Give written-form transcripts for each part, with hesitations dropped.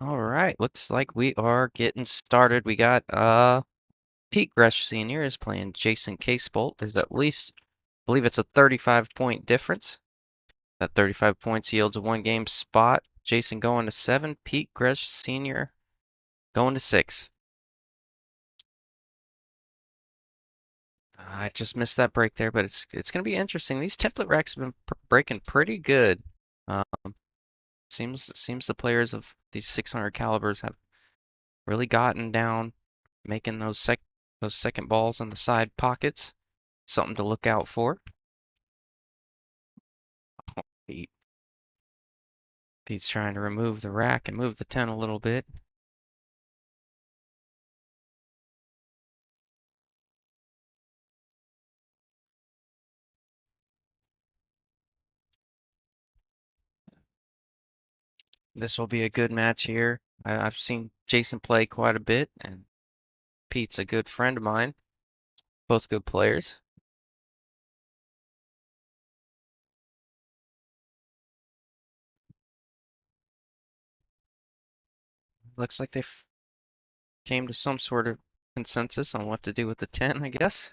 All right, looks like we are getting started. We got Pete Gresh Sr. is playing Jason Casebolt. There's at least, I believe it's a 35-point difference. That 35 points yields a one-game spot. Jason going to 7, Pete Gresh Sr. going to 6. I just missed that break there, but it's going to be interesting. These template racks have been breaking pretty good. Um, seems the players of these 600 calibers have really gotten down, making those second balls in the side pockets. Something to look out for. Pete. Pete's trying to remove the rack and move the 10 a little bit. This will be a good match here. I've seen Jason play quite a bit, and Pete's a good friend of mine. Both good players. Looks like they came to some sort of consensus on what to do with the 10, I guess.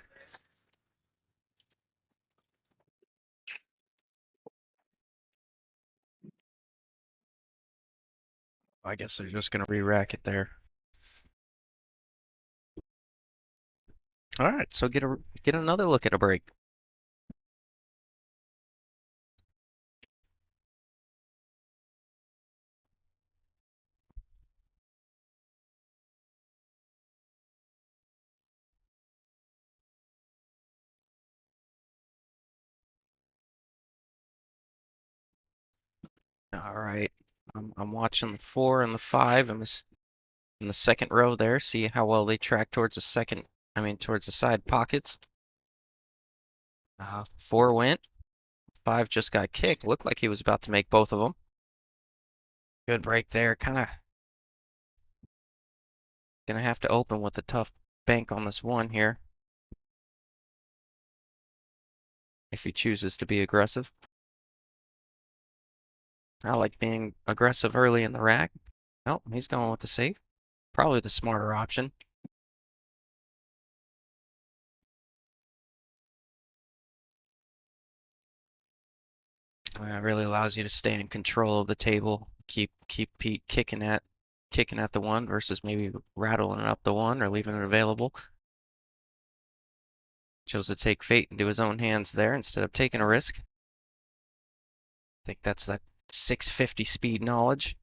I guess they're just going to re-rack it there. All right, so get another look at a break. All right, I'm watching the 4 and the 5 in the second row there. See how well they track towards towards the side pockets. 4 went. 5 just got kicked. Looked like he was about to make both of them. Good break there. Kind of gonna have to open with a tough bank on this 1 here. If he chooses to be aggressive. I like being aggressive early in the rack. Oh, he's going with the safe. Probably the smarter option. Really allows you to stay in control of the table. Keep Pete kicking at the 1 versus maybe rattling up the 1 or leaving it available. Chose to take fate into his own hands there instead of taking a risk. I think that's that 650 speed knowledge.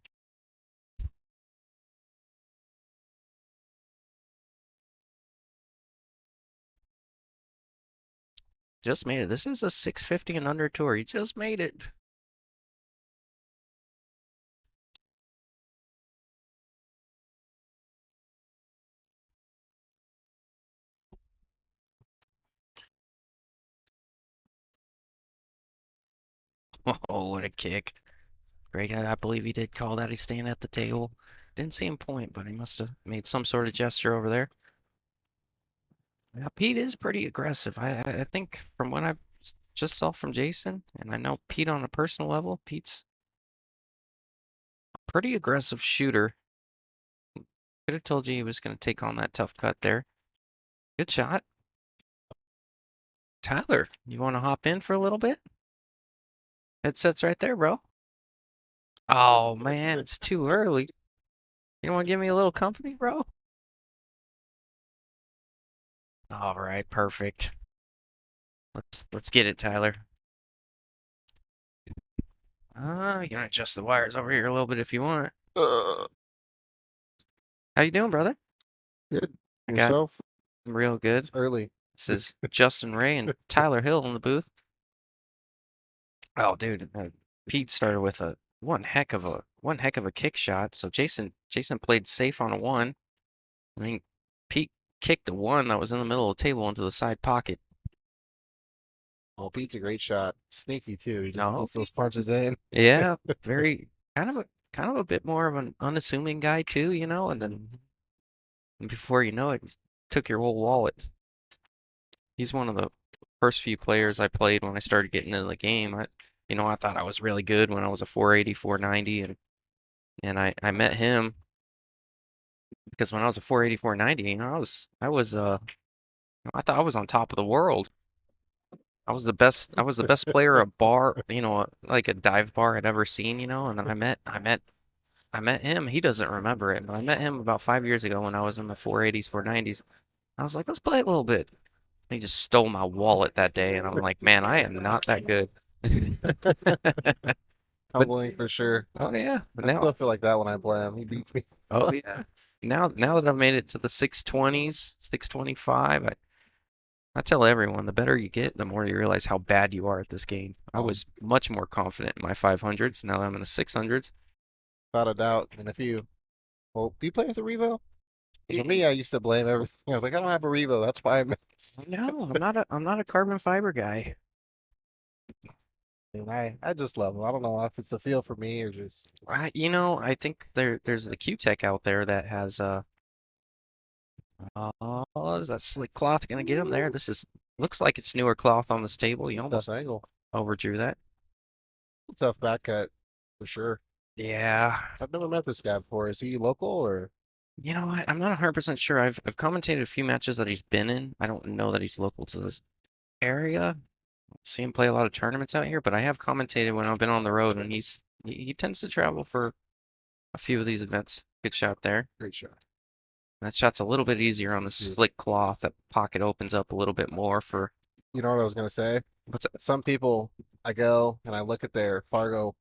Just made it. This is a 650 and under tour. He just made it. Oh, what a kick. Greg, I believe he did call that. He's staying at the table. Didn't see him point, but he must have made some sort of gesture over there. Yeah, Pete is pretty aggressive. I think from what I just saw from Jason, and I know Pete on a personal level, Pete's a pretty aggressive shooter. Could have told you he was going to take on that tough cut there. Good shot. Tyler, you want to hop in for a little bit? Headset's right there, bro. Oh, man, it's too early. You don't want to give me a little company, bro? All right, perfect. Let's get it, Tyler. You can adjust the wires over here a little bit if you want. How you doing, brother? Good. I got Yourself? real good. It's early. This is Justin Ray and Tyler Hill in the booth. Oh, dude, Pete started with a one heck of a kick shot. So Jason played safe on a 1. I think Pete kicked a 1 that was in the middle of the table into the side pocket. Well, Pete's a great shot. Sneaky too. He just No. puts those punches in. Yeah, very kind of a bit more of an unassuming guy too, you know, and then before you know it, he took your whole wallet. He's one of the first few players I played when I started getting into the game. I thought I was really good when I was a 480, 490, and and I met him because when I was a 480, 490, I thought I was on top of the world. I was the best player a bar, like a dive bar had ever seen, and then I met him. He doesn't remember it, but I met him about 5 years ago when I was in the 480s, 490s. I was like, let's play a little bit. He just stole my wallet that day, and I'm like, man, I am not that good. But Humbling for sure. oh yeah, but I now still feel like that when I play him. He beats me. oh yeah, now that I've made it to the 620s, 625, I tell everyone the better you get, the more you realize how bad you are at this game. I Um, was much more confident in my 500s. Now that I'm in the 600s. Without a doubt. And if you, well, do you play with a Revo? For me, I used to blame everything. I was like, I don't have a Revo. That's why I missed. No, I'm not a carbon fiber guy. And I just love them. I don't know if it's the feel for me or just I think there's the Q-Tech out there that has is that slick cloth gonna get him there? This is looks like it's newer cloth on this table. You tough almost angle. overdrew that. Tough back cut for sure. Yeah. I've never met this guy before. Is he local or You know what? I'm not 100% sure. I've commentated a few matches that he's been in. I don't know that he's local to this area. See him play a lot of tournaments out here, but I have commentated when I've been on the road, and he tends to travel for a few of these events. Good shot there. great shot? That shot's a little bit easier on the Dude, slick cloth. That pocket opens up a little bit more for you know what I was gonna say? what's that? Some people, I go and I look at their Fargo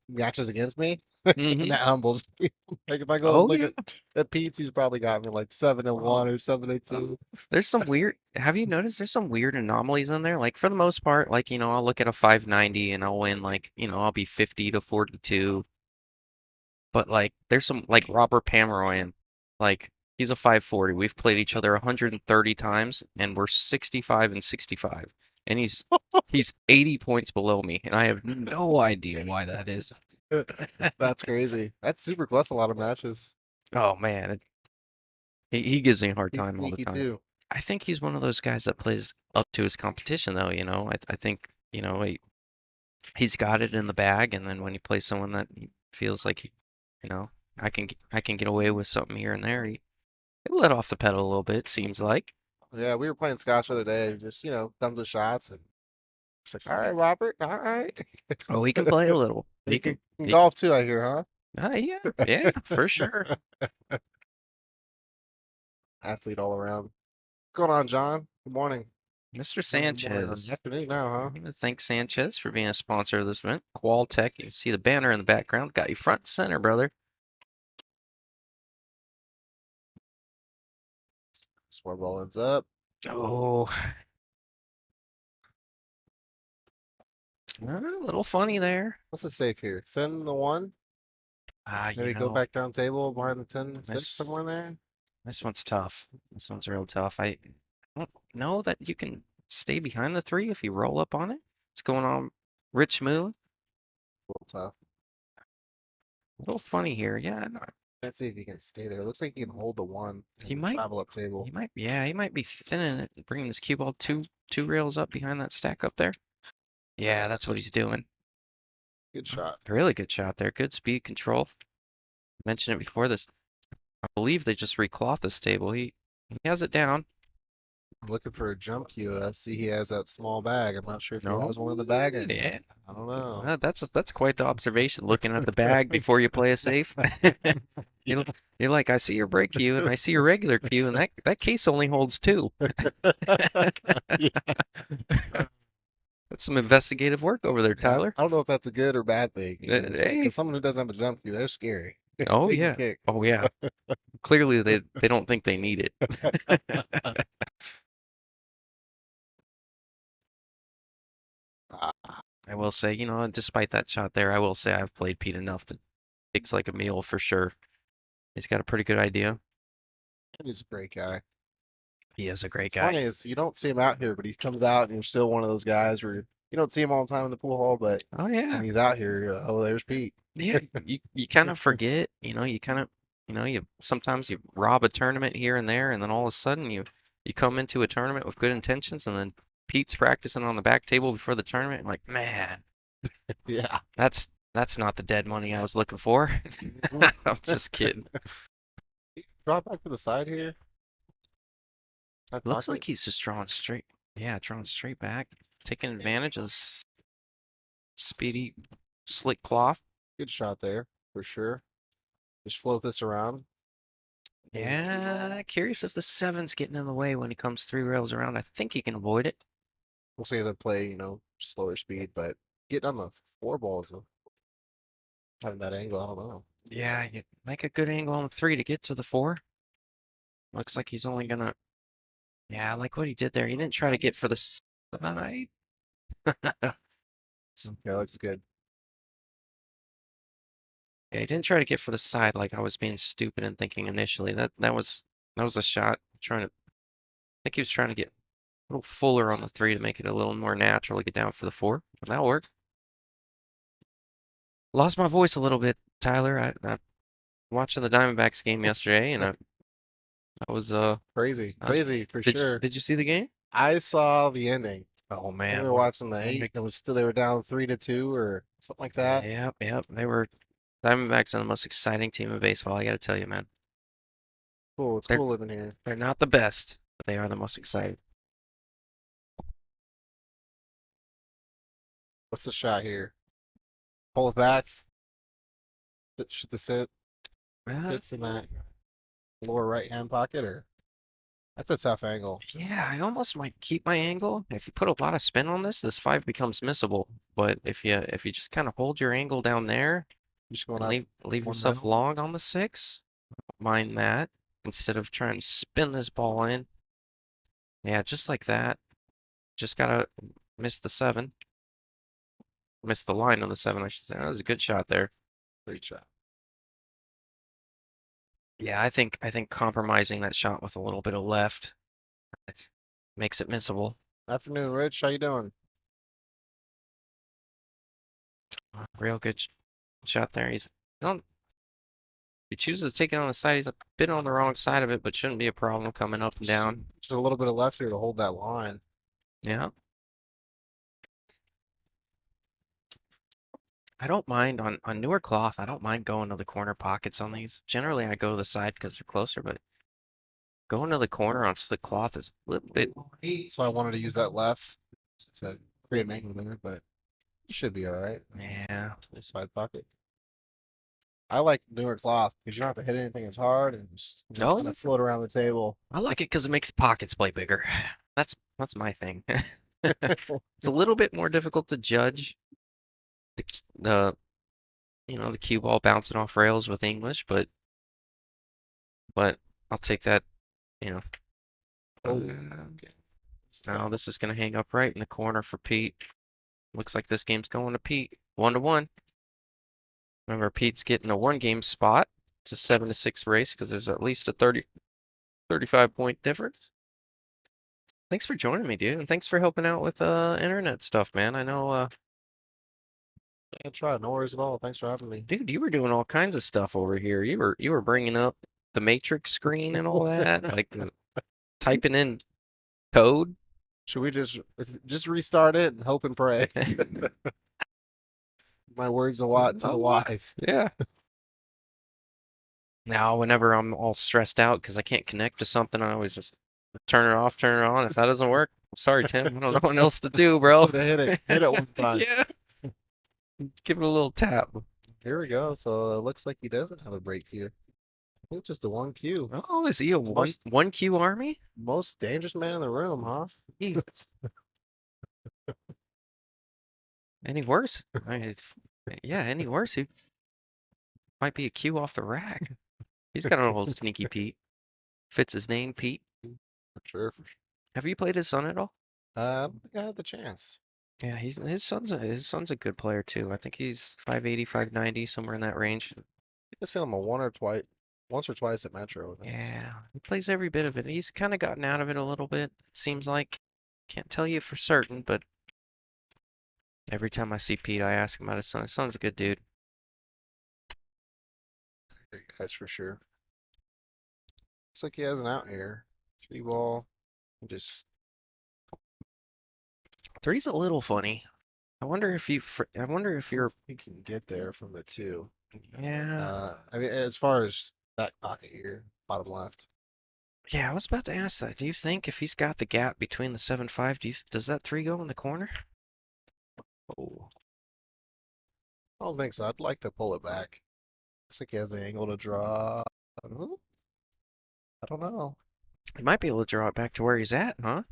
matches against me, and Mm-hmm. that humbles me. Like if I go and Oh look yeah. at Pete's, he's probably got me like 7-1 Oh, or 7-2. there's some weird. Have you noticed there's some weird anomalies in there? Like for the most part, like I'll look at a 590 and I'll win like I'll be 50 to 42. But like there's some like Robert Pomeroy, like he's a 540. We've played each other 130 times and we're 65 and 65. And he's 80 points below me and I have no idea why that is. That's crazy. That's super close. A lot of matches. Oh man, he gives me a hard He's time all the sneaky time. too. I think he's one of those guys that plays up to his competition though, I think, he's got it in the bag and then when he plays someone that he feels like you know, I can get away with something here and there. He let off the pedal a little bit, seems like. Yeah, we were playing Scotch the other day. Just comes with shots, and it's like, all right, Robert, all right. Oh, he can play a little. He can He, golf too, I hear, huh? yeah, yeah, for sure. Athlete all around. What's going on, John? Good morning. Mr. Good morning. Sanchez. Afternoon now, huh? I'm gonna thank Sanchez for being a sponsor of this event. Qualtech, you can see the banner in the background. Got you front and center, brother. Swear ball ends up. Oh, a little funny there. What's it safe here? Thin the one. Ah, Maybe go back down table behind the 10-6 this somewhere in there. this one's tough. This one's real tough. I don't know that you can stay behind the three if you roll up on it. What's going on, Rich Moon? A little tough. A little funny here. Yeah, no, Let's see if he can stay there. Looks like he can hold the one he and might. travel up table. He might be thinning it, bringing this cue ball two rails up behind that stack up there. Yeah, that's what he's doing. Good shot. Really good shot there. Good speed control. Mentioned it before this. I believe they just recloth this table. He has it down. I'm looking for a jump cue. I see he has that small bag. I'm not sure if he No, has one in the bag. yeah. I don't know. That's quite the observation. Looking at the bag before you play a safe. You're, you're like, I see your break cue and I see your regular cue, and that case only holds two. Yeah. That's some investigative work over there, Yeah. Tyler. I don't know if that's a good or bad thing. Hey. Because someone who doesn't have a jump cue, they're scary. Oh They can yeah. kick. Oh yeah. Clearly they don't think they need it. I will say, despite that shot there, I will say I've played Pete enough that takes like a meal for sure. He's got a pretty good idea. He's a great guy. He is a great It's guy. funny is you don't see him out here, but he comes out and you're still one of those guys where you don't see him all the time in the pool hall, but Oh when yeah. he's out here, oh, there's Pete. Yeah. You kind of forget, you kind of you sometimes you rob a tournament here and there, and then all of a sudden you come into a tournament with good intentions, and then Pete's practicing on the back table before the tournament. I'm like, man, Yeah. that's That's not the dead money I was looking for. I'm just kidding. Drop back to the side here. Side Looks like pocket. he's just drawing straight. Yeah, drawing straight back, taking advantage of this speedy, slick cloth. Good shot there for sure. Just float this around. Yeah, curious if the seven's getting in the way when he comes 3 rails around. I think he can avoid it. We'll see to play, slower speed, but getting on the four balls, having that angle, I don't know. Yeah, you make a good angle on the 3 to get to the 4. Looks like he's only gonna. Yeah, I like what he did there. He didn't try to get for the side. Yeah, looks good. Yeah, he didn't try to get for the side like I was being stupid and thinking initially. That was a shot. Trying to. I think he was trying to get a little fuller on the 3 to make it a little more natural to get down for the 4. But that'll work. Lost my voice a little bit, Tyler. I watching the Diamondbacks game yesterday, and I was Crazy, I was, crazy for did sure. did you see the game? I saw the ending. Oh I think man, they were what watching the eight. It was still they were down 3-2 or something like that. yep, yep. They were Diamondbacks are the most exciting team in baseball. I got to tell you, man. Cool. It's They're cool living here. they're not the best, but they are the most exciting. What's the shot here? Pull it back. Should the sit sits in that lower right hand pocket or that's a tough angle. Yeah, I almost might keep my angle. If you put a lot of spin on this 5 becomes missable. But if you just kind of hold your angle down there Just going and up leave one yourself mil. long on the 6, mind that instead of trying to spin this ball in. Yeah, just like that. Just gotta miss the 7. Miss the line on the 7, I should say. That was a good shot there. Great shot. Yeah, I think compromising that shot with a little bit of left it makes it missable. Afternoon, Rich. How you doing? Real good shot there. He's on. He chooses to take it on the side. He's a bit on the wrong side of it, but shouldn't be a problem coming up and down. Just a little bit of left here to hold that line. Yeah. I don't mind on newer cloth. I don't mind going to the corner pockets on these. Generally, I go to the side because they're closer, but going to the corner on slick cloth is a little bit. So I wanted to use that left to create an angle there, but should be all right. Yeah. This side pocket. I like newer cloth because you don't have to hit anything as hard and just kind No, of float around the table. I like it because it makes pockets play bigger. That's my thing. It's a little bit more difficult to judge the the cue ball bouncing off rails with English, but I'll take that. You know. Oh, Okay. Now this is gonna hang up right in the corner for Pete. Looks like this game's going to Pete. 1-1. Remember, Pete's getting a 1-game spot. It's a 7-6 race because there's at least a 35-point difference. Thanks for joining me, dude, and thanks for helping out with internet stuff, man. I know I tried. No worries at all. Thanks for having me. dude, you were doing all kinds of stuff over here. You were bringing up the matrix screen and all that, like typing in code. Should we just restart it and hope and pray? My words a lot to the wise. Yeah. Now, whenever I'm all stressed out because I can't connect to something, I always just turn it off, turn it on. If that doesn't work, I'm sorry, Tim. I don't know what else to do, bro. Hit it. Hit it one time. Yeah. Give it a little tap. Here we go. So it looks like he doesn't have a break here. I think just the one Q. Oh, is he a one Q army? Most dangerous man in the room, huh? Jeez. Any worse? Yeah, any worse? He might be a Q off the rack. He's got an old sneaky Pete. Fits his name, Pete. For sure. For sure. Have you played his son at all? I don't think I had the chance. Yeah, his son's a good player too. I think he's 580, 590, somewhere in that range. I see him once or twice at Metro. Yeah, he plays every bit of it. He's kind of gotten out of it a little bit, seems like. Can't tell you for certain, but every time I see Pete, I ask him about his son. His son's a good dude. Great guys for sure. Looks like he has an out here. 3 ball. Just Three's a little funny. I wonder if you're. He can get there from the two. Yeah. I mean, as far as that pocket here, bottom left. Yeah, I was about to ask that. Do you think if he's got the gap between the 7-5, does that three go in the corner? Oh, I don't think so. I'd like to pull it back. Looks like he has the angle to draw. I don't know. He might be able to draw it back to where he's at, huh?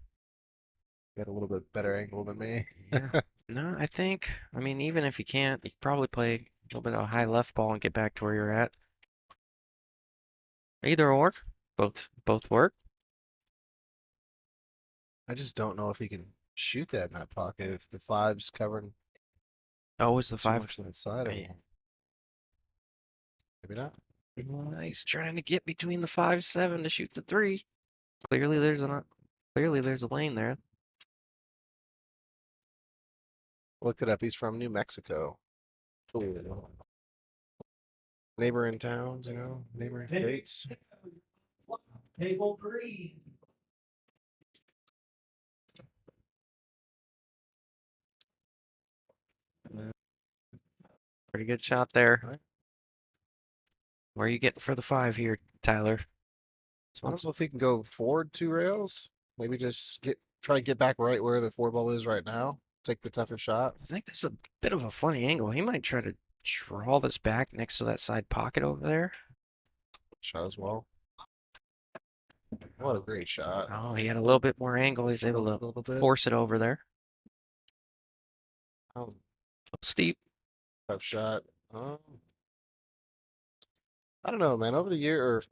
Got a little bit better angle than me. Yeah. No, I think, I mean, even if you can't, you could probably play a little bit of a high left ball and get back to where you're at. Either or, both work. I just don't know if he can shoot that in that pocket if the five's covering Oh, is the too five? much to the side of Yeah. him. Maybe not. He's trying to get between the 5-7 to shoot the three. Clearly, there's a lane there. Looked it up. He's from New Mexico. Ooh. Neighboring towns, neighboring states. Table three. Pretty good shot there. Where are you getting for the five here, Tyler? I don't know if he can go forward two rails. Maybe just try to get back right where the four ball is right now. Take the tougher shot. I think this is a bit of a funny angle. He might try to draw this back next to that side pocket over there. Shot as well. What a great shot. Oh, he had a little bit more angle. He's able A little to bit. force it over there. Oh, Steep. tough shot. Um, I don't know, man. Over the years,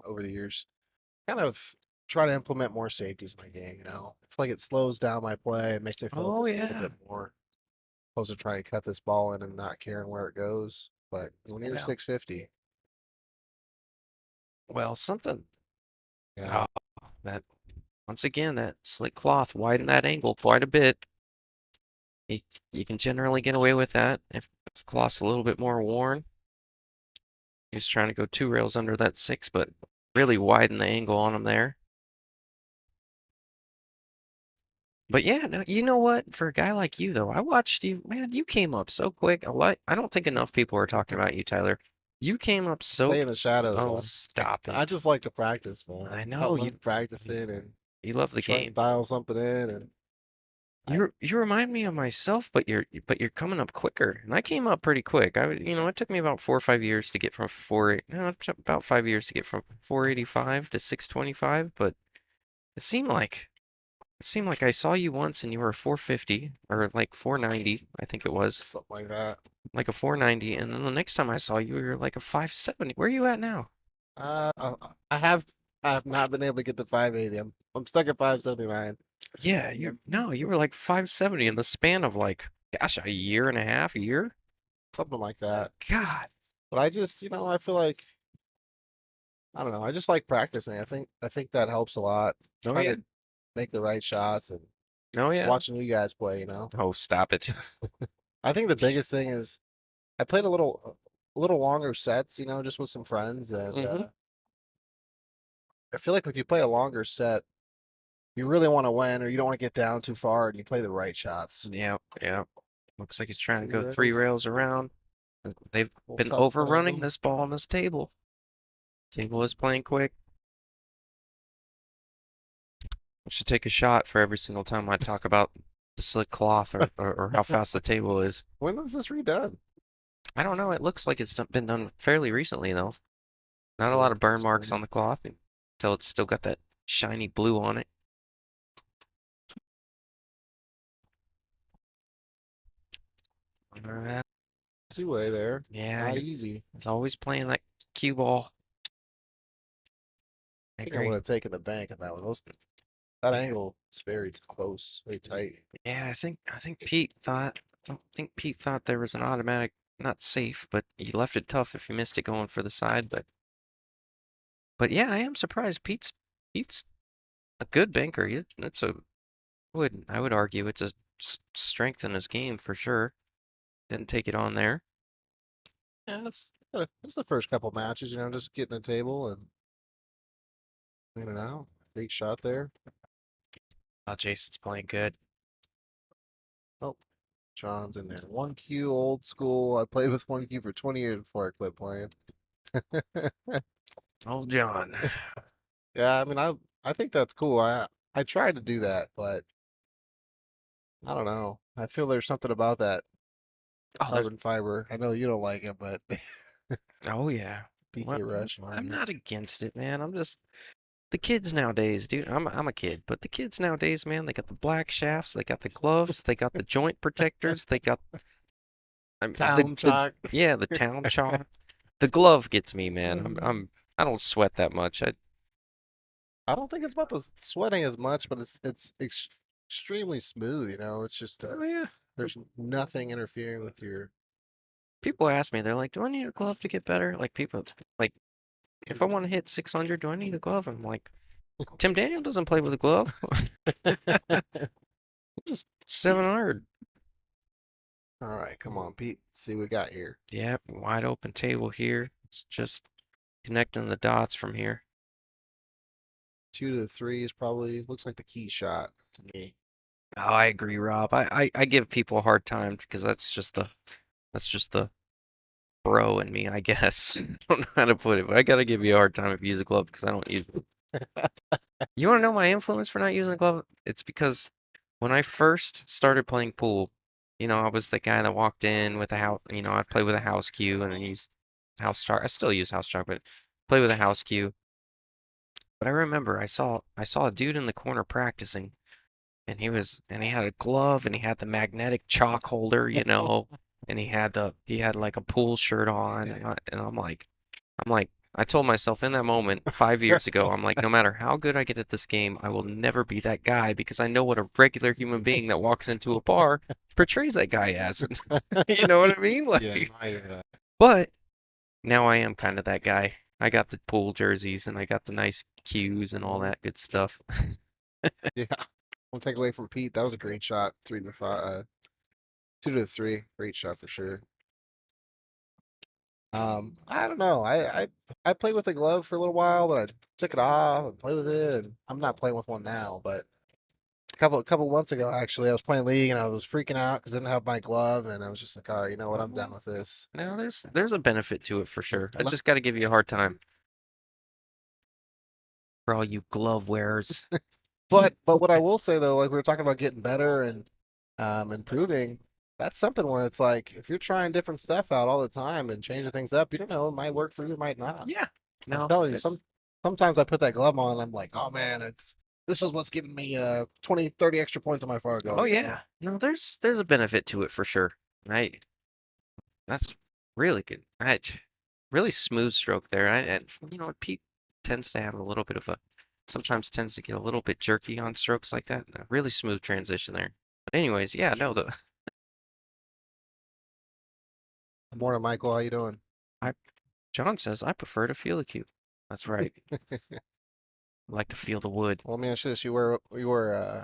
kind of try to implement more safeties in my game. I feel like it slows down my play and makes me Oh, focus a little yeah. bit more. Opposed to trying to cut this ball in and not caring where it goes. But when you're Yeah. 650, Well, something. yeah, Oh, that once again, that slick cloth widened that angle quite a bit. You, you can generally get away with that if the cloth's a little bit more worn. He was trying to go two rails under that six, but really widen the angle on him there. But yeah, no, you know what? For a guy like you, though, I watched you, man, you came up so quick. I don't think enough people are talking about you, Tyler. You came up so. stay in the shadows, Oh, man. stop I it. just like to practice, man. I I know love practicing and you love the trying to game. dial something in. And I, You remind me of myself, but you're coming up quicker. And I came up pretty quick. It took me about 4 or 5 years to get from it took about 5 years to get from 485 to 625, but it seemed like it seemed like I saw you once and you were 450 or like 490, I think it was. something like that. Like a 490, and then the next time I saw you, you were like a 570. Where are you at now? Uh, I, I have I have not been able to get to 580. I'm stuck at 579. Yeah, you were like 570 in the span of like, gosh, a year and a half, a year? Something like that. God. But I just, I feel like I don't know. I just like practicing. I think that helps a lot. Oh Trying yeah. to make the right shots and Oh yeah. watching you guys play. Oh, stop it. I think the biggest thing is I played a little longer sets, just with some friends, and Hmm. I feel like if you play a longer set, you really want to win, or you don't want to get down too far, and you play the right shots. Yeah, yeah. Looks like he's trying to Three go three rails, rails around. They've a little been tough one on overrunning them. this ball on this table. Table is playing quick. I should take a shot for every single time I talk about the slick cloth or how fast the table is. When was this redone? I don't know. It looks like it's been done fairly recently, though. Not a lot Cool. of burn That's marks cool. on the cloth until it's still got that shiny blue on it. Uh, Two-way there. yeah, Not easy. he's always playing that cue ball. I I think I agree. would have taken the bank on that one. That angle is very close, very tight. Yeah, I don't think Pete thought there was an automatic, not safe, but he left it tough if he missed it going for the side. But yeah, I am surprised. Pete's a good banker. That's a I would argue it's a strength in his game for sure. Didn't take it on there. Yeah, it's the first couple matches, just getting the table and cleaning it out. Great shot there. Oh, Jason's playing good. Oh, John's in there. 1Q old school. I played with 1Q for 20 years before I quit playing. Oh, John. Yeah, I mean, I think that's cool. I tried to do that, but I don't know. I feel there's something about that Oh, carbon fiber. I know you don't like it, but oh yeah. PK Well, Rush. I'm not against it, man. I'm just the kids nowadays, dude. I'm a kid, but the kids nowadays, man, they got the black shafts, they got the gloves, they got the joint protectors, they got I mean, Town the chalk. yeah, the town chalk. The glove gets me, man. I don't sweat that much. I don't think it's about the sweating as much, but it's extremely smooth. It's just Oh yeah. there's nothing interfering with your. People ask me, they're like, "Do I need a glove to get better?" Like people, like, if I want to hit 600, do I need a glove? I'm like, Tim Daniel doesn't play with a glove. Just 700. All right, come on, Pete. Let's see what we got here. Yep, wide open table here. It's just connecting the dots from here. 2 to 3 is probably looks like the key shot to me. Oh, I agree, Rob. I give people a hard time because that's just the bro in me, I guess. I don't know how to put it, but I gotta give you a hard time if you use a glove because I don't use it. You want to know my influence for not using a glove? It's because when I first started playing pool, I was the guy that walked in with a house, I played with a house cue and I used house chalk. I still use house chalk, but play with a house cue. But I remember I saw a dude in the corner practicing and he had a glove and he had the magnetic chalk holder, and he had like a pool shirt on and I told myself in that moment 5 years ago, I'm like, no matter how good I get at this game, I will never be that guy because I know what a regular human being that walks into a bar portrays that guy as. You know what I mean? Yeah, Like, neither of that. but now I am kind of that guy. I got the pool jerseys and I got the nice cues and all that good stuff. Yeah. Won't take away from Pete. That was a great shot. 3 to 5, 2 to 3. Great shot for sure. I don't know. I played with a glove for a little while, then I took it off and played with it, and I'm not playing with one now. But a couple months ago, actually, I was playing League and I was freaking out because I didn't have my glove, and I was just like, all right, you know what? I'm done with this. Now there's a benefit to it for sure. I Le- just got to give you a hard time for all you glove wearers. But what I will say though, like we were talking about getting better and improving, that's something where it's like if you're trying different stuff out all the time and changing things up, you don't know, it might work for you, it might not. Yeah. I'm No. telling you, sometimes I put that glove on and I'm like, oh man, this is what's giving me 20, 30 extra points on my Fargo. Oh yeah. No, there's a benefit to it for sure. Right. That's really good. Really smooth stroke there. And Pete tends to have a little bit of a sometimes tends to get a little bit jerky on strokes like that. A really smooth transition there. But anyways, yeah, no, the Good morning, Michael. How you doing? I John says I prefer to feel the cue. That's right. I like to feel the wood. Well, let me ask you this: you wear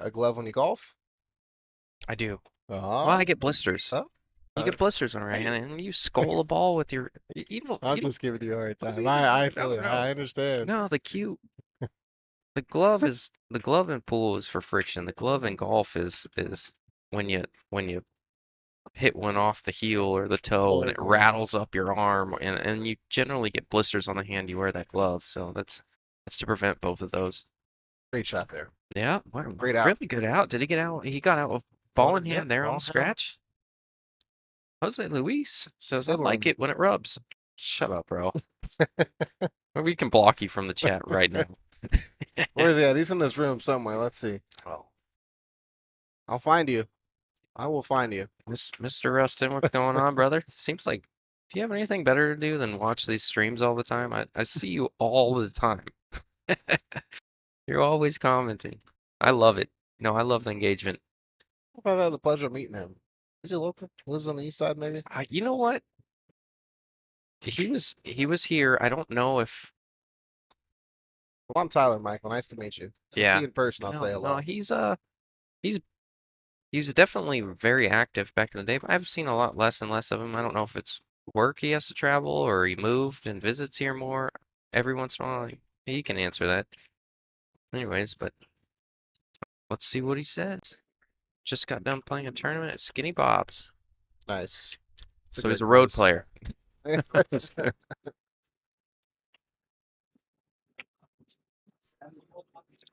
a glove when you golf? I do. Well, Oh, I get blisters. oh, You uh, get blisters on your hand, and you skull a ball with your. I'm You don't. just giving you a hard time. No, I feel it. no, I understand. no. The glove in pool is for friction. The glove in golf is when you hit one off the heel or the toe and it Oh, rattles up your arm, and you generally get blisters on the hand you wear that glove. So that's to prevent both of those. great shot there. Yeah, wow, Great out. really good out. Did he get out? He got out with ball in Yep, hand there on ball the in hand. scratch. Jose Luis says, I Good like one. it when it rubs. Shut up, bro. Or we can block you from the chat right now. Where is he at? He's in this room somewhere. Let's see. Oh, I'll find you. I will find you. Mr. Rustin, what's going on, brother? Seems like, do you have anything better to do than watch these streams all the time? I see you all the time. You're always commenting. I love it. No, I love the engagement. Hope I've had the pleasure of meeting him. Is he local? Lives on the east side, maybe? You know what? He was here. I don't know if Well, I'm Tyler, Michael. Nice to meet you. If I see yeah. you in person, I'll No, say no, hello. he's he's definitely very active back in the day, but I've seen a lot less and less of him. I don't know if it's work he has to travel or he moved and visits here more every once in a while. He can answer that. Anyways, but let's see what he says. just got done playing a tournament at Skinny Bob's. Nice. It's a So he's good a road place. player.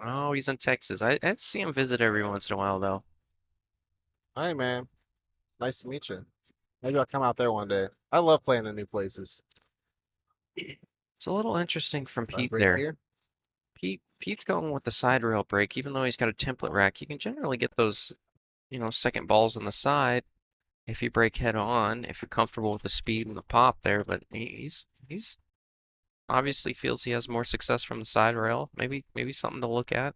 Oh, he's in Texas. I see him visit every once in a while, though. Hi, man. Nice to meet you. Maybe I'll come out there one day. I love playing in new places. It's a little interesting from Try to Pete break there. here. Pete's going with the side rail break, even though he's got a template rack. You can generally get those, second balls on the side if you break head on, if you're comfortable with the speed and the pop there. But he's obviously feels he has more success from the side rail. Maybe something to look at.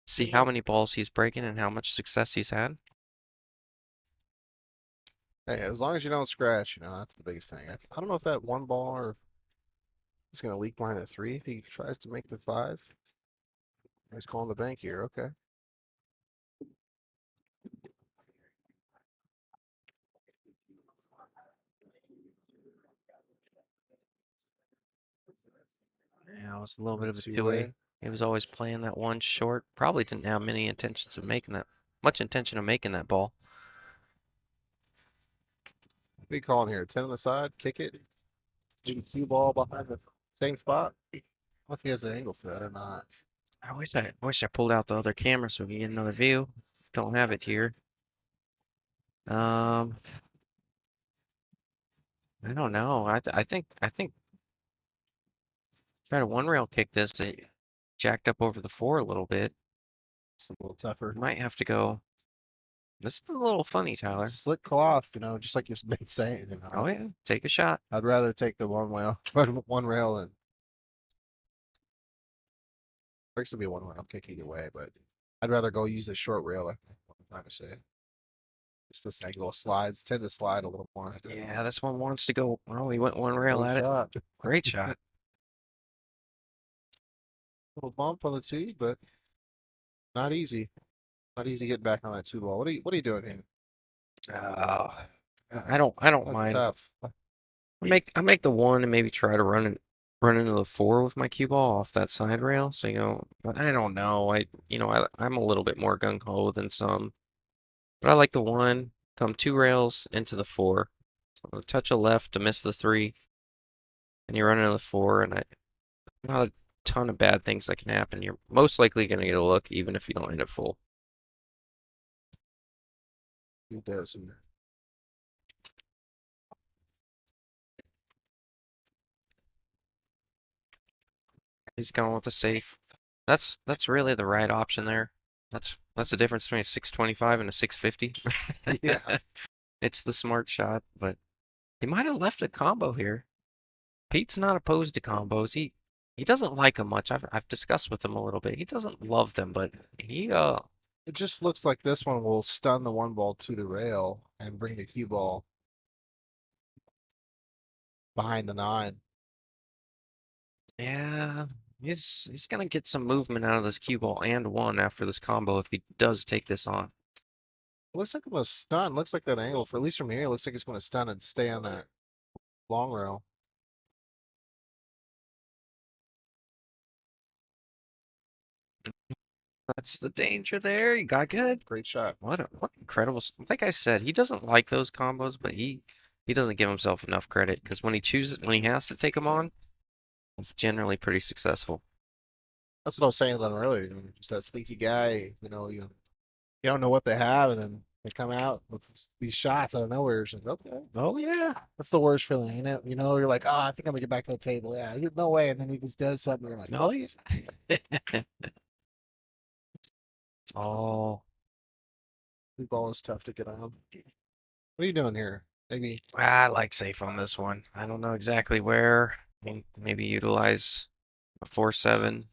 See how many balls he's breaking and how much success he's had. Hey, as long as you don't scratch, that's the biggest thing. I don't know if that one ball or he's gonna leak behind the 3 if he tries to make the 5. He's calling the bank here. Okay. Yeah, it was a little bit of a Two-way. two-way. He was always playing that one short. Probably didn't have much intention of making that ball. What are you calling here? 10 on the side, kick it. Cue ball behind the same spot. I don't know if he has an angle for that or not. I wish I pulled out the other camera so we could get another view. Don't have it here. Um, I don't know. I think try to one rail kick this. It jacked up over the 4 a little bit. It's a little tougher. Might have to go. This is a little funny, Tyler. Slick cloth, just like you've been saying. Oh yeah, take a shot. I'd rather take the one rail, one rail, and breaks to be a one rail kick either way. But I'd rather go use the short rail. I'm trying to say. It's this angle slides tend to slide a little more. Yeah, this one wants to go. Oh, he went one rail Great at it. shot. Great shot. Little bump on the 2, but not easy. Not easy getting back on that 2 ball. What are you doing here? Oh, I don't That's mind. tough. I make the 1 and maybe try to run into the 4 with my cue ball off that side rail. So, but I don't know. I'm a little bit more gung ho than some. But I like the 1, come 2 rails into the 4. So a touch of left to miss the 3, and you run into the 4, and not a ton of bad things that can happen. You're most likely going to get a look, even if you don't hit it full. He does here. He's going with the safe. That's really the right option there. That's the difference between a 625 and a 650. Yeah. It's the smart shot, but he might have left a combo here. Pete's not opposed to combos. He doesn't like them much. I've discussed with him a little bit. He doesn't love them, but It just looks like this one will stun the one ball to the rail and bring the cue ball behind the 9. yeah, he's gonna get some movement out of this cue ball and 1 after this combo if he does take this on. Looks like the stun. Looks like that angle for at least from here. Looks like it's going to stun and stay on that long rail. That's the danger there. You got good. Great shot. What incredible. Like I said, he doesn't like those combos, but he doesn't give himself enough credit because when he has to take them on, it's generally pretty successful. That's what I was saying to them earlier. Just that sneaky guy. You don't know what they have, and then they come out with these shots out of nowhere. It's just okay. Oh yeah. That's the worst feeling, you're like, oh, I think I'm gonna get back to the table. Yeah, no way. And then he just does something. You're like, Oh yeah. Oh, the ball is tough to get on. What are you doing here? Maybe I like safe on this one. I don't know exactly where. I mean, maybe utilize a 4-7.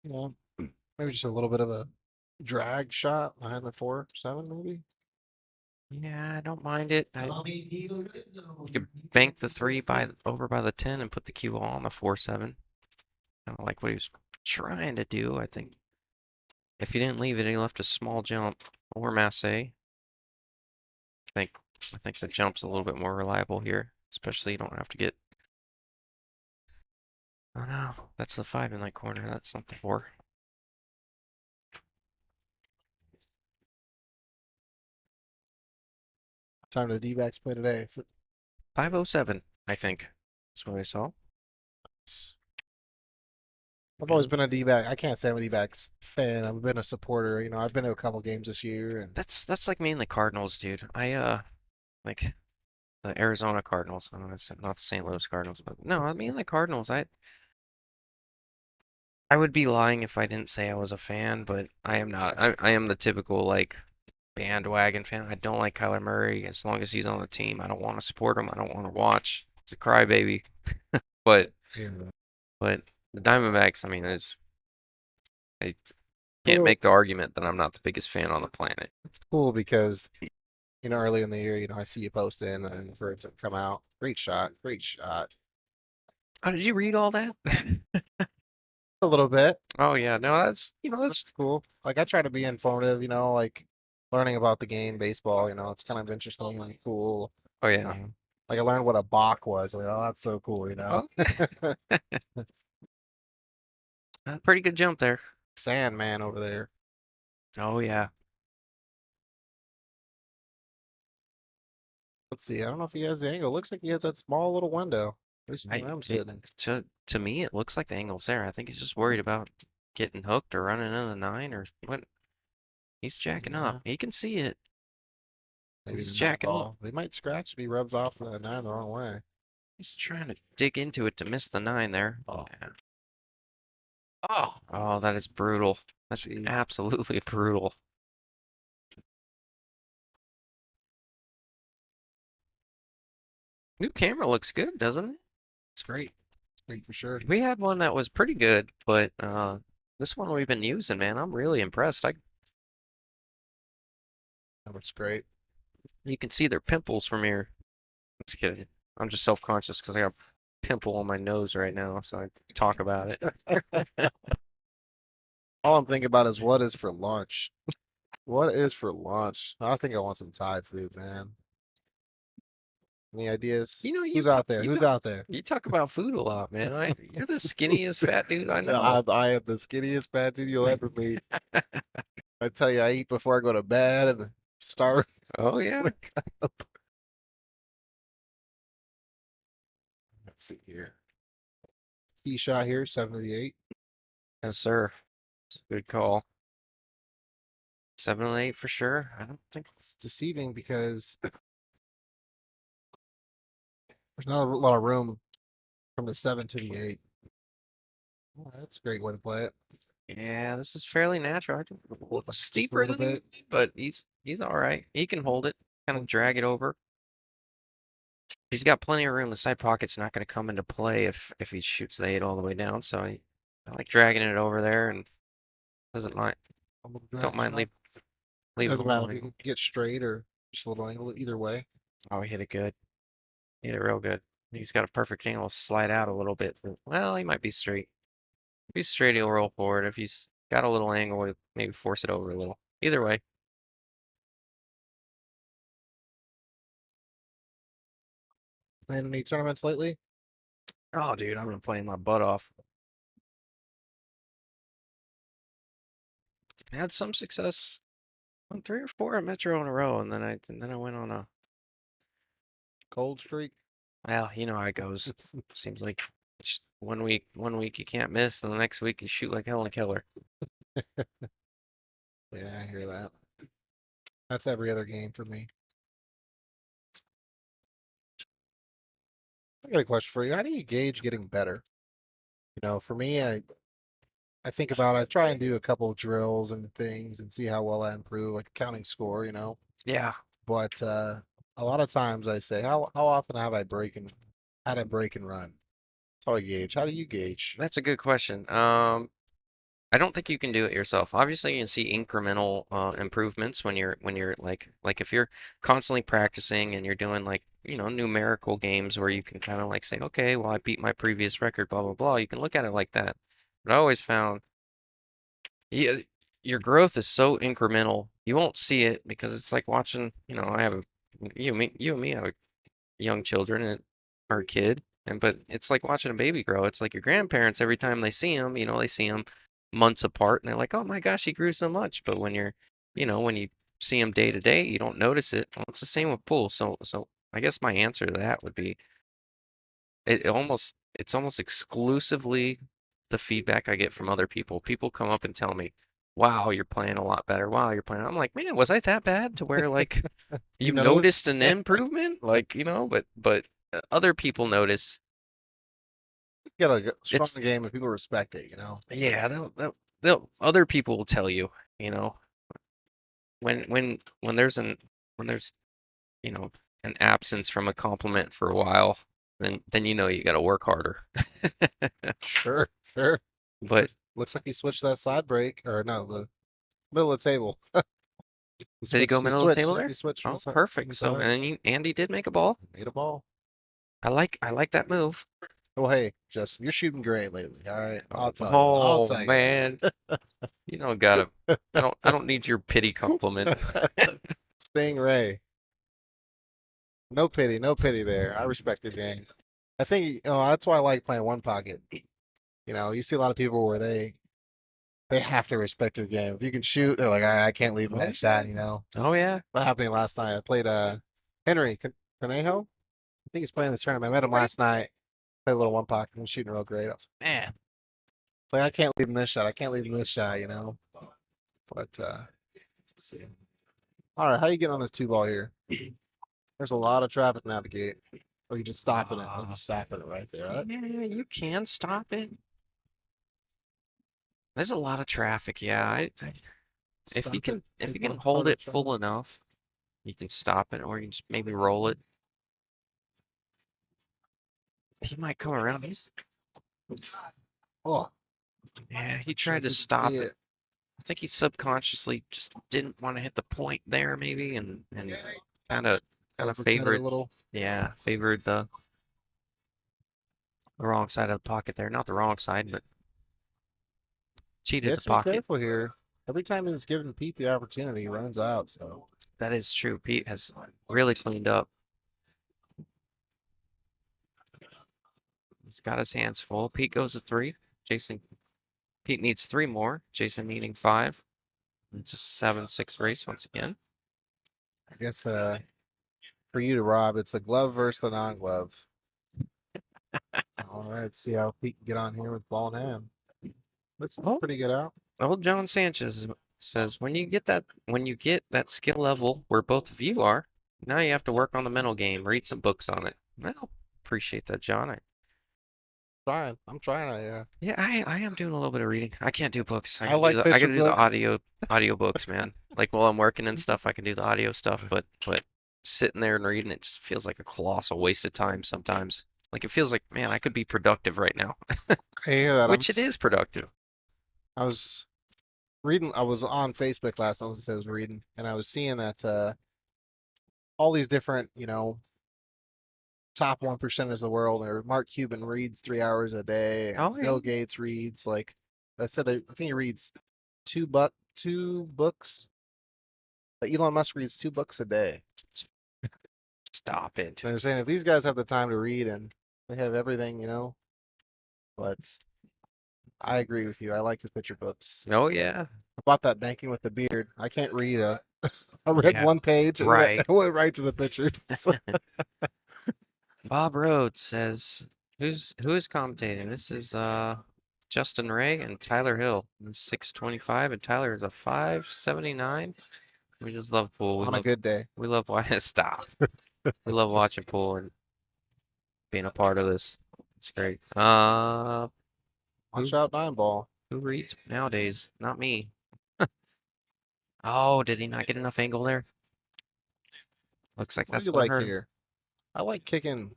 maybe just a little bit of a drag shot behind the 4-7, maybe. Yeah, I don't mind it. Tommy You could bank the 3 over by the 10 and put the cue on the 4-7. Kind of like what he was trying to do, I think. If he didn't leave it, he left a small jump or masse. I think the jump's a little bit more reliable here, especially you don't have to get. Oh no, that's the 5 in that corner. That's not the 4. time the D-backs play today? 507, I think. That's what I saw. I've always been a D-back. I can't say I'm a D-backs fan. I've been a supporter. You know, I've been to a couple games this year, and That's like me and the Cardinals, dude. I like the Arizona Cardinals. I know it's not the St. Louis Cardinals, but no, I mean the Cardinals. I would be lying if I didn't say I was a fan, but I am not. I am the typical like bandwagon fan. I don't like Kyler Murray as long as he's on the team. I don't want to support him. I don't want to watch. He's a crybaby. But yeah. but the Diamondbacks, I mean, I can't Well, make the argument that I'm not the biggest fan on the planet. it's cool because earlier in the year, I see you posting and for it to come out. Great shot, great shot. Oh, did you read all that? A little bit. Oh yeah, no, that's That's cool. Like I try to be informative. Like learning about the game, baseball. It's kind of interesting and cool. oh yeah. Like I learned what a balk was. Like, oh, that's so cool. Oh, pretty good jump there. Sandman over there. Oh yeah. Let's see. I don't know if he has the angle. Looks like he has that small little window. At least I where I'm it, sitting. to me it looks like the angle's there. I think he's just worried about getting hooked or running into the nine or what. He's jacking up. He can see it. Maybe He's the nine jacking up. ball. He might scratch if he rubs off the nine the wrong way. He's trying to dig into it to miss the nine there. Oh. Yeah. Oh, Oh, that is brutal. That's Jeez. absolutely brutal. New camera looks good, doesn't it? It's great. great for sure. We had one that was pretty good, but this one we've been using, man, I'm really impressed. That looks great. You can see their pimples from here. Just kidding. I'm just self-conscious because I got a pimple on my nose right now, so I talk about it. All I'm thinking about is what is for lunch. What is for lunch? I think I want some Thai food, man. Any ideas? You know, Who's out there? you Who's out there? you talk about food a lot, man. You're the skinniest fat dude I Yeah, know. I am the skinniest fat dude you'll ever meet. I tell you, I eat before I go to bed and start. Oh yeah. Let's see here. Key shot here, 78. Yes, sir. It's a good call. 7 and 8 for sure. I don't think It's deceiving because there's not a lot of room from the 7 to the 8. Oh, that's a great way to play it. yeah, this is fairly natural. I think a little steeper little than bit. but he's all right. He can hold it, kind of drag it over. He's got plenty of room. The side pocket's not going to come into play if he shoots the 8 all the way down. So I like dragging it over there and doesn't mind. Don't mind leave a Doesn't matter little if angle. you get straight or just a little angle. Either way, Oh, he hit it good. Hit it real good. He's got a perfect angle to slide out a little bit. Well, he might be straight. If he's straight, he'll roll forward. If he's got a little angle, he'll maybe force it over a little. Either way. playing any tournaments lately? Oh, dude, I've been playing my butt off. I had some success on 3 or 4 at Metro in a row, and then I went on a Cold streak. well, you know how it goes. Seems like just one week you can't miss, and the next week you shoot like hell in a killer. Yeah, I hear that. That's every other game for me. I got a question for you. How do you gauge getting better? For me, I think about I try and do a couple of drills and things and see how well I improve, like counting score. Yeah, But a lot of times I say, how often have I had a break and run? That's how I gauge. How do you gauge? that's a good question. I don't think you can do it yourself. Obviously, you can see incremental improvements when you're like if you're constantly practicing and you're doing like numerical games where you can kind of like say, okay, well I beat my previous record, blah blah blah. You can look at it like that. But I always found yeah, your growth is so incremental. You won't see it because it's like watching. I have you and me have young children or a kid, but it's like watching a baby grow. It's like your grandparents every time they see them, they see them months apart, and they're like, "Oh my gosh, he grew so much." But when you're, when you see them day to day, you don't notice it. Well, it's the same with pool. So I guess my answer to that would be it's almost exclusively the feedback I get from other people. People come up and tell me, "Wow, you're playing a lot better. Wow, you're playing." I'm like, "Man, was I that bad to where like You you noticed noticed? an improvement?" Like, but other people notice. You got a strong It's game and people respect it, you know? yeah, they'll other people will tell you, when there's you know an absence from a compliment for a while, then you got to work harder. Sure, sure. But Looks like he switched that side break, or no, the middle of the table. He did he go switched. He middle of the switched. table Yep, there? he switched from Oh, the side. From perfect. the So side. and Andy did make a ball. Made a ball. I like that move. Oh, hey, Justin, you're shooting great lately. All right, I'll Oh, tell you. I'll oh tell you. man, you don't gotta. I don't need your pity compliment. Stingray. No pity, no pity there. I respect your game. I think that's why I like playing one pocket. You see a lot of people where they have to respect your game. If you can shoot, they're like, all right, I can't leave that shot. Oh yeah. What happened to me last night? I played Henry Conejo. I think he's playing this tournament. I met him last night. Played a little one pocket. He was shooting real great. I was like, man, it's like I can't leave him this shot. I can't leave him this shot. But let's see. All right, how you getting on this two ball here? There's a lot of traffic to navigate. Or you just stopping it. I'm stopping it right there. Right? Yeah, you can stop it. There's a lot of traffic. Yeah, if you Stop it. can Take one hold harder it try. full enough, you can stop it, or you can just maybe roll it. He might come around. Oh, Yeah, he sure tried if to you can stop see it. it. I think he subconsciously just didn't want to hit the point there, maybe, and kind of Overcut it a favored, little. yeah, favored the wrong side of the pocket there. Not the wrong side, but cheated the Yes, be pocket. careful here. Every time he's giving Pete the opportunity, he runs out. So That is true. Pete has really cleaned up. He's got his hands full. Pete goes to 3. Pete needs 3 more. Jason needing 5. It's a 7-6 race once again. I guess for you to rob, it's the glove versus the non-glove. All right, see how Pete can get on here with ball in hand. Looks Oh, pretty good out. old John Sanchez says when you get that skill level where both of you are, now you have to work on the mental game. Read some books on it. Well, appreciate that, John. Trying. I'm trying. Yeah, I am doing a little bit of reading. I can't do books. I like I picture gotta do the book. audio books, man. Like while I'm working and stuff, I can do the audio stuff, but sitting there and reading it just feels like a colossal waste of time sometimes. Like it feels like, man, I could be productive right now, I hear that. which it is productive. I was reading. I was on Facebook last night. I was reading, and I was seeing that all these different, top 1% of the world. Or Mark Cuban reads 3 hours a day, and Oh yeah. Bill Gates reads like I said. I think he reads two books. Elon Musk reads 2 books a day. Stop it. So they're saying if these guys have the time to read and they have everything, but I agree with you. I like the picture books. Oh yeah. I bought that Banking with the Beard. I can't read I read Yeah. one page and then Right. I went right to the picture. Bob Rhodes says, who is commentating? This is Justin Ray and Tyler Hill. 625 and Tyler is a 579. We just love pool. On a good day. We love watching stop. We love watching pool and being a part of this. It's great. Watch out, 9 ball. Who reads nowadays? Not me. Oh, did he not get enough angle there? Looks like What do that's you what like hurt him. here? I like kicking.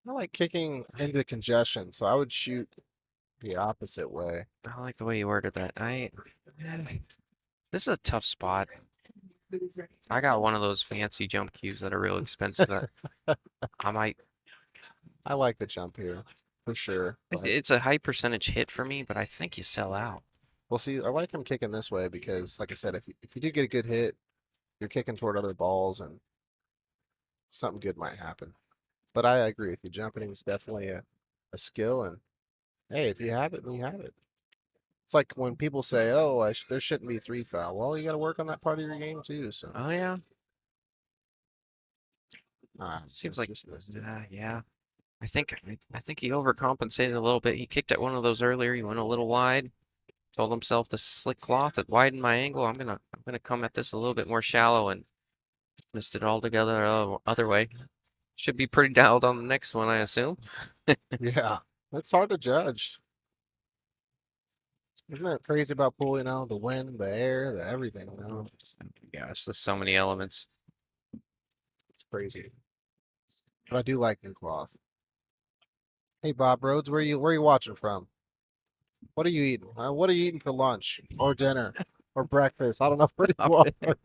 I like kicking into congestion, so I would shoot the opposite way. I like the way you worded that. This is a tough spot. I got one of those fancy jump cues that are real expensive that I might. I like the jump here for sure. It's a high percentage hit for me, but I think you sell out. Well, see, I like him kicking this way because, like I said, if you do get a good hit, you're kicking toward other balls and something good might happen. But I agree with you. Jumping is definitely a skill, and hey, if you have it, then you have it. It's like when people say, "Oh, there shouldn't be 3 foul." Well, you got to work on that part of your game too. So, Oh yeah. just Seems like missed it. yeah. I think he overcompensated a little bit. He kicked at one of those earlier. He went a little wide. Told himself the slick cloth that widened my angle. I'm gonna come at this a little bit more shallow and missed it altogether. Other way. Should be pretty dialed on the next one, I assume. Yeah, it's hard to judge. Isn't that crazy about pool? You know, the wind, the air, the everything. You know, Gosh, there's so many elements. it's crazy. But I do like new cloth. Hey, Bob Rhodes, where you watching from? What are you eating? What are you eating for lunch or dinner or breakfast? I don't know where you are.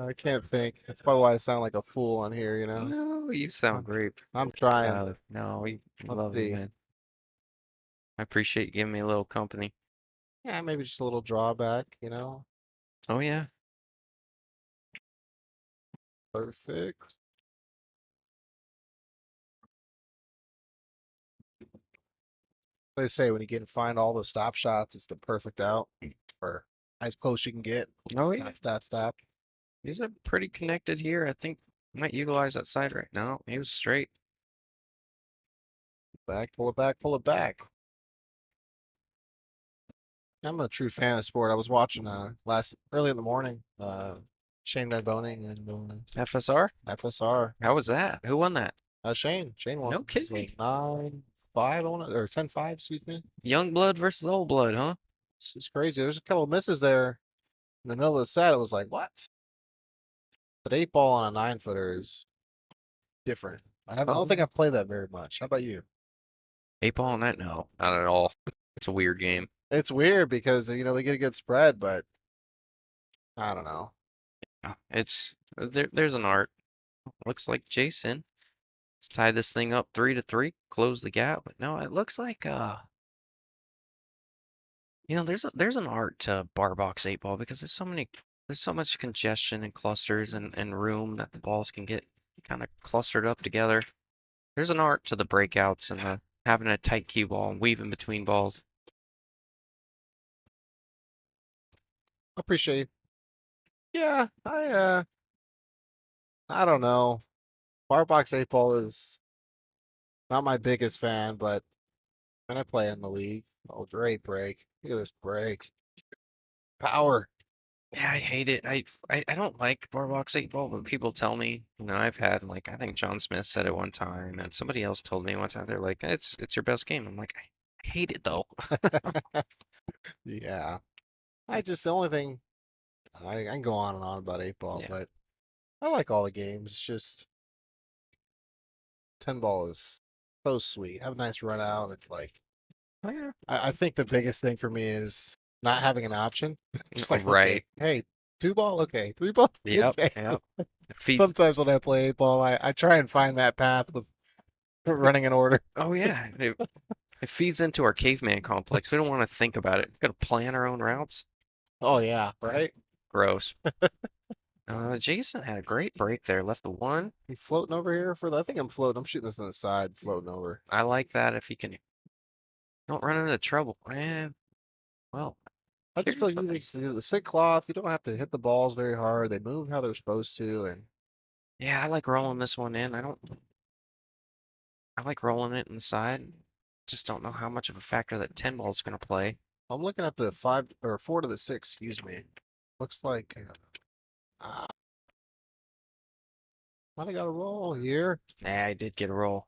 I can't think. That's probably why I sound like a fool on here. You know, No, you sound great. I'm trying. No, we Let's love you, see. man. I appreciate you giving me a little company. Yeah, maybe just a little drawback. You know, Oh yeah. perfect. They say when you get to find all the stop shots, it's the perfect out or as close you can get. Oh yeah. Stop. These are pretty connected here. I think I might utilize that side right now. He was straight. Back, pull it back, pull it back. I'm a true fan of sport. I was watching last early in the morning, Shane Boning and FSR? FSR. How was that? Who won that? Shane won. No It was kidding. like 9-5, I want or 10-5, excuse me. Young blood versus old blood, huh? It's crazy. There's a couple of misses there in the middle of the set. It was like, what? But 8 ball on a 9-footer is different. I don't think I've played that very much. How about you? 8 ball on that? No, not at all. It's a weird game. It's weird because they get a good spread, but I don't know. It's there's an art. Looks like Jason. Let's tie this thing up 3-3, close the gap. But no, it looks like there's an art to bar box 8 ball because there's so much congestion and clusters and room that the balls can get kind of clustered up together. There's an art to the breakouts and having a tight cue ball and weaving between balls. Appreciate you. Yeah, I don't know. Bar box 8 ball is not my biggest fan, but when I play in the league, oh, great break. Look at this break. Power. Yeah, I hate it. I don't like bar box 8 ball, but people tell me, I've had I think John Smith said it one time, and somebody else told me one time. They're like, it's your best game. I'm like, I hate it though. Yeah. The only thing I can go on and on about 8 ball, Yeah. but I like all the games. It's just 10 ball is so sweet. Have a nice run out. It's like Oh, yeah. I think the biggest thing for me is not having an option. Just like, okay, Right. hey, 2 ball, okay, 3 ball, Yep. okay. Yep. Feet. Sometimes when I play 8 ball, I try and find that path of running in order. Oh yeah. It feeds into our caveman complex. We don't want to think about it. We got to plan our own routes. Oh yeah, right. Gross. Jason had a great break there. Left the one. You floating over here for the? I think I'm floating. I'm shooting this on the side, floating over. I like that if you can don't run into trouble. Well, I just feel curious like about you that. just do the sick cloth. You don't have to hit the balls very hard. They move how they're supposed to, and Yeah, I like rolling this one in. I like rolling it inside. Just don't know how much of a factor that 10 ball is going to play. I'm looking at the 5 or 4 to the 6. Excuse me. Looks like might have got a roll here. Yeah, I did get a roll.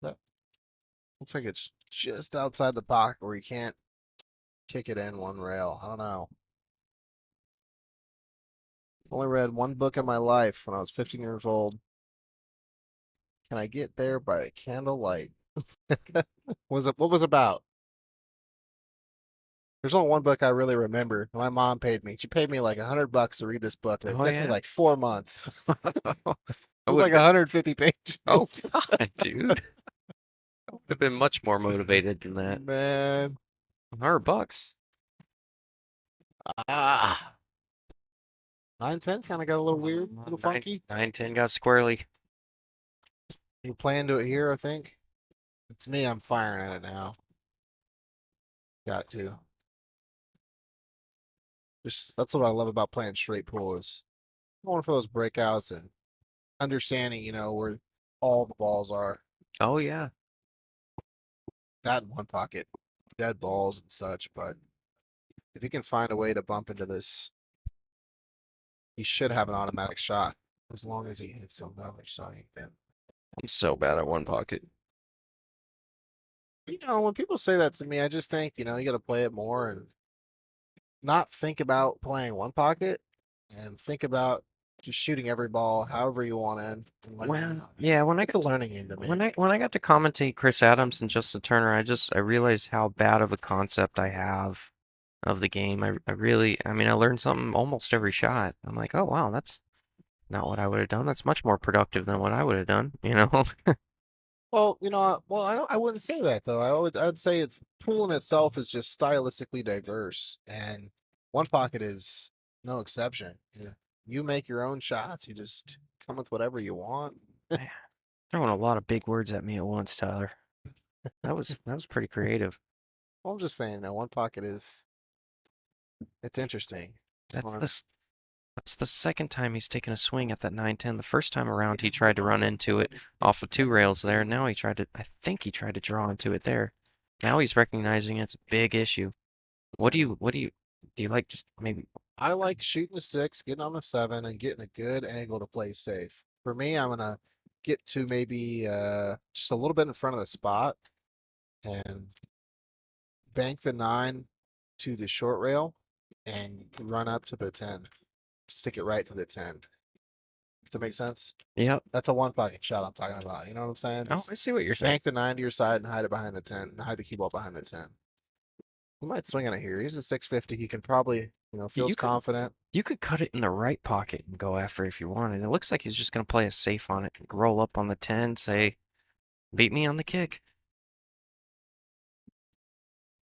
That looks like it's just outside the pocket where you can't kick it in one rail. I don't know. Only read one book in my life when I was 15 years old. Can I get there by candlelight? What was it about? There's only one book I really remember. My mom paid me. She paid me like $100 to read this book. And it Oh, took me yeah? like 4 months. I It was would like 150 pages. Oh, God, dude. I would have been much more motivated than that. Man. $100. Ah. 9-10 kind of got a little weird, a little funky. 9-10 got squirrely. You plan to it here, I think. It's me. I'm firing at it now. Got to. Just that's what I love about playing straight pool is going for those breakouts and understanding, where all the balls are. Oh yeah. That in one pocket, dead balls and such. But if he can find a way to bump into this, he should have an automatic shot as long as he hits some other side. I'm so bad at one pocket. When people say that to me, I just think, you got to play it more and not think about playing one pocket and think about just shooting every ball however you want in. And Well, yeah, it's a learning game to me. when I got to commentate Chris Adams and Justin Turner, I realized how bad of a concept I have of the game. I really, I mean, I learned something almost every shot. I'm like, oh wow, that's not what I would have done. That's much more productive than what I would have done, you know? Well, I wouldn't say that though. I'd say it's pool in itself is just stylistically diverse, and one pocket is no exception. Yeah. You make your own shots. You just come with whatever you want. Throwing a lot of big words at me at once, Tyler. That was pretty creative. Well, I'm just saying that one pocket it's interesting. That's Wanna- the s- that's the second time he's taken a swing at that 9-10. The first time around, he tried to run into it off of 2 rails there. Now I think he tried to draw into it there. Now he's recognizing it's a big issue. Do you like just maybe? I like shooting the 6, getting on the 7, and getting a good angle to play safe. For me, I'm gonna get to maybe just a little bit in front of the spot and bank the 9 to the short rail and run up to the 10. Stick it right to the 10. Does that make sense? Yep. That's a one pocket shot I'm talking about. You know what I'm saying? Oh, Just I see what you're saying. bank the 9 to your side and hide it behind the 10. And hide the cue ball behind the 10. He might swing on it here. He's a 650. He can probably, feels You could confident. you could cut it in the right pocket and go after it if you wanted. It looks like he's just gonna play a safe on it. Roll up on the 10, say, beat me on the kick.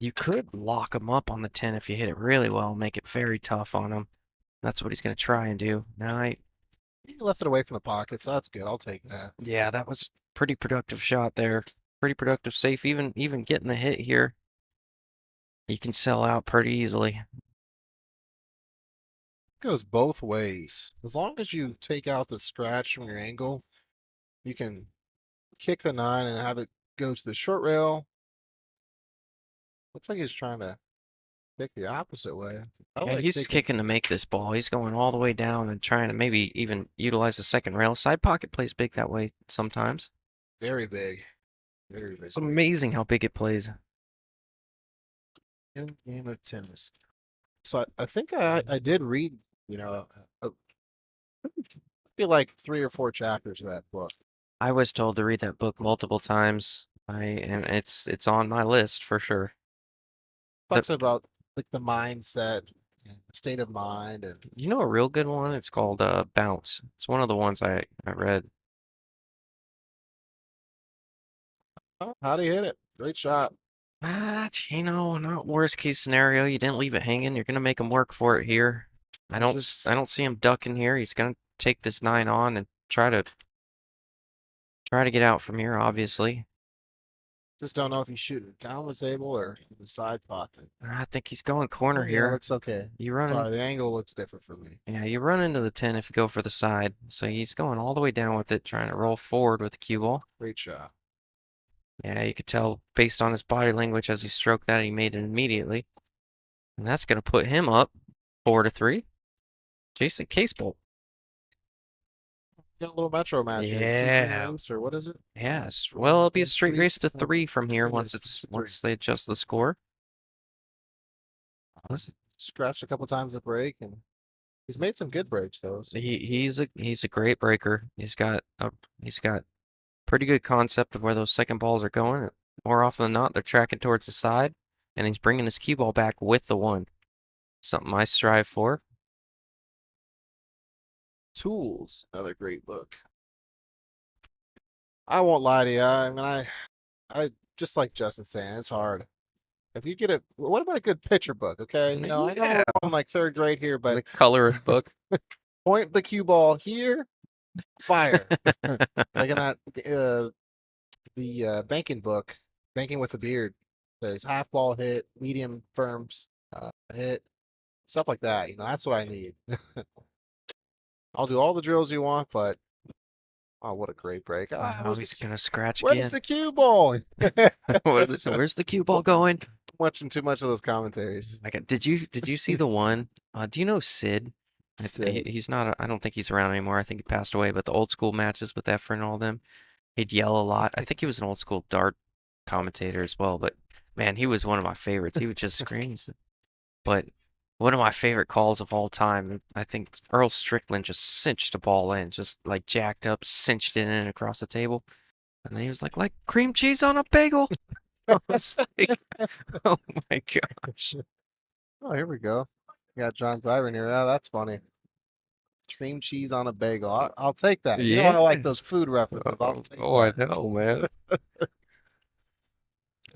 You could lock him up on the 10 if you hit it really well and make it very tough on him. That's what he's going to try and do. He left it away from the pocket, so that's good. I'll take that. Yeah, that was pretty productive shot there. Pretty productive safe. Even getting the hit here, you can sell out pretty easily. Goes both ways. As long as you take out the scratch from your angle, you can kick the 9 and have it go to the short rail. Looks like he's trying to kick the opposite way. Yeah, he's kicking to make this ball. He's going all the way down and trying to maybe even utilize the second rail. Side pocket plays big that way sometimes. Very big. Very big. It's amazing how big it plays. In game of tennis. So I think I did read, I feel like 3 or 4 chapters of that book. I was told to read that book multiple times. And it's on my list for sure. Talks about like the mindset and the state of mind and You know a real good one? It's called Bounce. It's one of the ones I read. how do you hit it? Great shot. Not worst case scenario. You didn't leave it hanging. You're gonna make him work for it here. I don't see him ducking here. He's gonna take this 9 on and try to get out from here, obviously. Just don't know if he's shooting down the table or in the side pocket. I think he's going corner Yeah, here. looks okay. You run Sorry, the angle looks different for me. Yeah, you run into the 10 if you go for the side. So he's going all the way down with it, trying to roll forward with the cue ball. Great shot. Yeah, you could tell based on his body language as he stroked that, he made it immediately. And that's going to put him up 4-3. Jason Casebolt. Got a little metro match. Yeah. Or what is it? Yes. Well, it'll be a straight race to 3 from here once they adjust the score. Scratched a couple times at break, and he's made some good breaks though. So. He's a great breaker. He's got pretty good concept of where those second balls are going. More often than not, they're tracking towards the side, and he's bringing his cue ball back with the 1. Something I strive for. Tools, another great book. I won't lie to you. I mean, I just like Justin saying, it's hard. If you get what about a good picture book? Okay, I know I'm like 3rd grade here, but the color of book. Point the cue ball here, fire. Like in that the banking book, Banking with a Beard. Says half ball hit, medium firms hit, stuff like that. That's what I need. I'll do all the drills you want, but oh, what a great break! Ah, Oh, he's gonna scratch where's again. the cue ball? Where's the cue ball going? Watching too much of those commentaries. Like, did you see the one? Do you know Sid? Sid. He's not. I don't think he's around anymore. I think he passed away. But the old school matches with Efren and all them, he'd yell a lot. I think he was an old school dart commentator as well. But man, he was one of my favorites. He would just scream. But one of my favorite calls of all time, I think Earl Strickland just cinched a ball in, just like jacked up, cinched it in across the table. And then he was like cream cheese on a bagel. I was like, oh my gosh. Oh, here we go. We got John Driver in here. Oh, that's funny. Cream cheese on a bagel. I'll take that. I like Yeah. those food references. I'll take I that. know, man.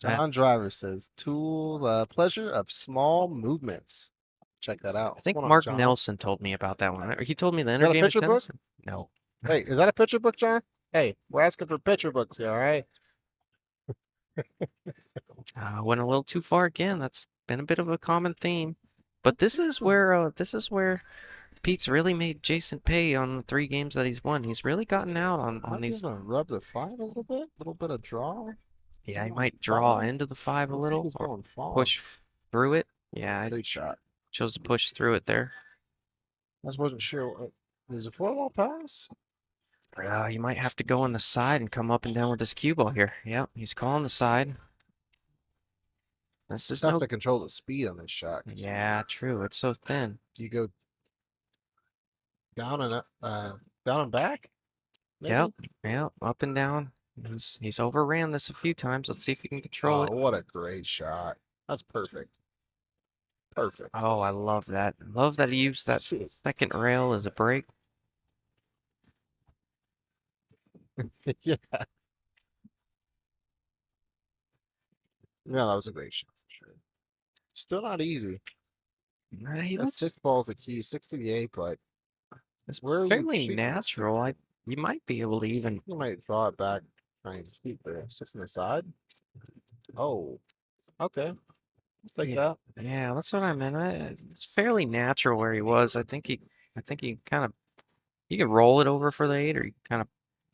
John Driver says, "Tools, pleasure of small movements." Check that out. I What's think going on, Mark John? Nelson told me about that one. He told me the Is that a endgame picture book? comes. No. Hey, is that a picture book, John? Hey, we're asking for picture books here, all right? Went a little too far again. That's been a bit of a common theme. But this is where Pete's really made Jason pay on the 3 games that he's won. He's really gotten out on I'm these. gonna rub the five a little bit of draw. Yeah, he might draw into the 5 a little He's or going far. push through it. Yeah, I Big shot. chose to push through it there. I just wasn't sure. Is it 4-ball pass? He might have to go on the side and come up and down with his cue ball here. Yep, he's calling the side. This is Tough no. to control the speed on this shot. Yeah, true. It's so thin. Do you go down and down and back? Maybe? Yep, yep, up and down. He's overran this a few times. Let's see if he can control it. Oh, what a great shot. That's perfect. Perfect. Oh, I love that. Love that he used that second rail as a break. Yeah. Yeah, that was a great shot for sure. Still not easy. He That looks 6 ball's the key, 68, but it's where you fairly natural. You might be able to even. You might draw it back, trying to keep the 6 on the side. Oh, okay. Let's take Yeah, that. yeah, that's what I meant. It's fairly natural where he was. I think he kind of. You can roll it over for the 8, or you kind of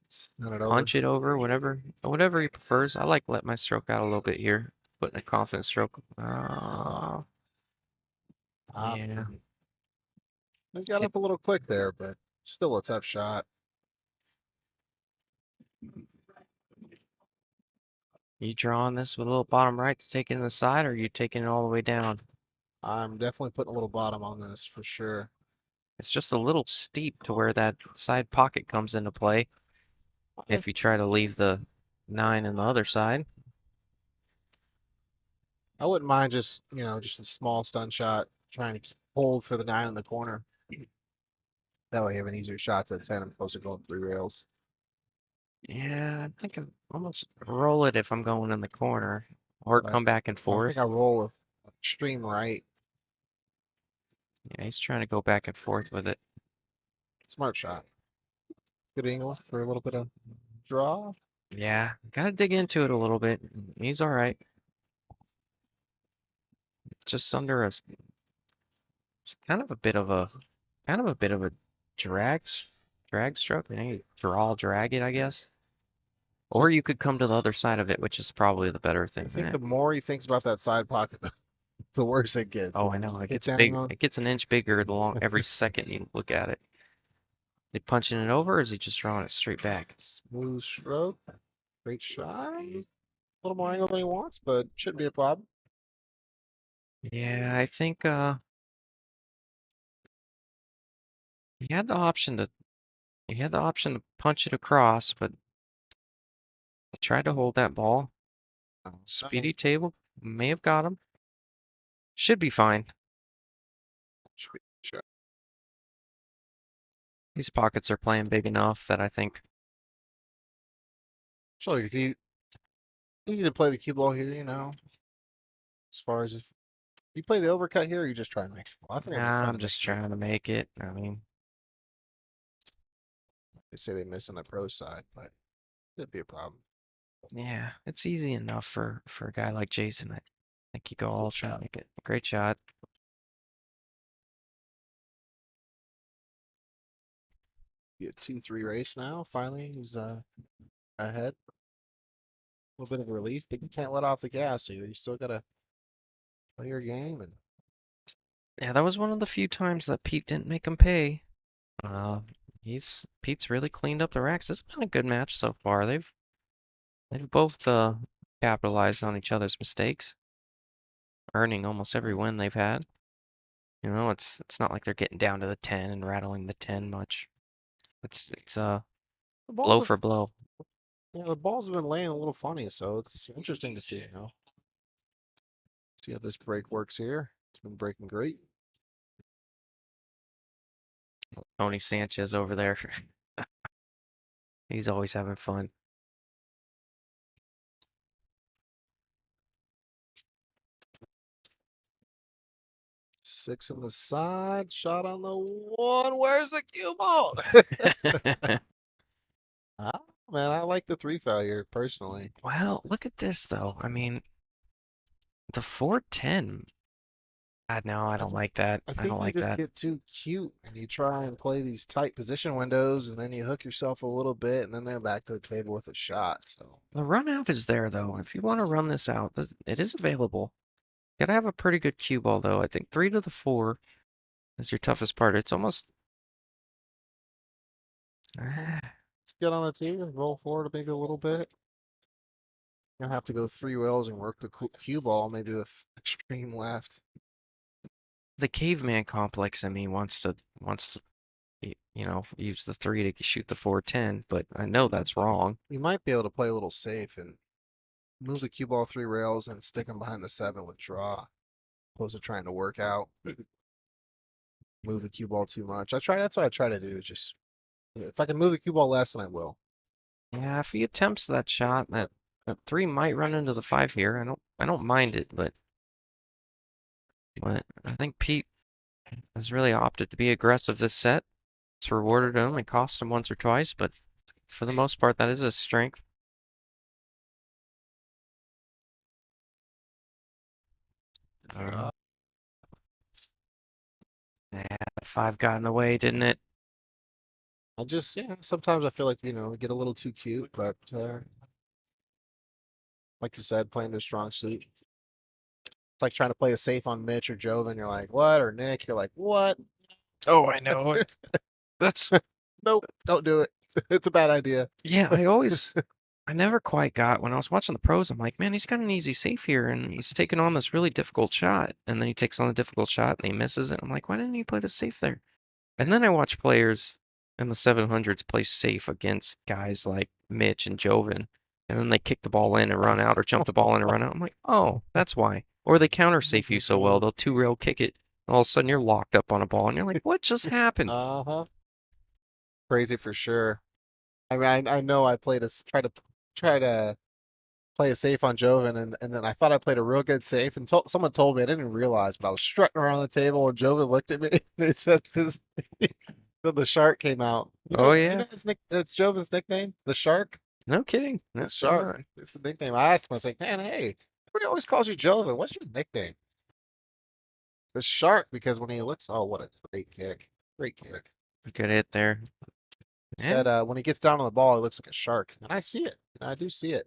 Send it over. punch it over, whatever he prefers. I like let my stroke out a little bit here, putting a confident stroke. Ah, Yeah. He got up a little quick there, but still a tough shot. You drawing this with a little bottom right to take it in the side, or are you taking it all the way down? I'm definitely putting a little bottom on this for sure. It's just a little steep to where that side pocket comes into play. If you try to leave the 9 on the other side. I wouldn't mind just a small stun shot, trying to hold for the 9 in the corner. That way you have an easier shot for the 10 and closer going 3 rails. Yeah, I think I almost roll it if I'm going in the corner, or Right. come back and I forth. think I roll with extreme right. Yeah, he's trying to go back and forth with it. Smart shot. Good angle for a little bit of draw. Yeah, gotta dig into it a little bit. He's all right. Just under a. It's kind of a bit of a drag stroke. You drag it, I guess. Or you could come to the other side of it, which is probably the better I thing. think the more he thinks about that side pocket, the worse it gets. Oh, I know. It gets down big. on- It gets an inch bigger the long every second you look at it. They punching it over, or is he just throwing it straight back? Smooth stroke. Great shot. A little more angle than he wants, but shouldn't be a problem. Yeah, I think he had the option to punch it across, but I tried to hold that ball. Speedy table may have got him. Should be fine. Should be sure. These pockets are playing big enough that I think. Sure, it's easy to play the cue ball here, as far as if you play the overcut here, or you just try and make. Well, I think I'm just trying to make it. I mean, They say they miss on the pro side, but it'd be a problem. Yeah, it's easy enough for a guy like Jason. I think you go all try to shot. make it. Great shot. Be a 2-3 race now. Finally, he's ahead. A little bit of a relief, but you can't let off the gas. So you still gotta play your game. And Yeah, that was one of the few times that Pete didn't make him pay. Uh, Pete's really cleaned up the racks. It's been a good match so far. They've both capitalized on each other's mistakes, earning almost every win they've had. You know, it's not like they're getting down to the 10 and rattling the 10 much. It's the blow balls have, for blow. the balls have been laying a little funny, so it's interesting to see. See how this break works here. It's been breaking great. Tony Sanchez over there. He's always having fun. Six on the side, shot on the one. Where's the cue ball? Ah, man, I like the three failure personally. Well, look at this though. I mean, the 410. No, I don't like that. I I don't think you like just that. get too cute and you try and play these tight position windows, and then you hook yourself a little bit, and then they're back to the table with a shot. So The run out is there though. If you want to run this out, it is available. Gotta have a pretty good cue ball though. I think 3 to the 4 is your toughest part. It's almost. let's get on the tee and roll forward maybe a little bit. You'll have to go 3 rails and work the cue ball, maybe with extreme left. The caveman complex in me wants to use the 3 to shoot the 410, but I know that's wrong. You might be able to play a little safe and move the cue ball 3 rails and stick them behind the 7 with draw, opposed to trying to work out. Move the cue ball too much. That's what I try to do. Just if I can move the cue ball less, then I will. Yeah, if he attempts that shot, that 3 might run into the 5 here. I don't mind it, but I think Pete has really opted to be aggressive this set. It's rewarded him. It cost him once or twice, but for the most part, that is his strength. Uh, yeah, the 5 got in the way, didn't it? Sometimes I feel like, get a little too cute, but like you said, playing to a strong suit. It's like trying to play a safe on Mitch or Joe, then you're like, what? Or Nick, you're like, what? Oh, I know it. That's Nope, don't do it. It's a bad idea. yeah. I never quite got when I was watching the pros. I'm like, man, he's got an easy safe here, and he's taking on this really difficult shot, and then he takes on a difficult shot and he misses it. I'm like, why didn't he play the safe there? And then I watch players in the 700s play safe against guys like Mitch and Joven, and then they kick the ball in and run out, or jump the ball in and run out. I'm like, oh, that's why. Or they counter safe you so well, they'll 2-rail kick it. And all of a sudden, you're locked up on a ball, and you're like, what just happened? Uh-huh. Crazy for sure. I mean, I know I played try to play a safe on Joven, and then I thought I played a real good safe, and someone told me. I didn't realize, but I was strutting around the table, and Joven looked at me. And they said his the shark came out. Oh You yeah, know it's Joven's nickname, the shark. no kidding. The That's shark. It's the nickname. I asked him. I was like, man, hey, everybody always calls you Joven. What's your nickname? The shark, because when he looks, oh, what a great kick! Great kick. good hit there. He Yeah, said when he gets down on the ball, he looks like a shark, and I see it. I do see it.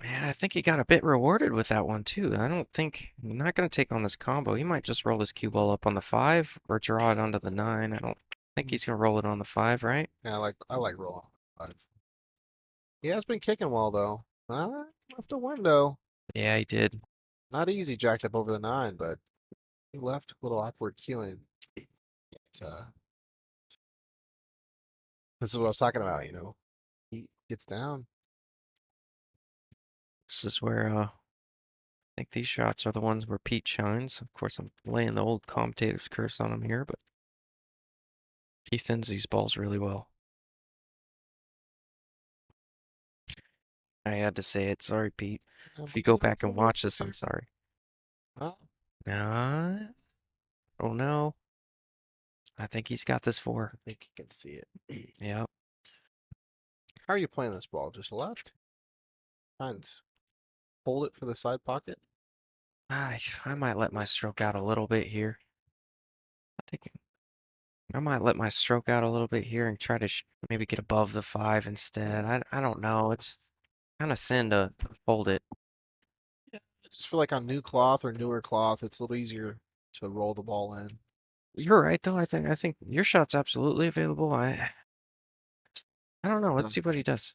yeah. I think he got a bit rewarded with that one too. I don't think he's not gonna take on this combo. He might just roll his cue ball up on the 5 or draw it onto the 9. I don't think he's gonna roll it on the 5, right? Yeah, I like rolling. He has been kicking well though. Left a window. Yeah, he did. Not easy, jacked up over the 9, but he left a little awkward queuing. But, this is what I was talking about. He gets down. This is where I think these shots are the ones where Pete shines. Of course, I'm laying the old commentator's curse on him here, but he thins these balls really well. I had to say it. Sorry, Pete. If you go back and watch this, I'm sorry. Oh, Oh no. I think he's got this 4. I think you can see it. Yep. How are you playing this ball? Just left? And hold it for the side pocket? I might let my stroke out a little bit here. I think I might let my stroke out a little bit here and try to maybe get above the 5 instead. I don't know. It's kind of thin to hold it. Yeah. I just feel like on new cloth or newer cloth, it's a little easier to roll the ball in. You're right though. I think your shot's absolutely available. I don't know. Let's see what he does.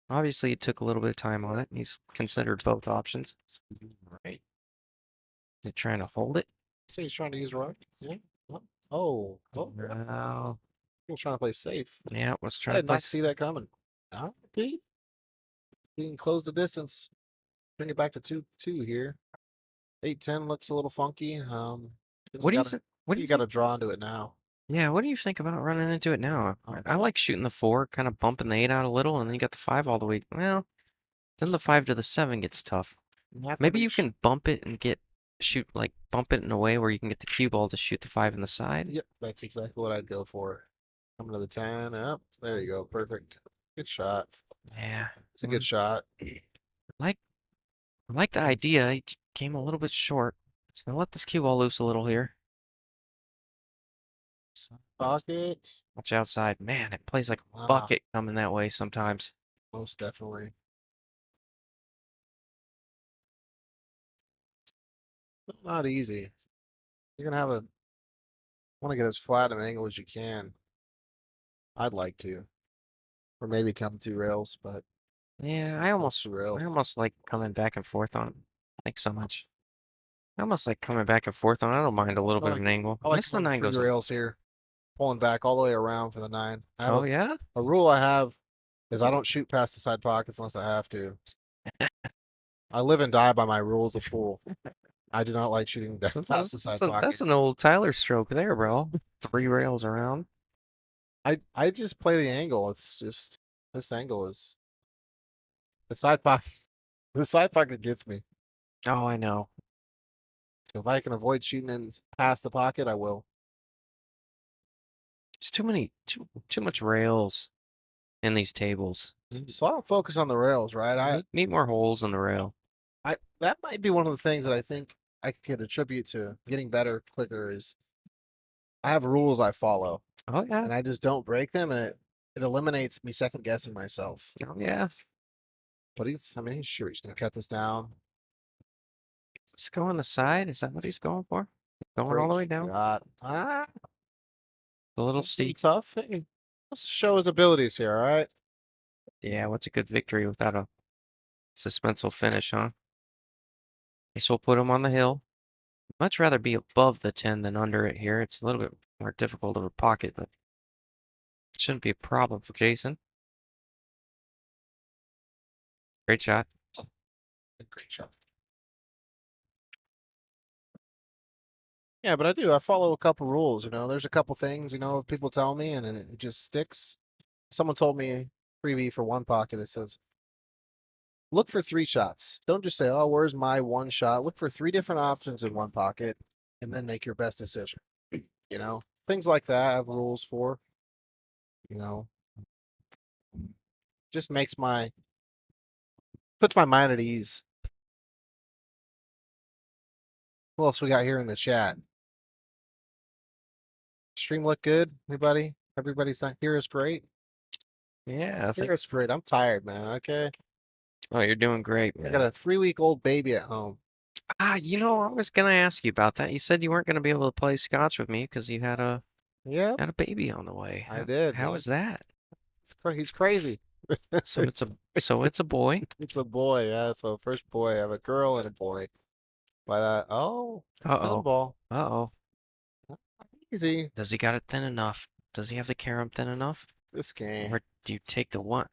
Obviously, he took a little bit of time on it. He's considered both options. Right. Is he trying to hold it? So he's trying to use rock. Yeah. Oh. No. He was trying to play safe. Yeah, was I trying to did play. not see that coming. Pete. You can close the distance. Bring it back to 2-2 here. 8-10 looks a little funky. What do you think? What do You you got think? to draw into it now. Yeah, what do you think about running into it now? I like shooting the 4, kind of bumping the 8 out a little, and then you got the 5 all the way. Well, then the 5 to the 7 gets tough. You have to Maybe make you can bump it and bump it in a way where you can get the cue ball to shoot the 5 in the side. Yep, that's exactly what I'd go for. Coming to the 10. Up. There you go. Perfect. Good shot. Yeah, It's a good shot. like I like the idea. He came a little bit short. Just gonna let this cue ball loose a little here. Pocket. Watch outside. Man, it plays like a Ah, bucket coming that way sometimes. most definitely. Not easy. You're gonna have want to get as flat an angle as you can. I'd like to, or maybe come 2 rails, but Yeah, most 2 rails. I almost like coming back and forth on. Thanks so much. I almost like coming back and forth on. I don't mind a little bit of an angle. I like Unless the coming 9 3 goes up. rails here, pulling back all the way around for the 9. I have Oh yeah? a rule I have is I don't shoot past the side pockets unless I have to. I live and die by my rules of pool. I do not like shooting down past the side pocket. That's an old Tyler stroke there, bro. 3 rails around. I just play the angle. It's just this angle is the side pocket. The side pocket gets me. Oh, I know. So if I can avoid shooting in past the pocket, I will. It's too much rails in these tables. So I don't focus on the rails, right? Need more holes in the rail. I that might be one of the things that I think I could attribute to getting better quicker is I have rules I follow Oh yeah. and I just don't break them, and it eliminates me second guessing myself. Oh yeah. But he's sure he's gonna cut this down. Let's go on the side. Is that what he's going for? Going all the way down. Got A little that's pretty steep. tough. Hey, let's show his abilities here, all right? Yeah, what's a good victory without a suspenseful finish, huh? Guess we'll put him on the hill. Much rather be above the 10 than under it here. It's a little bit more difficult of a pocket, but it shouldn't be a problem for Jason. Great shot. Great shot. Yeah, but I do. I follow a couple rules. There's a couple things. If people tell me and it just sticks. Someone told me freebie for one pocket. It says look for 3 shots. Don't just say, "Oh, where's my one shot?" Look for 3 different options in one pocket, and then make your best decision. Things like that I have rules for. You know, just puts my mind at ease. Who else we got here in the chat? Stream look good, everybody. Everybody's not here is great. Yeah, I think. Here is great. I'm tired, man. Okay, Oh, you're doing great, I got man. a 3-week-old baby at home. I was gonna ask you about that. You said you weren't gonna be able to play Scotch with me because you Yeah, had a baby on the way. I did. How is that? He's crazy. So it's a boy. It's a boy, yeah. So first boy, I have a girl and a boy. But Uh-oh. ball. Uh-oh. Easy. Does he got it thin enough? Does he have the carom thin enough? This game. Or do you take the one?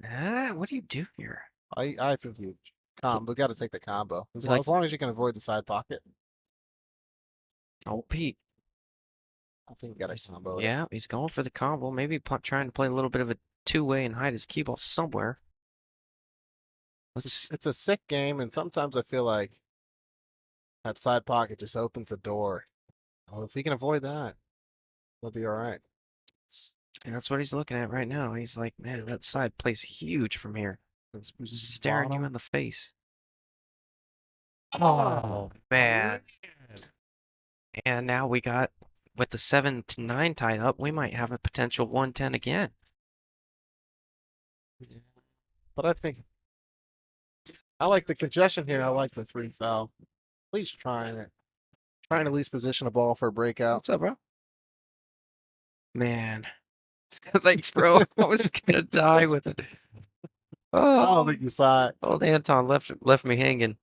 What do you do here? I think you combo. Got to take the combo Like- as long as you can avoid the side pocket. Oh, Pete. I think you got to combo. Yeah, he's going for the combo. Maybe trying to play a little bit of a two-way and hide his key ball somewhere. It's a sick game, and sometimes I feel like that side pocket just opens the door. Oh, if he can avoid that, he'll be all right. And that's what he's looking at right now. He's like, man, that side plays huge from here. This is Staring you bottom. in the face. Oh, man. And now we got, with the 7 to 9 tied up, we might have a potential 110 again. But I think I like the congestion here. I like the 3 foul. At least trying it. Trying to at least position a ball for a breakout. What's up, bro? Man. Thanks, bro. I was gonna die with it. I don't Oh, think you saw it. old Anton left me hanging.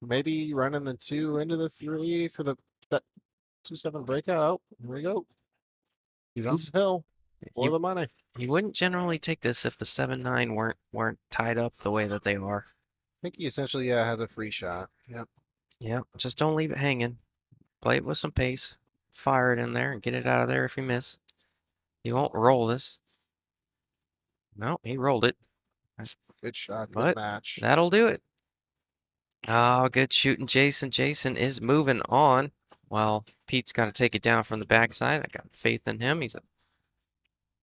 Maybe running the 2 into the 3 for the that 2-7 breakout. Oh, here we go. He's on the hill for You, the money. you wouldn't generally take this if the 7-9 weren't tied up the way that they are. I think he essentially has a free shot. Yep. Yeah, just don't leave it hanging. Play it with some pace. Fire it in there and get it out of there if you miss. You won't roll this. No, he rolled it. Good shot. Good But match. that'll do it. Oh, good shooting, Jason. Jason is moving on. Well, Pete's got to take it down from the backside. I got faith in him. He's a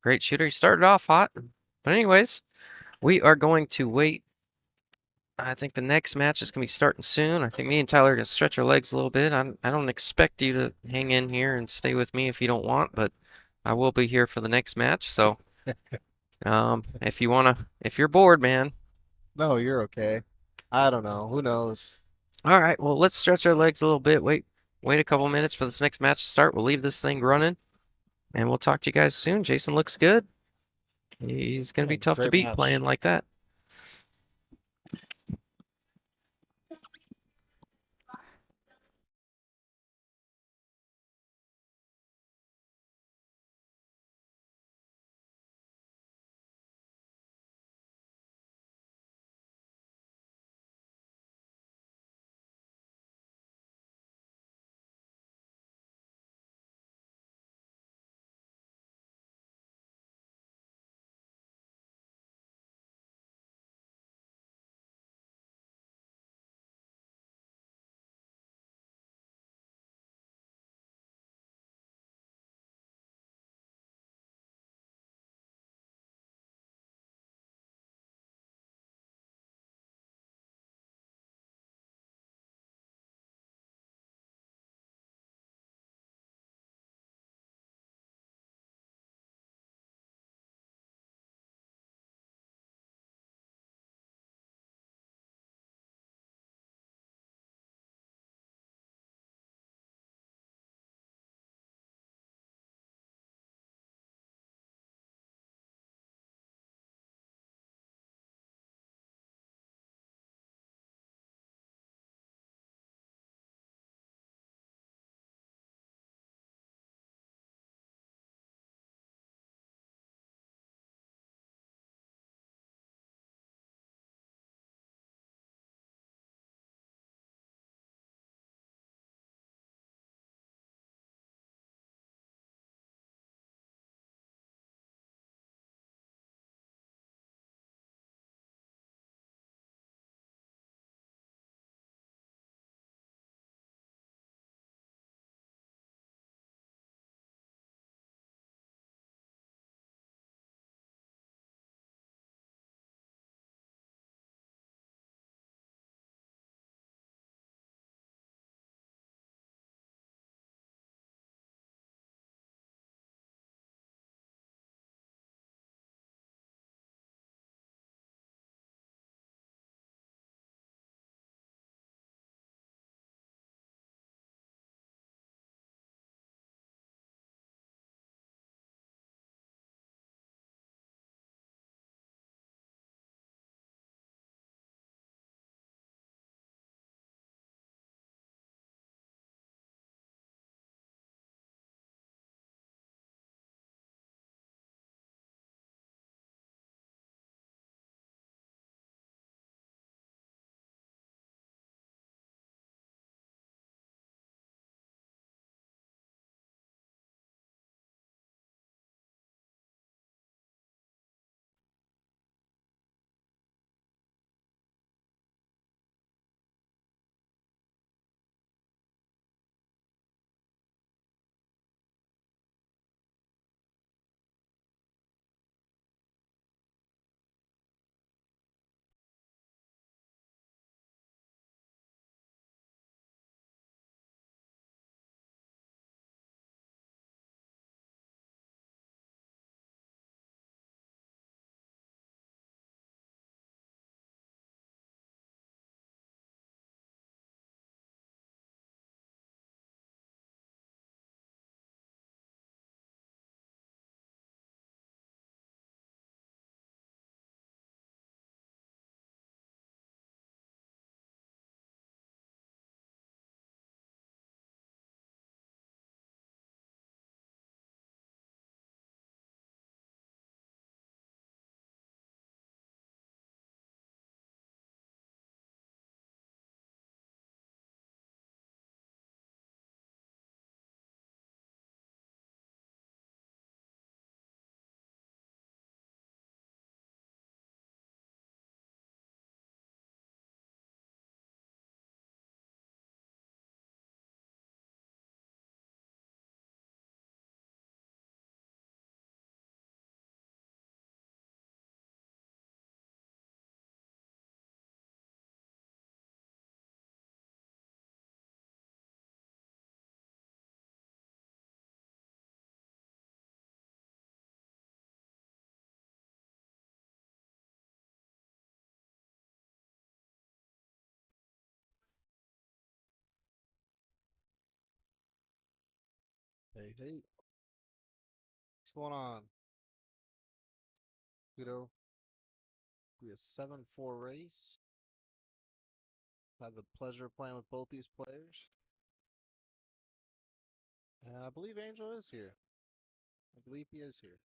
great shooter. He started off hot. But anyways, we are going to wait. I think the next match is going to be starting soon. I think me and Tyler are going to stretch our legs a little bit. I don't expect you to hang in here and stay with me if you don't want, but I will be here for the next match. So, if you want to, if you're bored, man. No, you're okay. I don't know. Who knows? All right, well, let's stretch our legs a little bit. Wait a couple minutes for this next match to start. We'll leave this thing running, and we'll talk to you guys soon. Jason looks good. He's going to be tough to Great beat match. playing like that. Hey, hey. What's going on? Pluto. We a 7-4 race. Had the pleasure of playing with both these players. And I believe Angel is here. I believe he is here.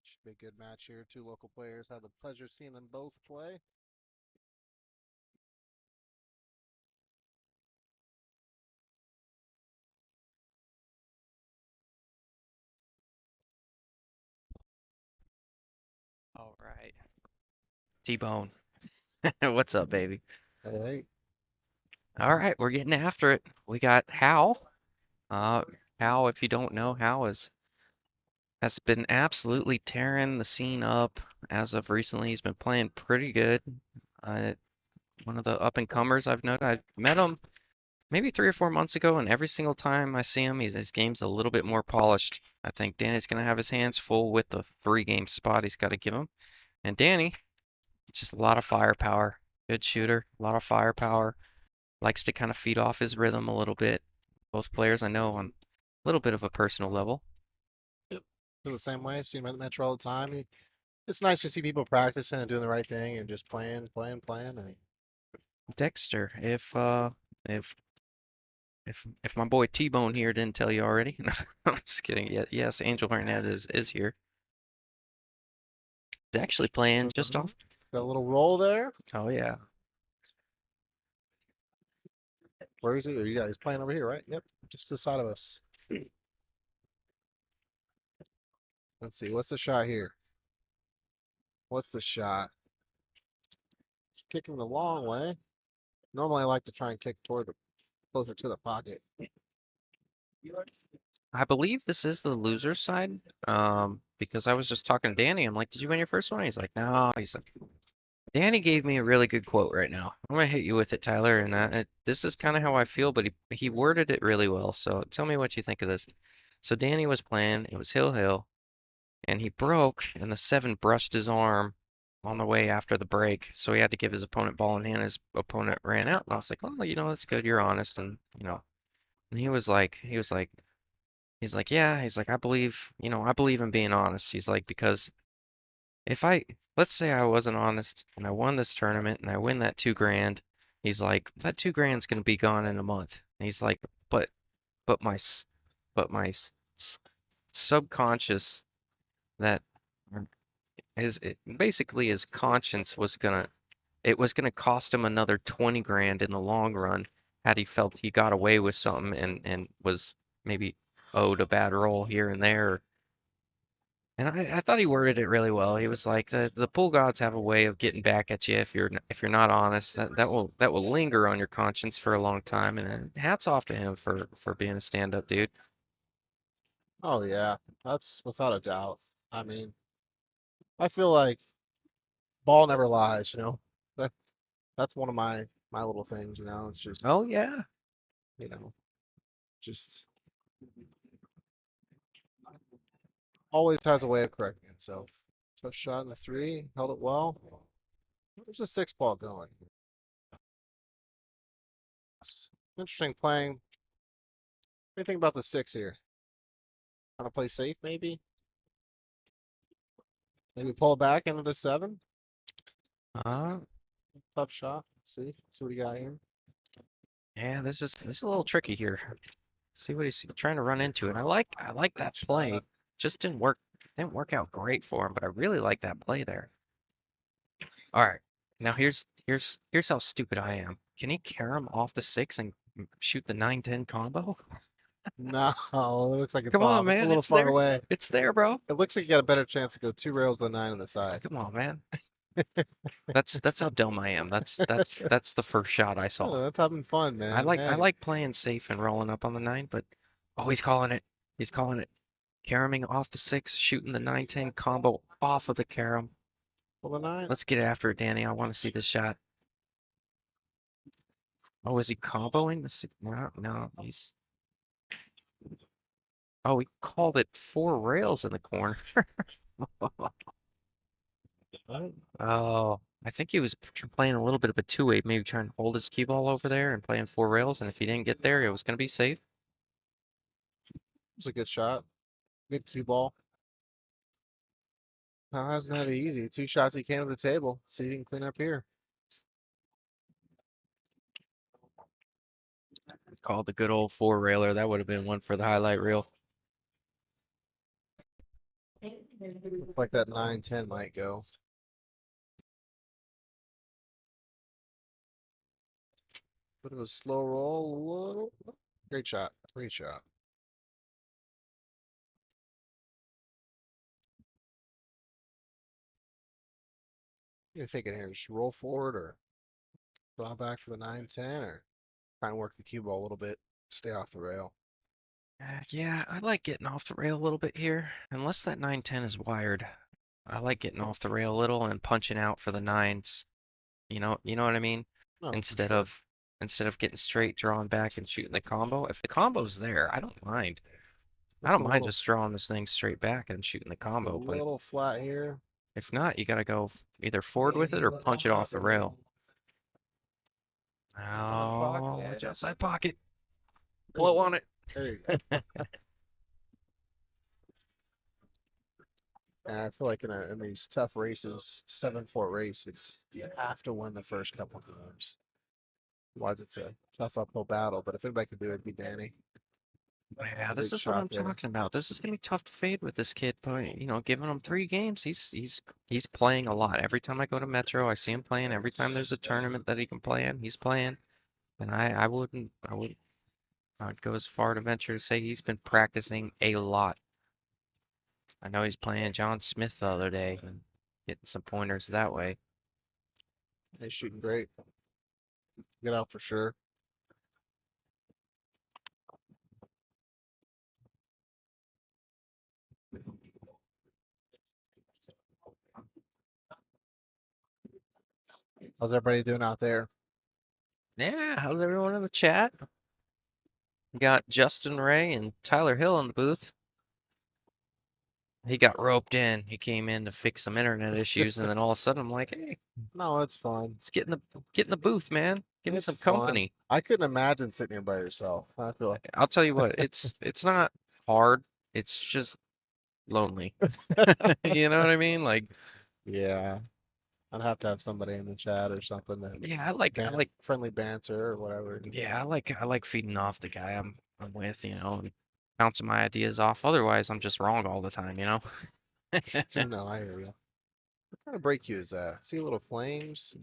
Should be a good match here. Two local players. Had the pleasure of seeing them both play. All right. T-Bone. What's up, baby? Hey. All right, we're getting after it. We got Hal. Hal, if you don't know, has been absolutely tearing the scene up as of recently. He's been playing pretty good. Uh, One of the up and comers I've noticed. I met him maybe 3 or 4 months ago, and every single time I see him, his game's a little bit more polished. I think Danny's gonna have his hands full with the 3 game spot he's got to give him. And Danny, just a lot of firepower. Good shooter, a lot of firepower. Likes to kind of feed off his rhythm a little bit. Both players I know on a little bit of a personal level. Yep. Feel the same way. See him at the Metro all the time. It's nice to see people practicing and doing the right thing and just playing. And Dexter, if if my boy T-Bone here didn't tell you already, I'm just kidding. Yeah, yes, Angel Hernandez is here. He's actually playing just off. got a little roll there. Oh yeah. Where is he? Yeah, he's playing over here, right? Yep. Just to the side of us. Let's see. What's the shot here? What's the shot? He's kicking the long way. Normally, I like to try and kick toward the closer to the pocket. I believe this is the loser side. Because I was just talking to Danny. I'm like, did you win your first one? He's like, no. He's like, Danny gave me a really good quote right now. I'm gonna hit you with it, Tyler. And this is kind of how I feel, but he worded it really well. So tell me what you think of this. So Danny was playing. It was Hill, and he broke, and the 7 brushed his arm on the way after the break. So he had to give his opponent ball in hand. His opponent ran out, and I was like, oh, that's good. You're honest, and And he's like, yeah. He's like, I believe in being honest. He's like, because if let's say I wasn't honest and I won this tournament and I win that 2 grand, he's like, that 2 grand's gonna be gone in a month. And he's like, but but my s- but my subconscious that basically his conscience was gonna cost him another 20 grand in the long run had he felt he got away with something and was maybe owed a bad roll here and there. And I thought he worded it really well. He was like, the pool gods have a way of getting back at you if you're not honest. That will linger on your conscience for a long time. And hats off to him for being a stand-up dude. Oh yeah, that's without a doubt. I mean, I feel like ball never lies. That that's one of my little things. It's just Oh yeah. you know just always has a way of correcting itself. Tough shot in the 3, held it well. There's a 6 ball going. It's interesting playing. What do you think about the 6 here? Trying to play safe, maybe? Maybe pull it back into the 7. Uh, Tough shot. See what you got here. yeah, this is a little tricky here. See what he's trying to run into. And I like that play. Just didn't work out great for him, but I really like that play there. All right. Now here's how stupid I am. Can he carry him off the 6 and shoot the 9-10 combo? No, it looks like it's Come on, off. It's a man. little It's far there. away. It's there, bro. It looks like you got a better chance to go 2 rails than 9 on the side. Come on, man. That's how dumb I am. That's the first shot I saw. Oh, that's having fun, man. I Hey, like playing safe and rolling up on the 9, but oh, he's calling it. He's calling it. Caroming off the 6, shooting the 9-10 combo off of the carom. pull the 9. Let's get after it, Danny. I want to see this shot. Oh, is he comboing the 6? No, no, he's. Oh, he called it 4 rails in the corner. Oh, I think he was playing a little bit of a two-way, maybe trying to hold his cue ball over there and playing four rails. And if he didn't get there, it was going to be safe. It's a good shot. Good cue ball. Hasn't had it easy. 2 shots he came to the table. See if he can clean up here. Called the good old four railer. That would have been one for the highlight reel. Looks like that 9-10 might go. Bit of a slow roll. Great shot. Great shot. You're thinking here, just roll forward or draw back for the 9-10 or try and work the cue ball a little bit, stay off the rail. Yeah, I like getting off the rail a little bit here. Unless that 9-10 is wired. I like getting off the rail a little and punching out for the nines. You know what I mean? No, for Instead sure. of instead of getting straight, drawing back and shooting the combo. If the combo's there, I don't mind. I Looks don't a mind little, just drawing this thing straight back and shooting the a combo. But little flat here. if not, you gotta go either forward with it or punch it off the rail. Oh, just side pocket. Blow on it. There you go. And I feel like in these tough races, 7-4 race, it's you have to win the first couple games. Otherwise, it's a tough uphill battle. But if anybody could do it, it'd be Danny. Yeah, Big this is what shot I'm there. talking about. This is gonna be tough to fade with this kid, but giving him 3 games, he's playing a lot. Every time I go to Metro, I see him playing. Every time there's a tournament that he can play in, he's playing. And I would go as far to venture to say he's been practicing a lot. I know he's playing John Smith the other day and getting some pointers that way. He's shooting great. Get out for sure. How's everybody doing out there? Yeah, how's everyone in the chat? We got Justin Ray and Tyler Hill in the booth. He got roped in. He came in to fix some internet issues, and then all of a sudden I'm like, hey, No, it's fun. let's get in the booth, man. Give me It's some fun. company. I couldn't imagine sitting here by yourself. I feel like I'll tell you what, it's not hard. It's just lonely. You know what I mean? Like, yeah, I'd have to have somebody in the chat or something to yeah, I like friendly banter or whatever. yeah, I like feeding off the guy I'm with, and bouncing my ideas off. Otherwise, I'm just wrong all the time. No, I hear you. What kind of brake cue is that? See little flames?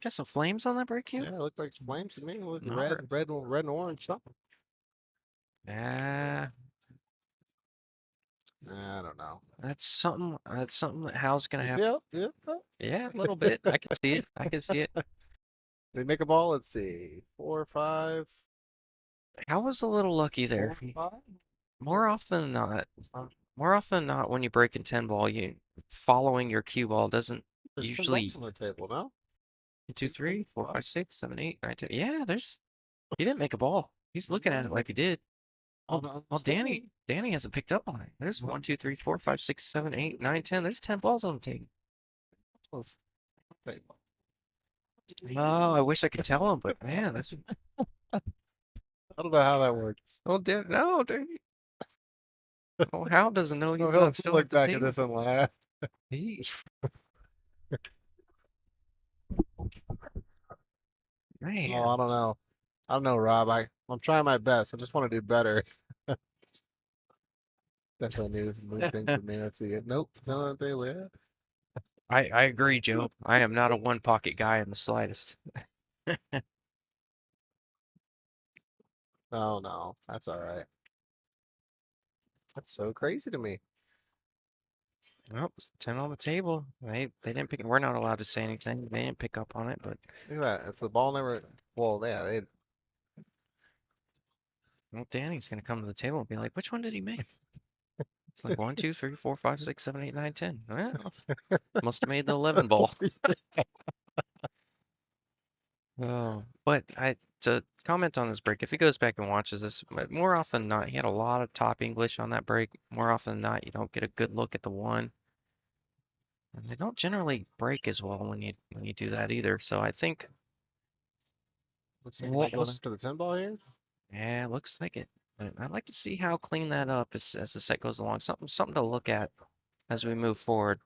Got some flames on that brake cue? Yeah, it looked like flames to me. It looked Not red and orange something. Yeah, I don't know. that's something. That's something that Hal's gonna You have. see how? Yeah. Oh, Yeah, a little bit. I can see it. I can see it. they make a ball. Let's see. 4 or 5. Hal was a little lucky 4 there. or 5. More often than not, more often than not, when you break in 10 ball, you following your cue ball doesn't There's 10 usually balls on the table, no? 2, 3, 4, 5, 6, 7, 8, 9, 10. Yeah, he didn't make a ball. He's looking at it like he did. Well, Danny hasn't picked up on it. There's 1, 2, 3, 4, 5, 6, 7, 8, 9, 10. There's 10 balls on the table. Table. Oh, I wish I could tell him, but man, that's I don't know how that works. oh, no, Danny. Oh, Hal doesn't know he's He'll not still look at the back at table. this and laugh. He, man. Oh, I don't know. I don't know, Rob. I'm trying my best. I just want to do better. Definitely new thing for me. Let's see it. Nope. Tell them they will. I agree, Joe. I am not a one pocket guy in the slightest. Oh no, that's all right. That's so crazy to me. Well, 10 on the table. They didn't pick. We're not allowed to say anything. They didn't pick up on it, but Look at that. It's the ball never. Well, yeah, they. well, Danny's gonna come to the table and be like, "Which one did he make?" It's like 1, 2, 3, 4, 5, 6, 7, 8, 9, 10. Well, must have made the 11 ball. Oh, but to comment on this break, if he goes back and watches this, more often than not, he had a lot of top English on that break. More often than not, you don't get a good look at the one. And they don't generally break as well when you do that either. So I think Looks like we'll, we're going after the 10 ball here. yeah, looks like it. But I'd like to see how clean that up as the set goes along. Something to look at as we move forward.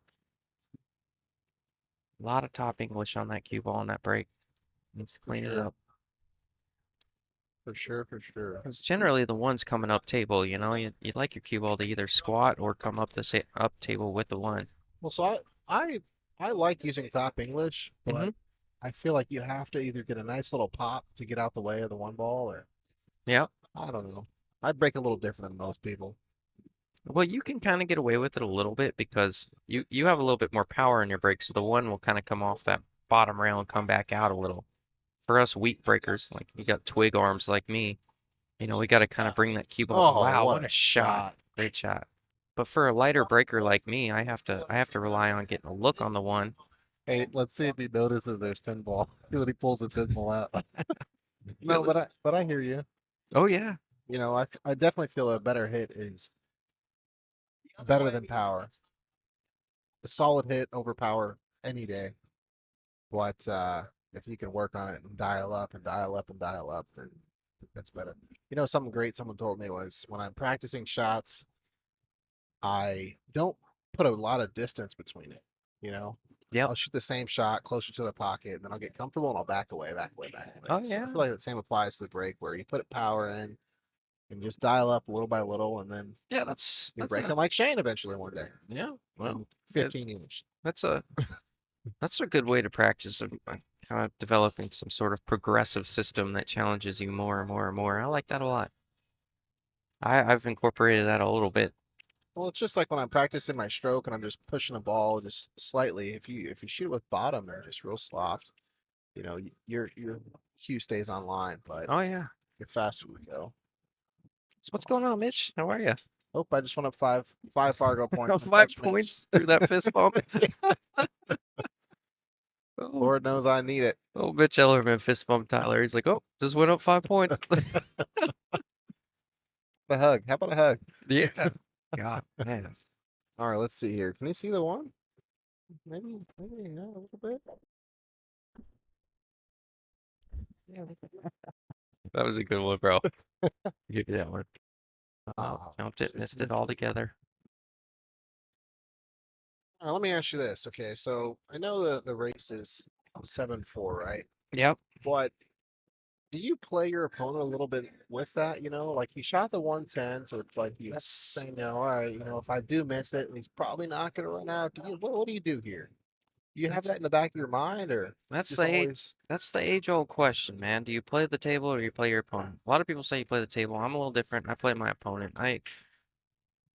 A lot of top English on that cue ball and that break. Needs to clean it sure. up. For sure, for sure. Because generally the ones coming up table, you'd like your cue ball to either squat or come up the up table with the one. Well, so I like using top English, Mm-hmm. but I feel like you have to either get a nice little pop to get out the way of the one ball, or Yeah. I don't know. I break a little different than most people. Well, you can kind of get away with it a little bit because you have a little bit more power in your break, so the one will kind of come off that bottom rail and come back out a little. For us weak breakers, like you got twig arms like me, we got to kind of bring that cue ball. Oh, Wow, what what a a shot! Great shot. But for a lighter breaker like me, I have to rely on getting a look on the one. Hey, let's see if he notices there's 10 ball when he pulls the 10 ball out. No, Really? but I hear you. Oh yeah. I definitely feel a better hit is better than power. A solid hit over power any day. But if you can work on it and dial up and dial up and dial up, then that's better. Something great someone told me was when I'm practicing shots, I don't put a lot of distance between it. You know, Yep. I'll shoot the same shot closer to the pocket, and then I'll get comfortable and I'll back away, back away, back away. Oh So I yeah. feel like the same applies to the break, where you put power in and just dial up little by little, and then Yeah, that's you're that's breaking like Shane eventually one day. yeah. Well, In 15 years. that's a good way to practice kind of developing some sort of progressive system that challenges you more and more and more. I like that a lot. I've incorporated that a little bit. Well, it's just like when I'm practicing my stroke and I'm just pushing a ball just slightly. If you shoot it with bottom and just real soft, your cue stays online, but Oh yeah. the faster we go. So what's going on, Mitch? How are you? Oh, I just went up five Fargo points. in the 5 first match. points through that fist bump. Oh, Lord knows I need it. oh, Mitch Ellerman fist bump Tyler. He's like, oh, just went up 5 points. A hug. How about a hug? Yeah. God, man. All right, let's see here. Can you see the one? Maybe, yeah, a little bit. That was a good one, bro. Give you that one. Oh, Jumped it, just missed it all together. let me ask you this. Okay, so I know the race is 7-4, right? Yep. But do you play your opponent a little bit with that? Like he shot the 110, so it's like he's That's saying, all right, if I do miss it, he's probably not going to run out. What do you do here? Do you have that's that in the back of your mind, or that's just the age always? that's the age-old question, man. Do you play the table or you play your opponent? A lot of people say you play the table. I'm a little different. I play my opponent. I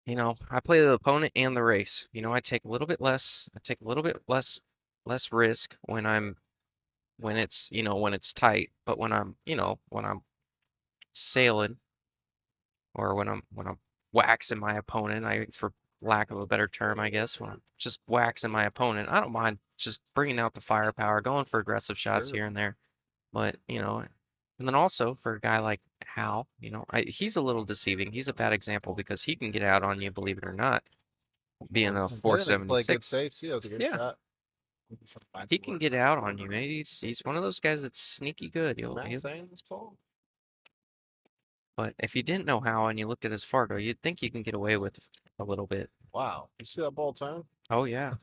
play the opponent and the race. I take a little bit less. I take a little bit less risk when it's tight, but when I'm sailing or when I'm waxing my opponent, for lack of a better term, I guess, when I'm just waxing my opponent, I don't mind just bringing out the firepower, going for aggressive shots Sure. here and there. But, and then also for a guy like Hal, he's a little deceiving. He's a bad example because he can get out on you, believe it or not, being a Didn't he play good 476. safe? See, that was a good Yeah, shot. he can get out on you, man. He's one of those guys that's sneaky good. Matt saying this, Paul? But if you didn't know how and you looked at his Fargo, you'd think you can get away with a little bit. Wow, you see that ball turn? Oh yeah.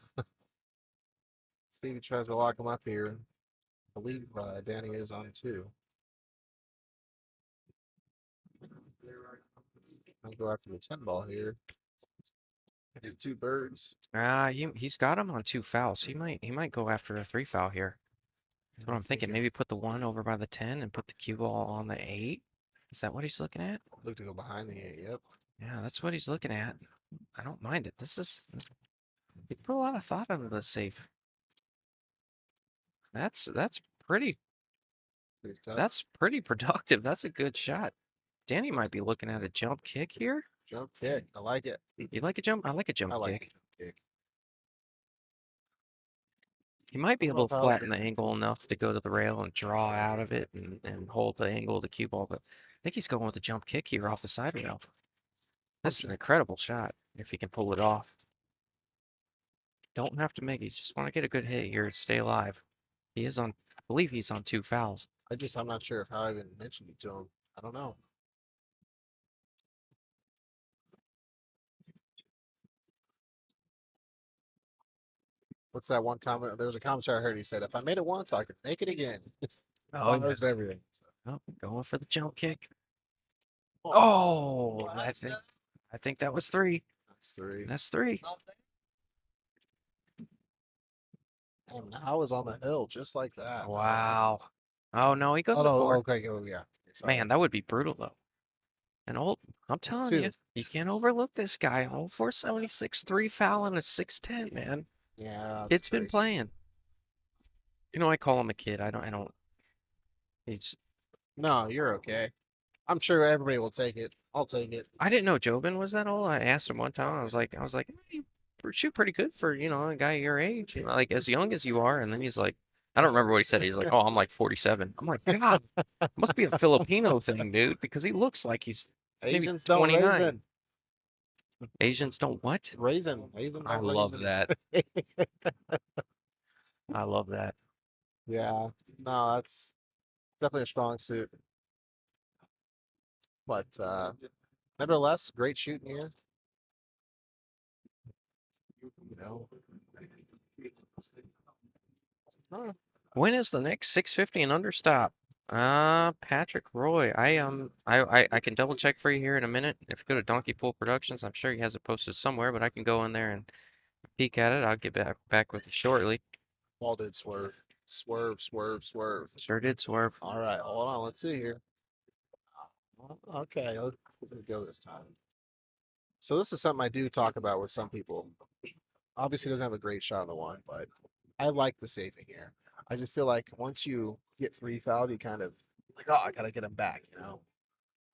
Stevie tries to lock him up here. I believe Danny is on too. I'll go after the 10 ball here. I do two birds. He's got him on 2 fouls. He might go after a 3 foul here. That's what I'm thinking. Maybe put the 1 over by the 10 and put the cue ball on the 8. Is that what he's looking at? Look to go behind the 8. Yep. Yeah, that's what he's looking at. I don't mind it. He put a lot of thought into this safe. That's pretty Pretty tough. that's pretty productive. That's a good shot. Danny might be looking at a jump kick here. Jump kick. I like it. You like a jump? I like a jump I like kick. a jump kick. He might be I don't know able if to I like flatten the angle enough to go to the rail and draw out of it and hold the angle of the cue ball, but I think he's going with a jump kick here off the side rail. This is an incredible shot if he can pull it off. Don't have to make it. You just want to get a good hit here to stay alive. He is on, I believe he's on 2 fouls. I'm not sure if how I even mentioned it to him. I don't know. What's that one comment? There was a commentary I heard. He said, "If I made it once, I could make it again." Oh, yeah. Flowers and everything. So. Oh, going for the jump kick. Oh, Oh, I think that was 3. that's 3. That's 3. And now is on the hill just like that. Wow. Oh no, he goes Oh to no. 4. Okay. Oh yeah. Sorry. Man, that would be brutal though. And I'm telling 2. you, you can't overlook this guy. Oh, 476, 3 foul and a 6'10", man. Yeah. Kid's been playing. You know, I call him a kid. I don't. He's. No, you're okay. I'm sure everybody will take it. I'll take it. I didn't know Jobin was that old. I asked him one time. I was like, "Hey, you shoot pretty good for a guy your age, like as young as you are." And then he's like, I don't remember what he said. He's like, "Oh, I'm like 47." I'm like, God, must be a Filipino thing, dude, because he looks like he's maybe Asians don't 29. raisin. Asians don't what? Raisin. Raisin I don't love raisin. that. I love that. Yeah. No, that's definitely a strong suit. But nevertheless, great shooting here. You know. Huh. When is the next 650 and under stop? Patrick Roy. I can double check for you here in a minute. If you go to Donkey Pool Productions, I'm sure he has it posted somewhere, but I can go in there and peek at it. I'll get back with you shortly. Ball did swerve. Swerve, swerve, swerve. Sure did swerve. All right, hold on. Let's see here. Okay, let's go this time. So this is something I do talk about with some people. Obviously, doesn't have a great shot on the one, but I like the saving here. I just feel like once you get 3 fouled, you kind of like, oh, I gotta get him back, you know.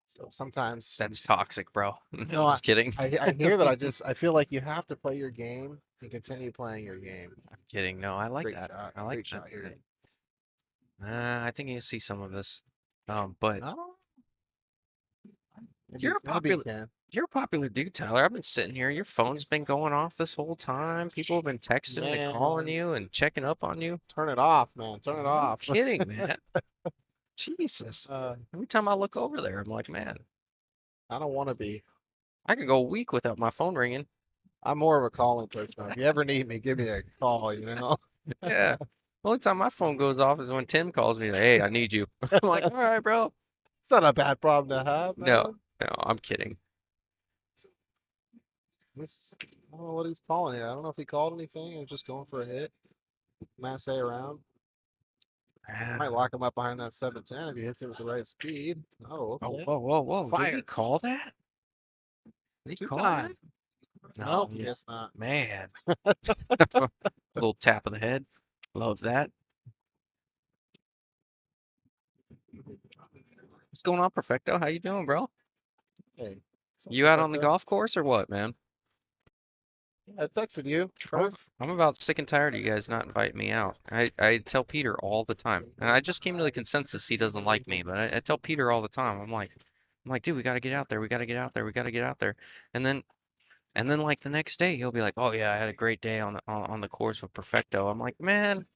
So sometimes That's toxic, bro. No, Just kidding. I hear that. I feel like you have to play your game and continue playing your game. I'm kidding. No, I like Great that. shot. I like Great that. shot here. I think you see some of this. But No, you're a maybe you popular can. you're a popular dude, Tyler. I've been sitting here. Your phone's been going off this whole time. People have been texting and calling Man. you and checking up on you. Turn it off, man. Turn it No off. kidding, man. Jesus. Every time I look over there, I'm like, man, I don't want to be. I could go a week without my phone ringing. I'm more of a calling person. If you ever need me, give me a call. You know. Yeah. The only time my phone goes off is when Tim calls me, like, hey, I need you. I'm like, all right, bro. It's not a bad problem to have, man. No, I'm kidding. This, I don't know what he's calling here. I don't know if he called anything or just going for a hit. Masse around. Might lock him up behind that 710 if he hits it with the right speed. Oh, Oh, okay. whoa. Did he Fire. call that? Did he call that? Two-time. No, Nope, guess not. man. Little tap of the head. Love that. What's going on, Perfecto? How you doing, bro? Hey. You out on the golf course or what, man? I texted you. I'm, Perf. I'm about sick and tired of you guys not inviting me out. I tell Peter all the time, and I just came to the consensus he doesn't like me, but I tell Peter all the time. I'm like, dude, we got to get out there. We got to get out there. We got to get out there. And then like the next day he'll be like, oh yeah, I had a great day on the course with Perfecto. I'm like, man,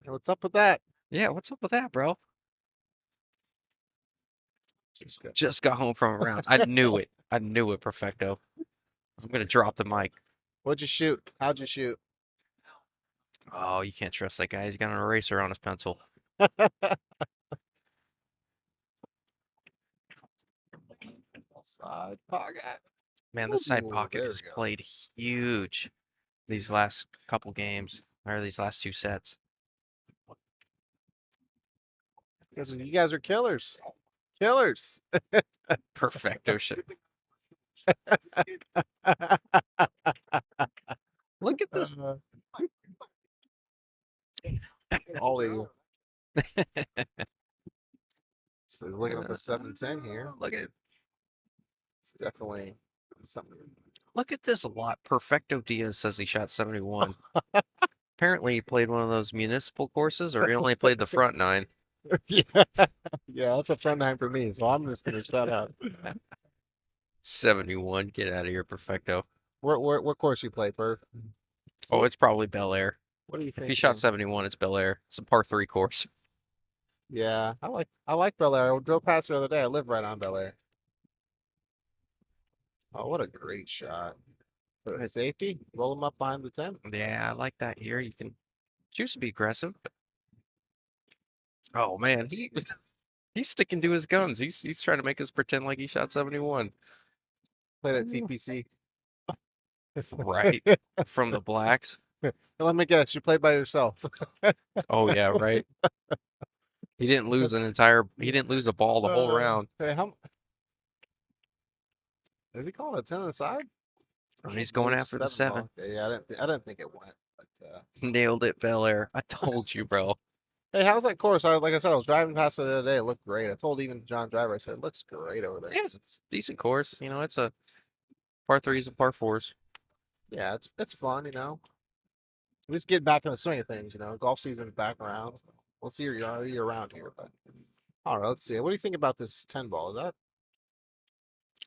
What's up with that? yeah, what's up with that, bro? Just good. Just got home from a round. I knew it. I knew it, Perfecto. I'm gonna drop the mic. What'd you shoot? How'd you shoot? Oh, you can't trust that guy. He's got an eraser on his pencil. Side pocket. Man, this side Ooh, pocket there has we go. played huge these last couple games, or these last 2 sets. You guys are killers. Killers. Perfecto shit. Look at this. All of you. So he's looking up for 710 here. Look at It's definitely something. look at this lot. Perfecto Diaz says he shot 71. Apparently he played one of those municipal courses, or he only played the front 9. Yeah. Yeah, that's a front 9 for me, so I'm just gonna shut up. 71. Get out of here, Perfecto. What course you play, Per? Oh, it's probably Bel Air. What do you If think? he shot 71, it's Bel Air. It's a par 3 course. Yeah, I like Bel Air. I drove past the other day. I live right on Bel Air. Oh, what a great shot. For the safety, roll him up behind the 10. Yeah, I like that here. You can choose to be aggressive. Oh man, he's sticking to his guns. He's trying to make us pretend like he shot 71. Played at TPC. Right. From the blacks. Let me guess, you played by yourself. Oh yeah, right. He didn't lose a ball the whole round. Hey, is he calling a 10 on the side? And he's going after the 7. Ball. Okay, yeah, I didn't think it went. But Nailed it, Bel Air. I told you, bro. hey, how's that course? Like I said, I was driving past it the other day. It looked great. I told even John Driver, I said, it looks great over there. Yeah, it's a decent course. You know, it's a par 3s and par 4s. Yeah, it's fun, At least get back in the swing of things, Golf season's back around. So we'll see you're around here, but all right, let's see. What do you think about this 10 ball? Is that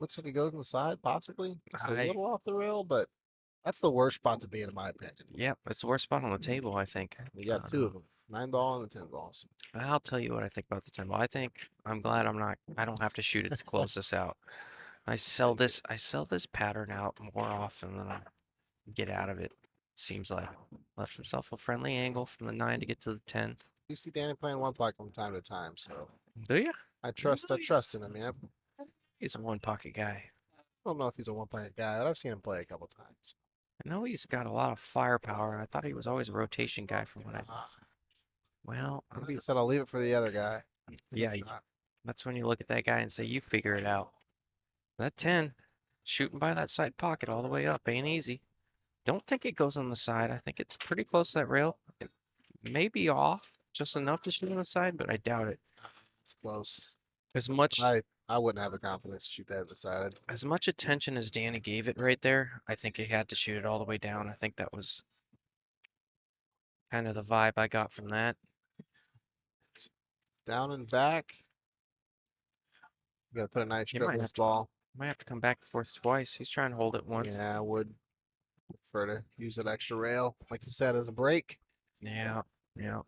looks like it goes on the side, possibly? It's a little off the rail, but that's the worst spot to be in my opinion. Yep, it's the worst spot on the table, I think. You got two of them, 9 ball and the 10 balls. I'll tell you what I think about the 10 ball. I'm glad I don't have to shoot it to close this out. I sell this pattern out more often than I get out of it. Seems like left himself a friendly angle from the 9 to get to the 10. You see Danny playing one puck from time to time, so Do you? I trust in him. Yep. He's a one pocket guy. I don't know if he's a one pocket guy, but I've seen him play a couple times. I know he's got a lot of firepower. I thought he was always a rotation guy from what I. Well, Maybe he said I'll leave it for the other guy. yeah, that's when you look at that guy and say, you figure it out. That 10, shooting by that side pocket all the way up ain't easy. Don't think it goes on the side. I think it's pretty close to that rail. It may be off just enough to shoot on the side, but I doubt it. It's close. As much I wouldn't have the confidence to shoot that at the side. as much attention as Danny gave it right there, I think he had to shoot it all the way down. I think that was kind of the vibe I got from that. Down and back. You gotta put a nice stroke in this ball. Might have to come back and forth twice. He's trying to hold it once. Yeah, I would prefer to use that extra rail, like you said, as a break. Yeah, yeah.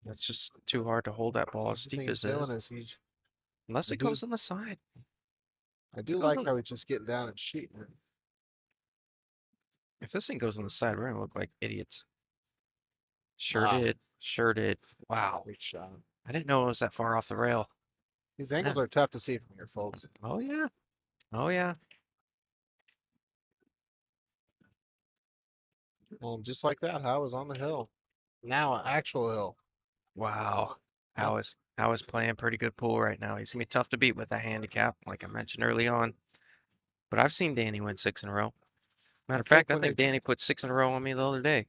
That's just too hard to hold that ball as steep as it is. Unless it goes on the side. I do like how he's just getting down and shooting it. If this thing goes on the side, we're gonna look like idiots. Sure did. Sure did. Wow. Great shot. I didn't know it was that far off the rail. These angles are tough to see from here, folks. Oh yeah. Oh yeah. And just like that, Howe was on the hill. Now an actual hill. Wow. How is playing pretty good pool right now. He's gonna be tough to beat with that handicap, like I mentioned early on. But I've seen Danny win 6 in a row. Matter of fact, I think Danny put 6 in a row on me the other day.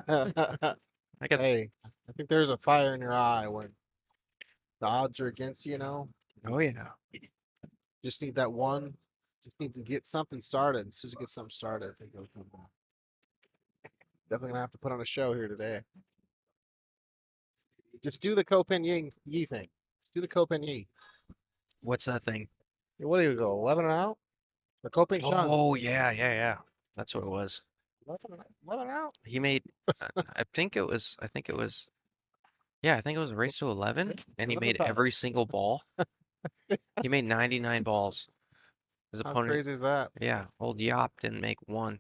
I got Hey, I think there's a fire in your eye when the odds are against you, Oh yeah. Just need that one. Just need to get something started. As soon as you get something started, I think it'll come back. Definitely gonna have to put on a show here today. Just do the Copen Yi thing. Do the Copen Yi. What's that thing? What do you go? 11 and out? The Copen Chung. Oh yeah. That's what it was. 11 out? He made I think it was yeah, I think it was a race to 11 and he made every single ball. He made 99 balls. His How opponent, crazy is that? yeah, old Yop didn't make one.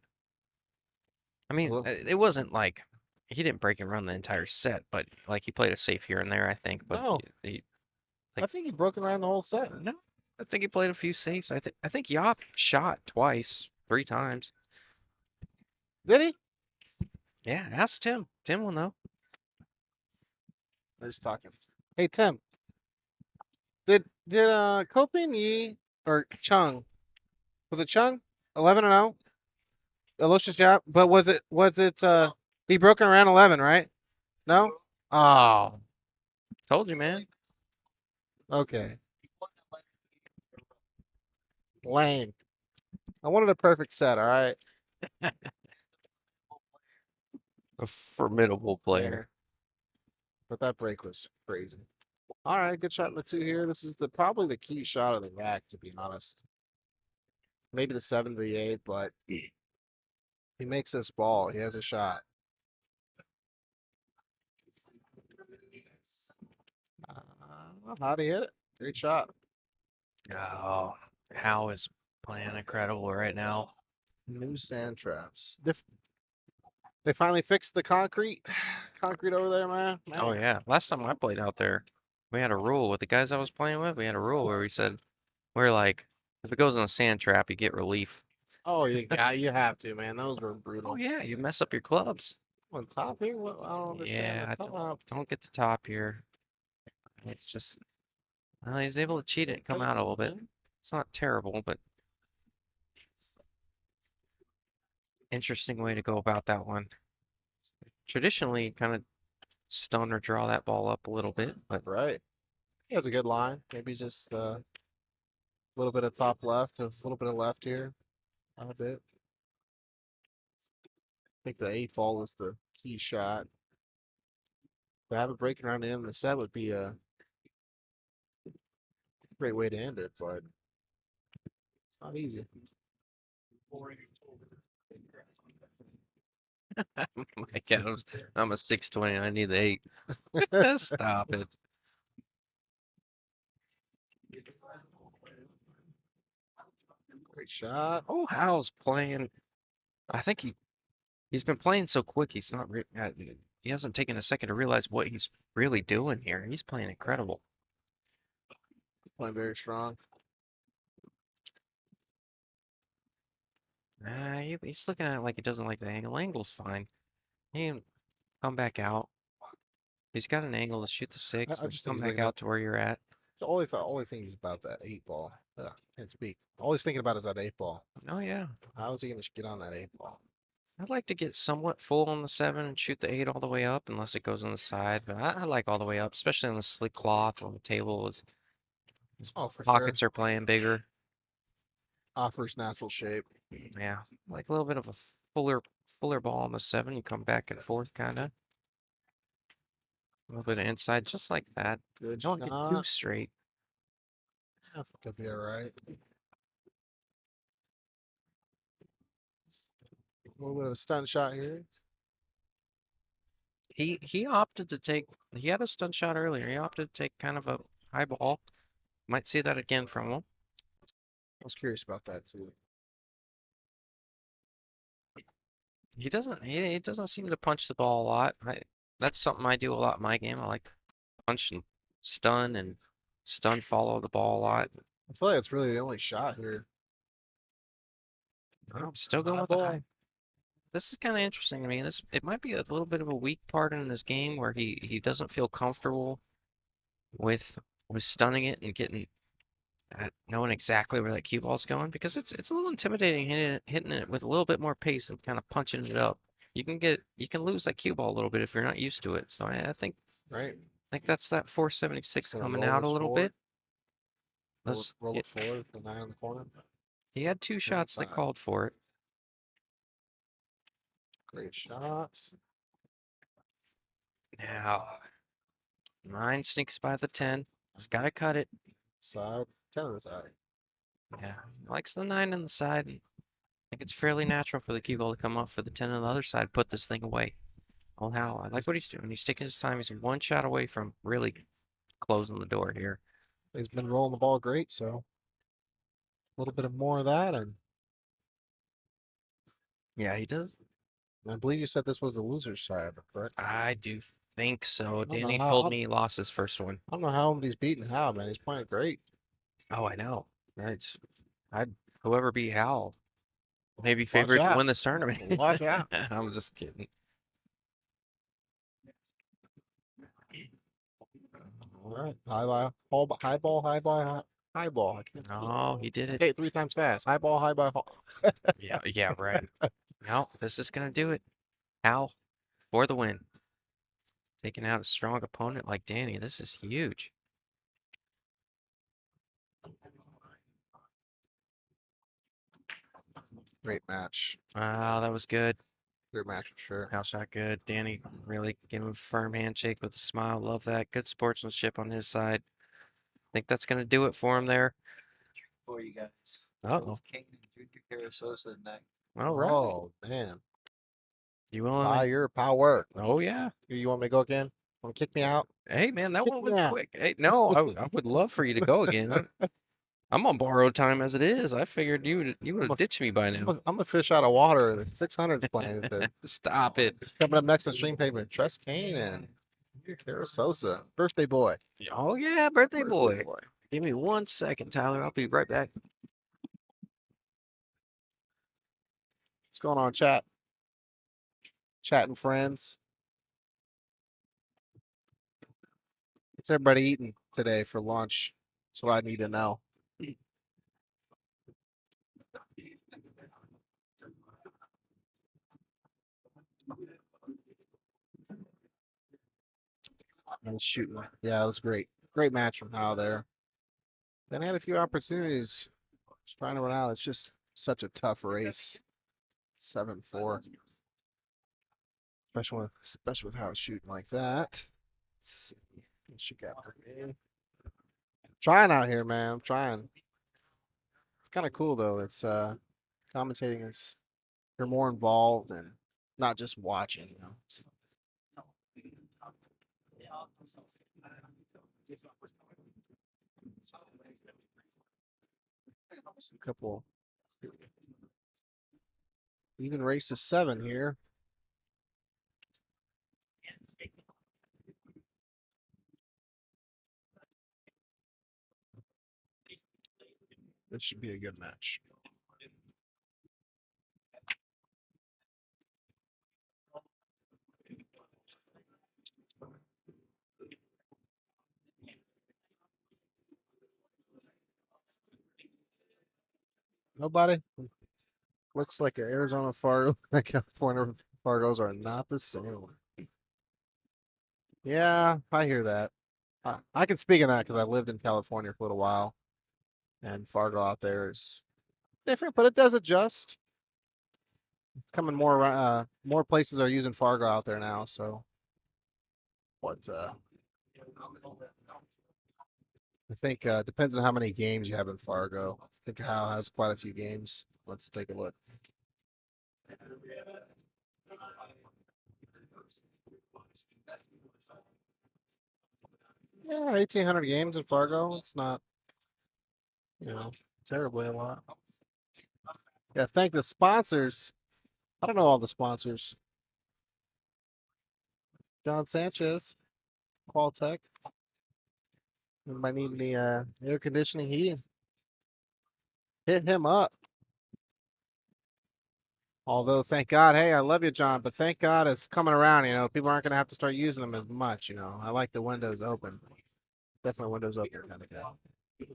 I mean, Well- it wasn't like he didn't break and run the entire set, but like he played it safe here and there, I think. But No. I think he broke around the whole set. no, I think he played a few safes. I think Yop shot twice, 3 times. Did he? Yeah, ask Tim. Tim will know. I'm just talking. Hey Tim. Did Copen Yi or Chung? Was it Chung? 11 and 0? Alocia's job, but was it he broken around 11, right? No? Oh, Told you, man. okay. Lame. I wanted a perfect set, all right? A formidable player. But that break was crazy. All right, good shot in the 2 here. This is probably the key shot of the rack, to be honest. maybe the 7 to the 8, but he makes this ball. He has a shot. How'd he hit it? Great shot. Oh, Hal is playing incredible right now. New sand traps. They finally fixed the concrete over there, man. Oh Man. yeah, last time I played out there, we had a rule with the guys I was playing with. We had a rule where we said we're like, if it goes in a sand trap, you get relief. Oh, you have to, man. Those were Oh brutal. yeah, you mess up your clubs. On top here? What? I don't understand Yeah, the top. don't get the top here. It's just, well, he's able to cheat it and come out a little bit. It's not terrible, but interesting way to go about that one. Traditionally, kind of stun or draw that ball up a little bit, but Right. He has a good line. Maybe just a little bit of top left, a little bit of left here. Not a bit. I think the 8 ball is the key shot. To have it breaking around the end of the set would be a great way to end it, but it's not easy. my God, I'm a 620. I need the 8. Stop it. Great shot. Oh, Hal's playing. I think he's been playing so quick. He hasn't taken a second to realize what he's really doing here. He's playing incredible. Playing very strong. He's looking at it like he doesn't like the angle. Angle's fine. He can come back out. He's got an angle to shoot the 6. I just think Come he's back looking at out to where you're at. the only thing is about that 8 ball. Can't speak. All he's thinking about is that 8 ball. Oh yeah. How is he gonna get on that 8 ball? I'd like to get somewhat full on the 7 and shoot the 8 all the way up, unless it goes on the side. But I like all the way up, especially on the slick cloth on the table. His Oh, for sure. pockets are playing bigger. Offers natural shape. Yeah, like a little bit of a fuller ball on the 7. You come back and forth, kind of. A little bit of inside, just like that. Good Don't get too shot. straight. I think it'll be all right. A little bit of a stun shot here. He opted to take. He had a stun shot earlier. He opted to take kind of a high ball. Might see that again from him. I was curious about that too. He doesn't seem to punch the ball a lot. That's something I do a lot in my game. I like punch and stun follow the ball a lot. I feel like it's really the only shot here. I'm still going with the high. This is kind of interesting to me. It might be a little bit of a weak part in his game where he doesn't feel comfortable with stunning it and getting knowing exactly where that cue ball's going, because it's a little intimidating hitting it with a little bit more pace and kind of punching it up. You can lose that cue ball a little bit if you're not used to it. So I think Right. that's that 476 Just gonna coming roll out a it little forward. bit. Roll it forward for 9 on the corner. He had 2 shots that Inside. called for it. Great shots. Now 9 sneaks by the 10. He's got to cut it. Side. 10 on the side. Yeah, likes the 9 on the side. I think it's fairly natural for the cue ball to come up for the 10 on the other side, put this thing away. Oh, Hal, I like what he's doing. He's taking his time. He's 1 shot away from really closing the door here. He's been rolling the ball great, so a little bit of more of that, and Yeah, he does. I believe you said this was the loser's side, correct? I do think so. don't know Danny how- told me he lost his first one. I don't know how he's beating Hal, man. He's playing great. Oh, I know. I'd whoever beat Hal, maybe Watch favored to out. win this tournament. Watch out. I'm just kidding. All right. High ball, high ball. I can't speak. Oh, he did it. Say it 3 times fast. High ball, high ball. Yeah, right. No, this is gonna do it. Hal for the win. Taking out a strong opponent like Danny. This is huge. Great match. That was good. Great match for sure. Hal shot good. Danny really gave him a firm handshake with a smile. Love that. Good sportsmanship on his side. Think that's gonna do it for him there. For you guys. Uh-oh. It's King and Junior Carasosa next. All right. Oh man, You want? fire power. Oh yeah. You want me to go again? Want to kick me out? Hey man, that Kick one me was out. quick. Hey, no, I would love for you to go again. I'm on borrowed time as it is. I figured you would I'm a- have ditched me by I'm now. I'm a fish out of water. The 600 playing. Stop it. Coming up next on Stream Pavement, Tress Kane and Carasosa. Birthday boy. Oh yeah, birthday boy. boy. Give me 1 second, Tyler. I'll be right back. What's going on, chat? Chatting friends. What's everybody eating today for lunch? That's what I need to know. And shooting. Yeah, that was great. Great match from Hal there. Then had a few opportunities. Just trying to run out. It's just such a tough race. 7-4. Especially with how it's shooting like that. Let's see what you got for me. Trying out here, man. I'm trying. It's kind of cool though. It's commentating is you're more involved and not just watching, you know. So, a couple even race to 7 here. This should be a good match. Nobody? Looks like Arizona Fargo and California Fargos are not the same. Yeah, I hear that. I can speak on that because I lived in California for a little while, and Fargo out there is different, but it does adjust. Coming more places are using Fargo out there now, so what I think depends on how many games you have in Fargo. I think Hal has quite a few games. Let's take a look. Yeah, 1,800 games in Fargo. It's not, terribly a lot. Yeah, thank the sponsors. I don't know all the sponsors. John Sanchez, Qualtech. Anybody need any air conditioning, heating? Hit him up. Although, thank God, hey, I love you, John, but thank God it's coming around. People aren't going to have to start using them as much. I like the windows open. Definitely windows open kind of guy. If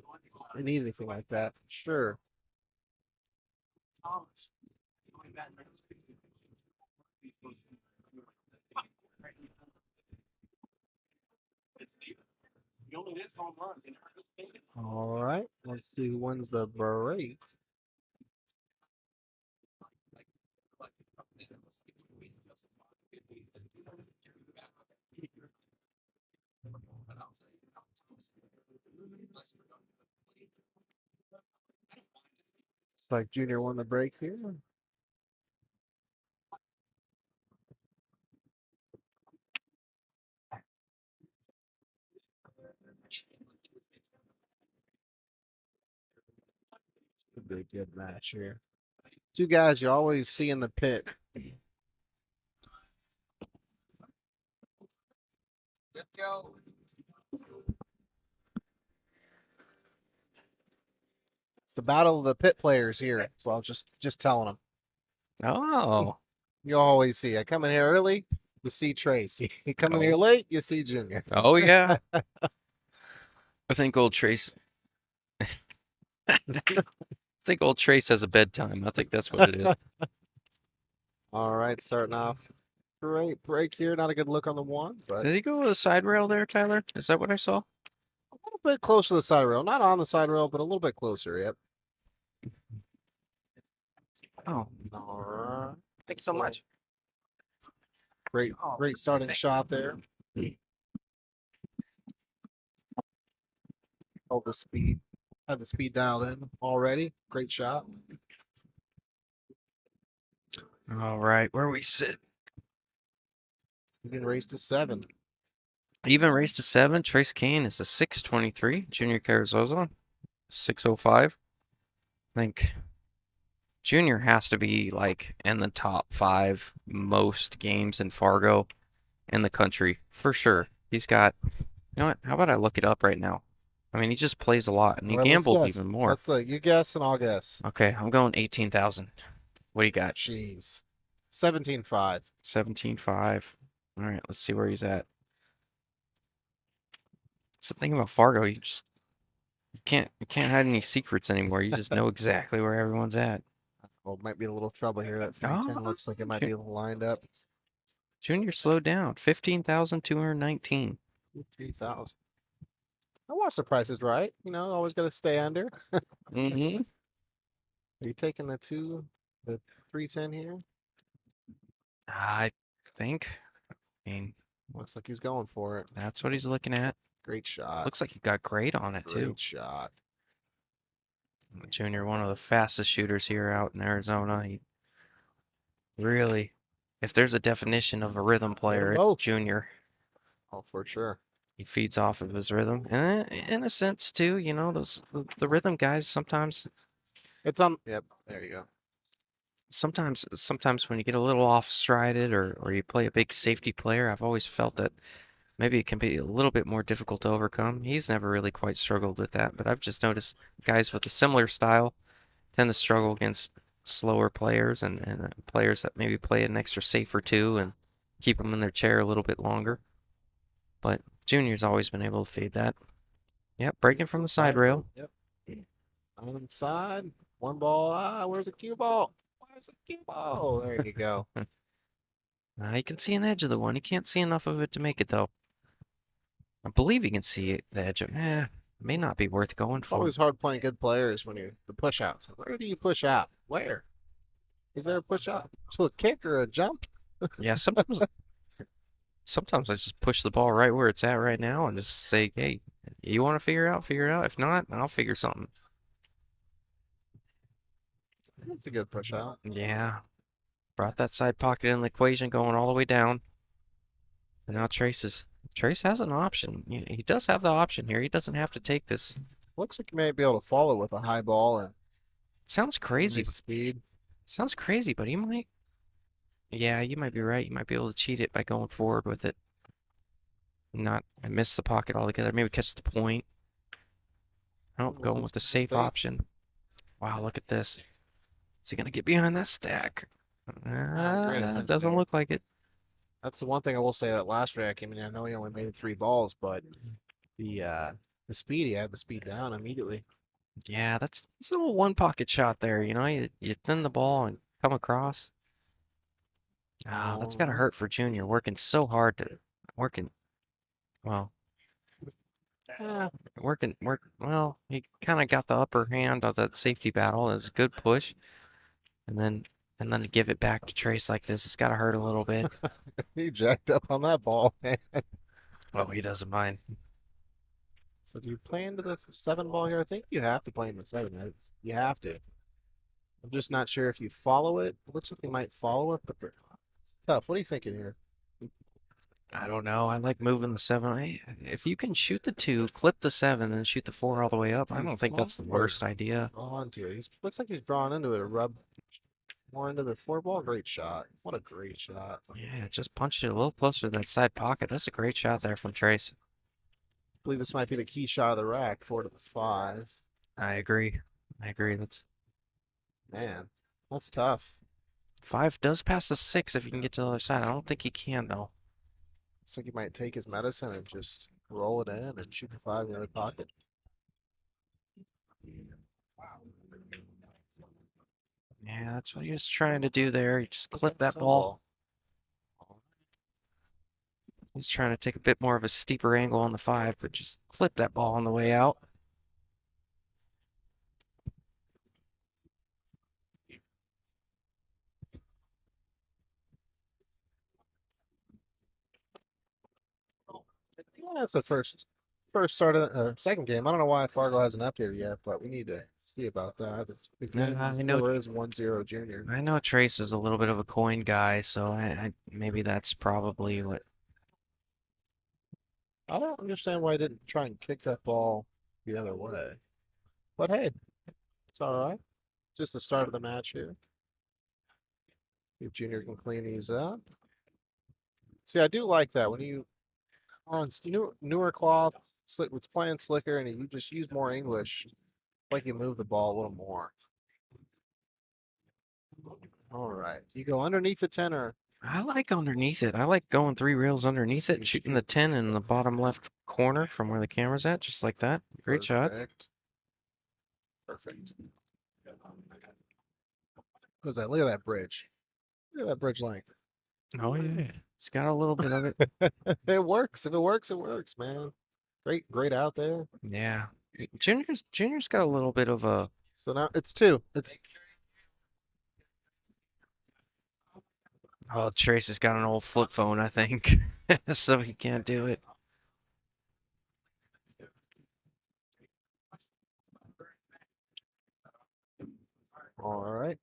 you need anything like that, sure. All right, let's see who wins the break. Looks like Junior won the break here. Could be a good match here. Two guys you always see in the pit. It's the battle of the pit players here. So I'll just telling them. Oh. You always see. I come in here early, you see Trace. You come in here late, you see Junior. Oh yeah. I think old Trace. I think old Trace has a bedtime. I think that's what it is. All right, starting off. Great break here. Not a good look on the one, but Did he go to the side rail there, Tyler? Is that what I saw? a little bit close to the side rail. Not on the side rail, but a little bit closer. Yep. Oh, All right. thanks so much. Great starting shot there. Hold the speed. Had the speed dialed in already. Great shot. All right, where we sit. You can race to 7. Even race to 7. Trace Kane is a 623. Junior Carrizosa, 605. I think Junior has to be like in the top 5 most games in Fargo in the country for sure. He's got, you know what? How about I look it up right now? I mean, he just plays a lot and he Well, let's gambles guess. even more. Let's you guess and I'll guess. Okay, I'm going 18,000. What do you got? Jeez. 17.5. 17.5. All right, let's see where he's at. It's the thing about Fargo, you can't hide any secrets anymore. You just know exactly where everyone's at. Well, might be a little trouble here. That 310 looks like it might be lined up. Junior slowed down. 15,219. 3,000. I watch the prices right. You know, always got to stay under. Mm-hmm. Are you taking the 310 here? I think. I mean, Looks like he's going for it. that's what he's looking at. Great shot. Looks like he got great on it, too. Great shot. Junior, one of the fastest shooters here out in Arizona. He really, if there's a definition of a rhythm player, it's both. Junior. Oh, for sure. He feeds off of his rhythm. And in a sense, too, you know, the rhythm guys sometimes It's on. Yep. There you go. sometimes when you get a little off-strided or you play a big safety player, I've always felt that maybe it can be a little bit more difficult to overcome. He's never really quite struggled with that, but I've just noticed guys with a similar style tend to struggle against slower players and players that maybe play an extra safe or two and keep them in their chair a little bit longer. But Junior's always been able to feed that. Yep, breaking from the side rail. Yep. On the side. One ball. Where's the cue ball? Where's the cue ball? There you go. You can see an edge of the one. You can't see enough of it to make it, though. I believe you can see it, the edge of may not be worth going It's for. always hard playing good players when you the push outs. Where do you push out? Where? Is there a push out to a kick or a jump? Yeah, sometimes I just push the ball right where it's at right now and just say, hey, you want to figure it out? If not, I'll figure something. That's a good push out. Yeah. Brought that side pocket in the equation going all the way down. And now Trace has an option. He does have the option here. He doesn't have to take this. Looks like you may be able to follow with a high ball and Sounds crazy. nice speed. Sounds crazy, but he might. Yeah, you might be right. You might be able to cheat it by going forward with it. Not and miss the pocket altogether. Maybe catch the point. Oh, going with the safe option. Wow, look at this. Is he gonna get behind that stack? Doesn't look like it. That's the one thing I will say that last rack. I mean, I know he only made 3 balls, but the speed, he had the speed down immediately. Yeah, that's a little one pocket shot there. You know, you thin the ball and come across. That's gotta hurt for Junior. Working so hard to working. Well, Well, he kind of got the upper hand of that safety battle. It was a good push, and then to give it back to Trace like this, it's gotta hurt a little bit. He jacked up on that ball, man. Well, he doesn't mind. So do you play into the 7 ball here? I think you have to play into 7. You have to. I'm just not sure if you follow it. It looks like you might follow it, but it's tough. What are you thinking here? I don't know. I like moving the 7. If you can shoot the 2, clip the 7, and shoot the 4 all the way up, I don't think that's the worst idea. Draw onto it. Looks like he's drawing into it. Rub more into the 4 ball. Great shot. What a great shot. Yeah, just punched it a little closer to that side pocket. That's a great shot there from Trace. I believe this might be the key shot of the rack. 4 to the 5. I agree. That's Man, that's tough. 5 does pass the 6 if you can get to the other side. I don't think he can though. Looks like he might take his medicine and just roll it in and shoot the 5 in the other pocket. Yeah, that's what he was trying to do there. He just clipped that ball. He's trying to take a bit more of a steeper angle on the 5, but just clip that ball on the way out. Yeah, that's the first first started second game. I don't know why Fargo hasn't updated yet, but we need to see about that. The I know. score is 1-0 Junior. I know Trace is a little bit of a coin guy, so I maybe that's probably what. I don't understand why I didn't try and kick that ball the other way. But hey, it's all right. Just the start of the match here. If Junior can clean these up. See, I do like that when you are on newer cloth, it's playing slicker, and you just use more English, like you move the ball a little more. All right, you go underneath the tenor. I like underneath it. I like going 3 rails underneath it, shooting the 10 in the bottom left corner from where the camera's at, just like that. Great shot. Perfect. What's that? Look at that bridge. Look at that bridge length. Oh yeah, it's got a little bit of it. It works. If it works, it works, man. Great out there. Yeah, Junior's got a little bit of a. So now it's two. It's Oh, Trace has got an old flip phone, I think, so he can't do it. all right.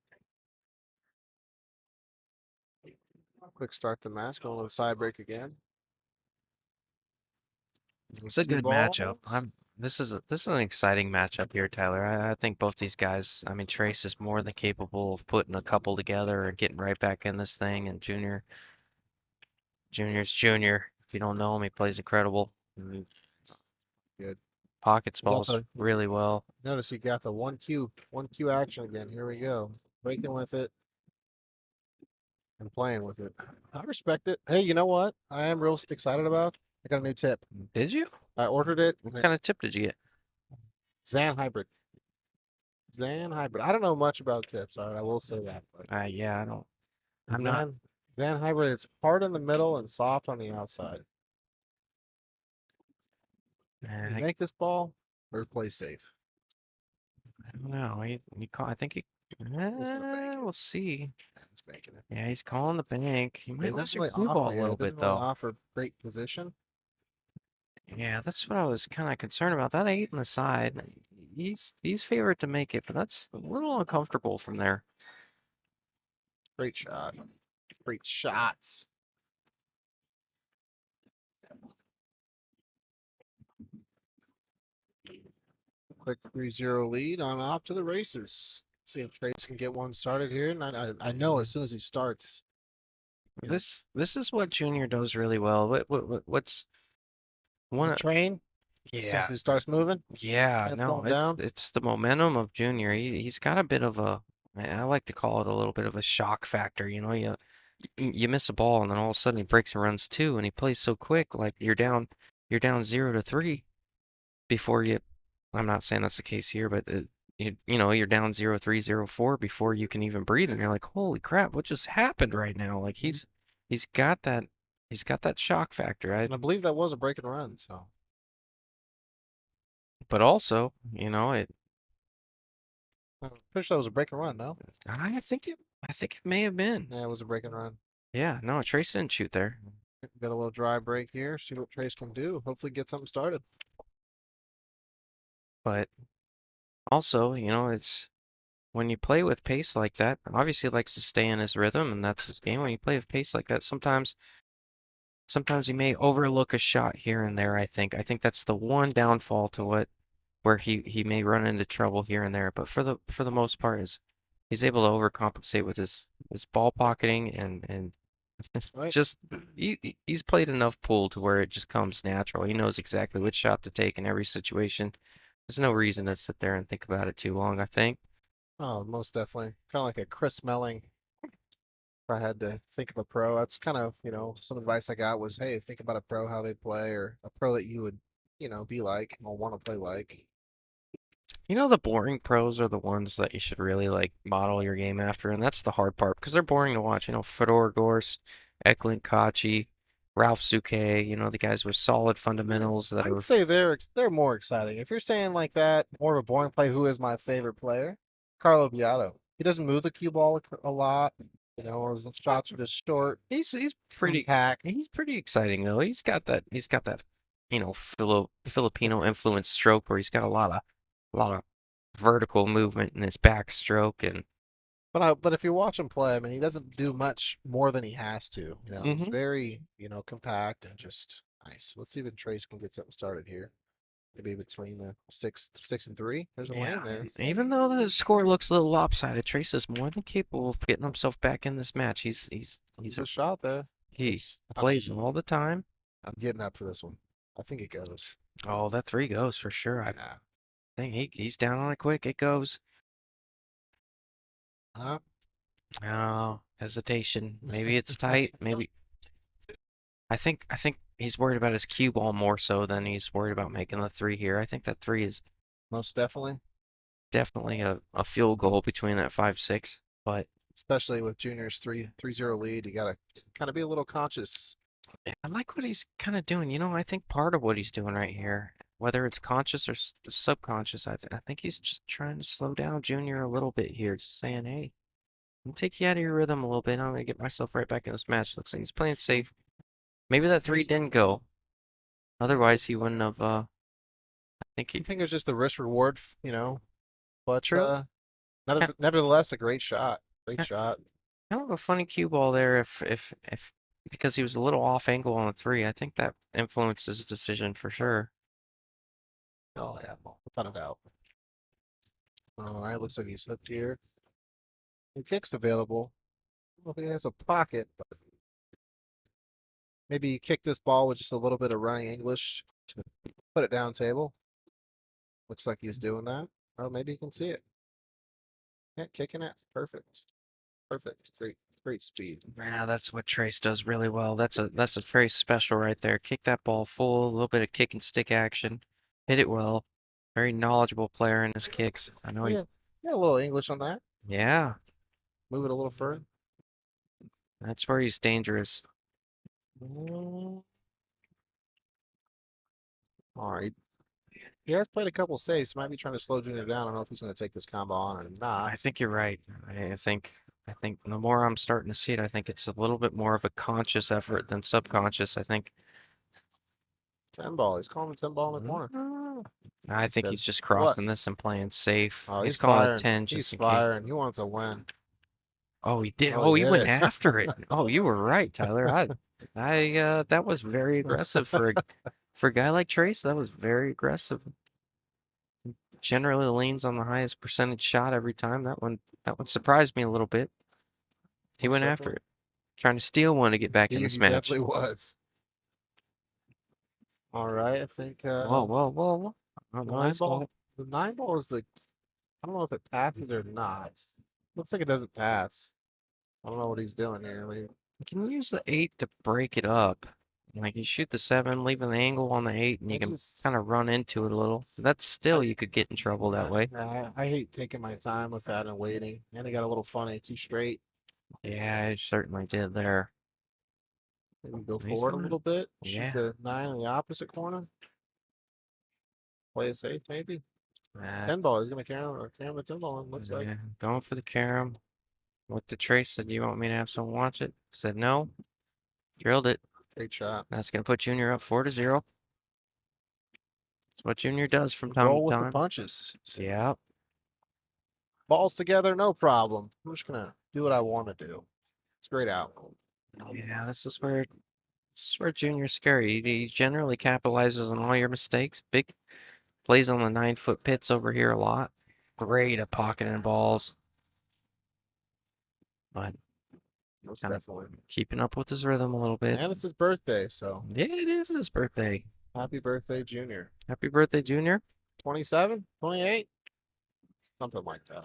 Quick start the match. Going to the side break again. It's a Two good matchup. balls. This is an exciting matchup here, Tyler. I think both these guys. I mean, Trace is more than capable of putting a couple together and getting right back in this thing, and Junior's Junior. If you don't know him, he plays incredible. Good. Pockets You got balls the- really well. Notice you got the 1Q action again. Here we go. Breaking with it and playing with it. I respect it. Hey, you know what? I am real excited about. I got a new tip. Did you? I ordered it. What kind of tip did you get? Zan hybrid. Zan hybrid. I don't know much about tips. All right, I will say that. But Yeah, I don't. I'm Zan, not. Zan hybrid. It's hard in the middle and soft on the outside. You I make this ball or play safe. don't know. I think he. He's gonna bank it. We'll see. He's making it. Yeah, he's calling the bank. He might It lose doesn't your really cue offer. ball a Yeah, little it doesn't bit really though. offer great position. Yeah, that's what I was kind of concerned about. That 8 on the side. He's favored to make it, but that's a little uncomfortable from there. Great shot. Great shots. Quick 3-0 lead on off to the races. See if Trace can get one started here. And I know as soon as he starts. This is what Junior does really well. What's one? Train. As soon as Yeah, he starts moving. yeah. It's No, going down. it's the momentum of Junior. He's got a bit of a. I like to call it a little bit of a shock factor. You know, you miss a ball and then all of a sudden he breaks and runs two, and he plays so quick. Like you're down 0-3 before you. I'm not saying that's the case here, but you know you're down 0-3, 0-4 before you can even breathe, and you're like, holy crap, what just happened right now? Like he's got that shock factor. And I believe that was a break and run. So But also, you know, I'm pretty sure that was a break and run. No. I think it may have been. Yeah, it was a break and run. Yeah, no, Trace didn't shoot there. Got a little dry break here. See what Trace can do. Hopefully get something started. But also, you know, it's when you play with pace like that, obviously he likes to stay in his rhythm, and that's his game. When you play with pace like that, sometimes you may overlook a shot here and there, I think. I think that's the one downfall to where he may run into trouble here and there. But for the most part, he's able to overcompensate with his ball pocketing and Right. just he's played enough pool to where it just comes natural. He knows exactly which shot to take in every situation. There's no reason to sit there and think about it too long, I think. Oh, most definitely. Kind of like a Chris Melling. If I had to think of a pro, that's kind of, some advice I got was, hey, think about a pro, how they play, or a pro that you would, be like or want to play like. You know, the boring pros are the ones that you should really like model your game after, and that's the hard part because they're boring to watch. You know, Fedor Gorst, Eklund Kachi, Ralph Suke, you know, the guys with solid fundamentals that I'd are. say they're more exciting. If you're saying like that, more of a boring play, who is my favorite player? Carlo Beato. He doesn't move the cue ball a lot. His shots are just short, He's pretty compact. he's pretty exciting though. He's got that Filipino influenced stroke where he's got a lot of vertical movement in his backstroke and But if you watch him play, I mean, he doesn't do much more than he has to. He's Mhm. very compact and just nice. Let's see if Trace can get something started here. Maybe between the six and three. There's a lane Yeah. there. Even though the score looks a little lopsided, Trace is more than capable of getting himself back in this match. He's a shot there. He It's, plays all the time. I'm getting up for this one. I think it goes. Oh, that three goes for sure. I Yeah. think he's down on it quick. It goes. Uh, Oh, hesitation. Maybe it's tight. Maybe I think he's worried about his cue ball more so than he's worried about making the three here. I think that three is most definitely. definitely a field goal between that 5-6. But Especially with Junior's 3-0 lead, you gotta kind of be a little conscious. I like what he's kind of doing. I think part of what he's doing right here, whether it's conscious or subconscious, I think he's just trying to slow down Junior a little bit here, just saying, hey, I'm gonna take you out of your rhythm a little bit. I'm gonna get myself right back in this match. Looks like he's playing safe. Maybe that three didn't go. Otherwise, he wouldn't have. I think I he. think it's just the risk reward, but True. nevertheless, a great shot. Great Kind shot. of a funny cue ball there. If because he was a little off angle on the three, I think that influenced his decision for sure. Oh yeah, without a doubt. All right, looks like he's hooked here. The kick's available. I don't know if he has a pocket, but maybe you kick this ball with just a little bit of running English to put it down table. Looks like he's doing that. Or maybe you can see it. Yeah, kicking it. Perfect. Perfect. Great speed. Yeah, that's what Trace does really well. That's a very special right there. Kick that ball full, a little bit of kick and stick action, hit it well. Very knowledgeable player in his kicks. I know Yeah, he's. yeah, a little English on that. Yeah, Move it a little further. that's where he's dangerous. Mm, all right. He has played a couple saves. Might be trying to slow Junior down. I don't know if he's going to take this combo on or not. I think you're right. I think the more I'm starting to see it, I think it's a little bit more of a conscious effort than subconscious. I think 10 ball. He's calling 10 ball in the corner. I think Said, he's just what? crossing this and playing safe. Oh, He's he's calling it firing. 10 He's just in case. firing. He wants a win. Oh, he did. Oh, Oh, he he hit went it. after it. Oh, you were right, Tyler. That was very aggressive for a guy like Trace. That was very aggressive. Generally leans on the highest percentage shot every time. That one surprised me a little bit. He Most went after definitely. it, trying to steal one to get back in He this match. definitely was. All right. I think Whoa, whoa, whoa, whoa. Oh, the no, nine he's got ball. it. The 9 ball is the. I don't know if it passes or not. Looks like it doesn't pass. I don't know what he's doing here. You can use the 8 to break it up. Like you shoot the 7, leaving the angle on the 8, and you Maybe can it's, kind of run into it a little. That's still, you could get in trouble that way. I hate taking my time with that and waiting. And it got a little funny. Too straight. Yeah, I certainly did there. Maybe go He's forward a going, little bit. Shoot yeah. the 9 in the opposite corner. Play it safe, maybe. Uh, 10 ball. He's gonna carry the 10 ball. Looks like. yeah, going for the carom. Looked at Trace, said, you want me to have someone watch it? Said no. Drilled it. Great shot. That's going to put Junior up 4-0. That's what Junior does from time Roll to with the time. punches. Yeah. Balls together, no problem. I'm just gonna do what I want to do. It's great out. Yeah, this is where Junior's scary. He generally capitalizes on all your mistakes. Big plays on the 9-foot pits over here a lot. Great at pocketing balls. But Most kind of definitely. keeping up with his rhythm a little bit. And it's his birthday, so Yeah, it is his birthday. happy birthday, Junior. Happy birthday, Junior. 27, 28, something like that.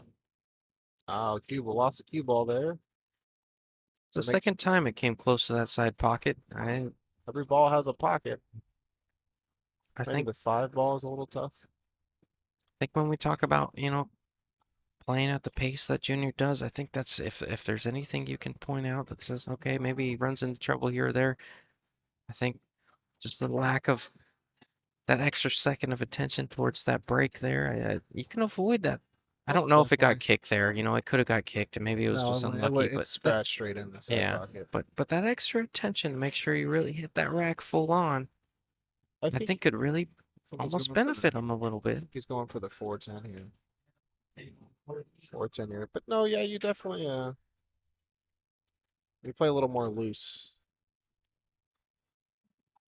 Oh, cue ball, lost the cue ball there. It's the So make second time it came close to that side pocket. I every ball has a pocket. I Maybe think the 5 ball is a little tough. think when we talk about, playing at the pace that Junior does, I think that's if there's anything you can point out that says, okay, maybe he runs into trouble here or there. I think just the lack of that extra second of attention towards that break there, you can avoid that. I don't Most know if it got definitely. kicked there. It could have got kicked, and maybe it was No, just unlucky. it's But scratched straight in the side yeah, pocket. but that extra attention to make sure you really hit that rack full on. I I think, think could really he's almost going for benefit him a little bit. he's going for the 410 here. 410 here. But no, yeah, you definitely you play a little more loose.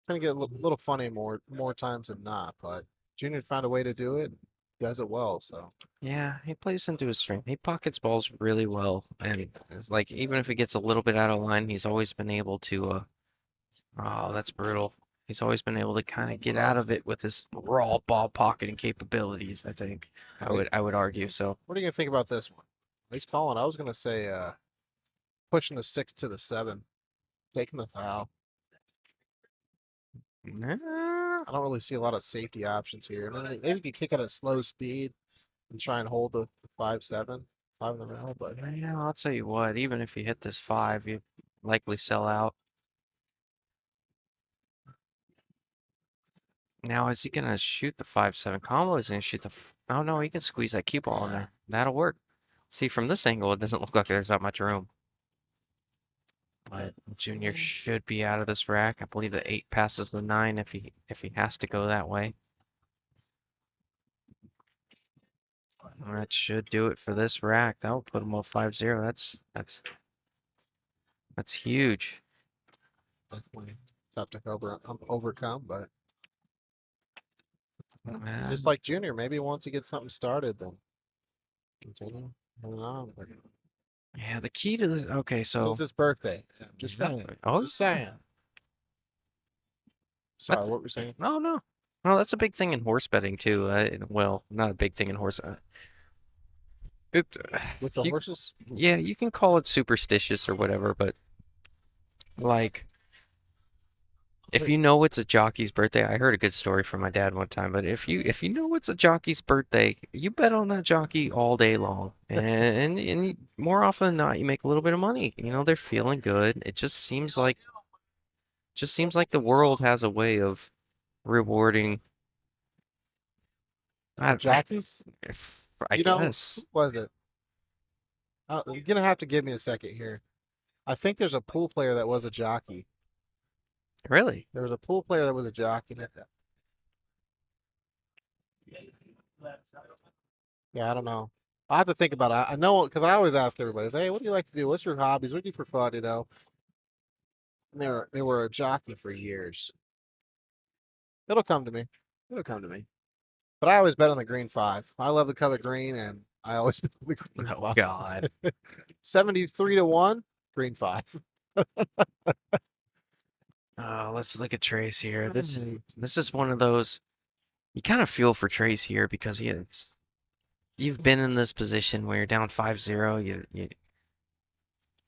Gonna get a little funny more times than not, but Junior found a way to do it. He does it well, so Yeah, he plays into his strength. He pockets balls really well, and it's like even if it gets a little bit out of line, he's always been able to. Oh, that's brutal. He's always been able to kind of get out of it with his raw ball pocketing capabilities. I think I would argue so. what are you gonna think about this one? He's calling. I was gonna say pushing the 6 to the 7, taking the foul. Nah, I don't really see a lot of safety options here. Maybe you could kick it at slow speed and try and hold the 5-7, 5-0, but yeah, I'll tell you what. Even if you hit this 5, you likely sell out. Now, is he gonna shoot the 5-7 combo? Is he gonna shoot the? Oh no, he can squeeze that cue ball in there. That'll work. See, from this angle, it doesn't look like there's that much room. But Junior should be out of this rack. I believe the 8 passes the 9 if he has to go that way. That should do it for this rack. That will put him on 5-0. That's huge. definitely tough to overcome. But Man. just like Junior, maybe once he gets something started, then continue moving on. But Yeah, the key to this. Okay, so it's his birthday. Just saying. oh, Just saying. Sorry, that's what were you saying? no, no, no. That's a big thing in horse betting too. Well, not a big thing in horse. It's With the you, horses? yeah, you can call it superstitious or whatever, but like if you know it's a jockey's birthday, I heard a good story from my dad one time. But if you know it's a jockey's birthday, you bet on that jockey all day long, more often than not, you make a little bit of money. You know they're feeling good. It just seems like the world has a way of rewarding. I, Jockeys? I You know, guess. who was it? You're gonna have to give me a second here. I think there's a pool player that was a jockey. Really? There was a pool player that was a jockey. Yeah, I don't know. I have to think about it. I know because I always ask everybody, say, "Hey, what do you like to do? What's your hobbies? What do you do for fun?" You know, and they were a jockey for years. It'll come to me. It'll come to me. But I always bet on the green 5. I love the color green, and I always bet on the green Oh 5. God. 73-1, green 5. Let's look at Trace here. This is one of those you kind of feel for Trace here because you've been in this position where you're down 5-0,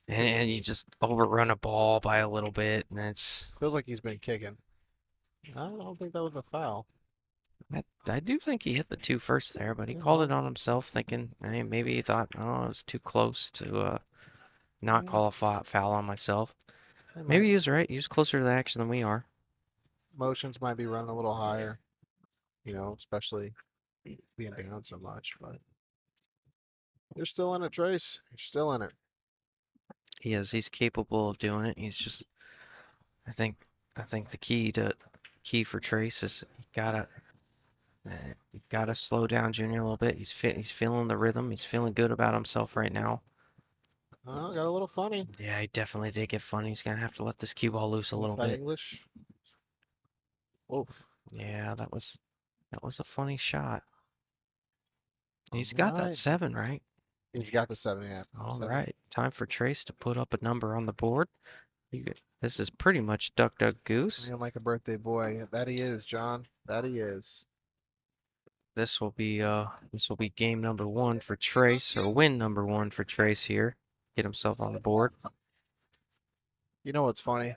and you just overrun a ball by a little bit, and Feels like he's been kicking. I don't think that was a foul. I do think he hit the 2 first there, but he Yeah, called well, it on himself, thinking, hey, maybe he thought, oh, it was too close to not yeah, call a foul on myself. they Maybe might. he was right. He was closer to the action than we are. Motions might be running a little higher, especially being down so much. But you're still in it, Trace. You're still in it. He is. He's capable of doing it. He's just. I think. I think the key for Trace is you gotta slow down Junior a little bit. He's feeling the rhythm. He's feeling good about himself right now. Oh, got a little funny. Yeah, he definitely did get funny. He's gonna have to let this cue ball loose a little That bit. English. Oof. Yeah, that was a funny shot. He's All got that right. 7, right? He's got the 7, yeah. All 7. right, time for Trace to put up a number on the board. This is pretty much duck, duck, goose. Playing like a birthday boy. That he is, John. That he is. This will be game number 1 for Trace, or win number 1 for Trace here. Get himself on the board. You know what's funny?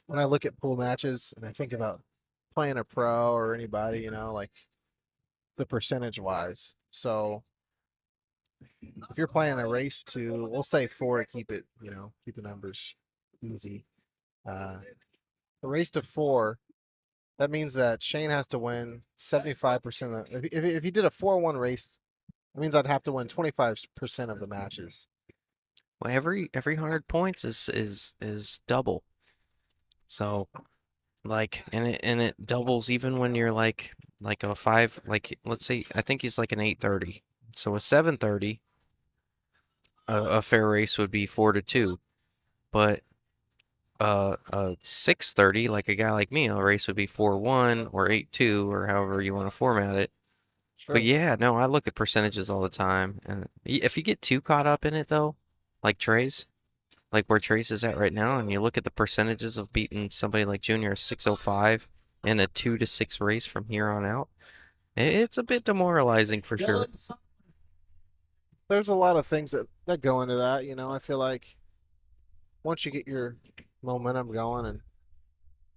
When I look at pool matches and I think about playing a pro or anybody, like the percentage wise. So if you're playing a race to, we'll say 4 to keep the numbers easy. A race to 4, that means that Shane has to win 75% of. If he did a 4-1 race, that means I'd have to win 25% of the matches. Well, every 100 points is double. So Like, and it doubles even when you're like a five, like let's say I think he's like an 8:30. So a 7:30, a fair race would be 4-2. But 6:30, like a guy like me, a race would be 4-1 or 8-2 or however you want to format it. But Sure. yeah, no, I look at percentages all the time, and if you get too caught up in it though, like Trace, like where Trace is at right now, and you look at the percentages of beating somebody like Junior 605 in a 2-6 race from here on out, it's a bit demoralizing for sure. There's a lot of things that go into that. I feel like once you get your momentum going and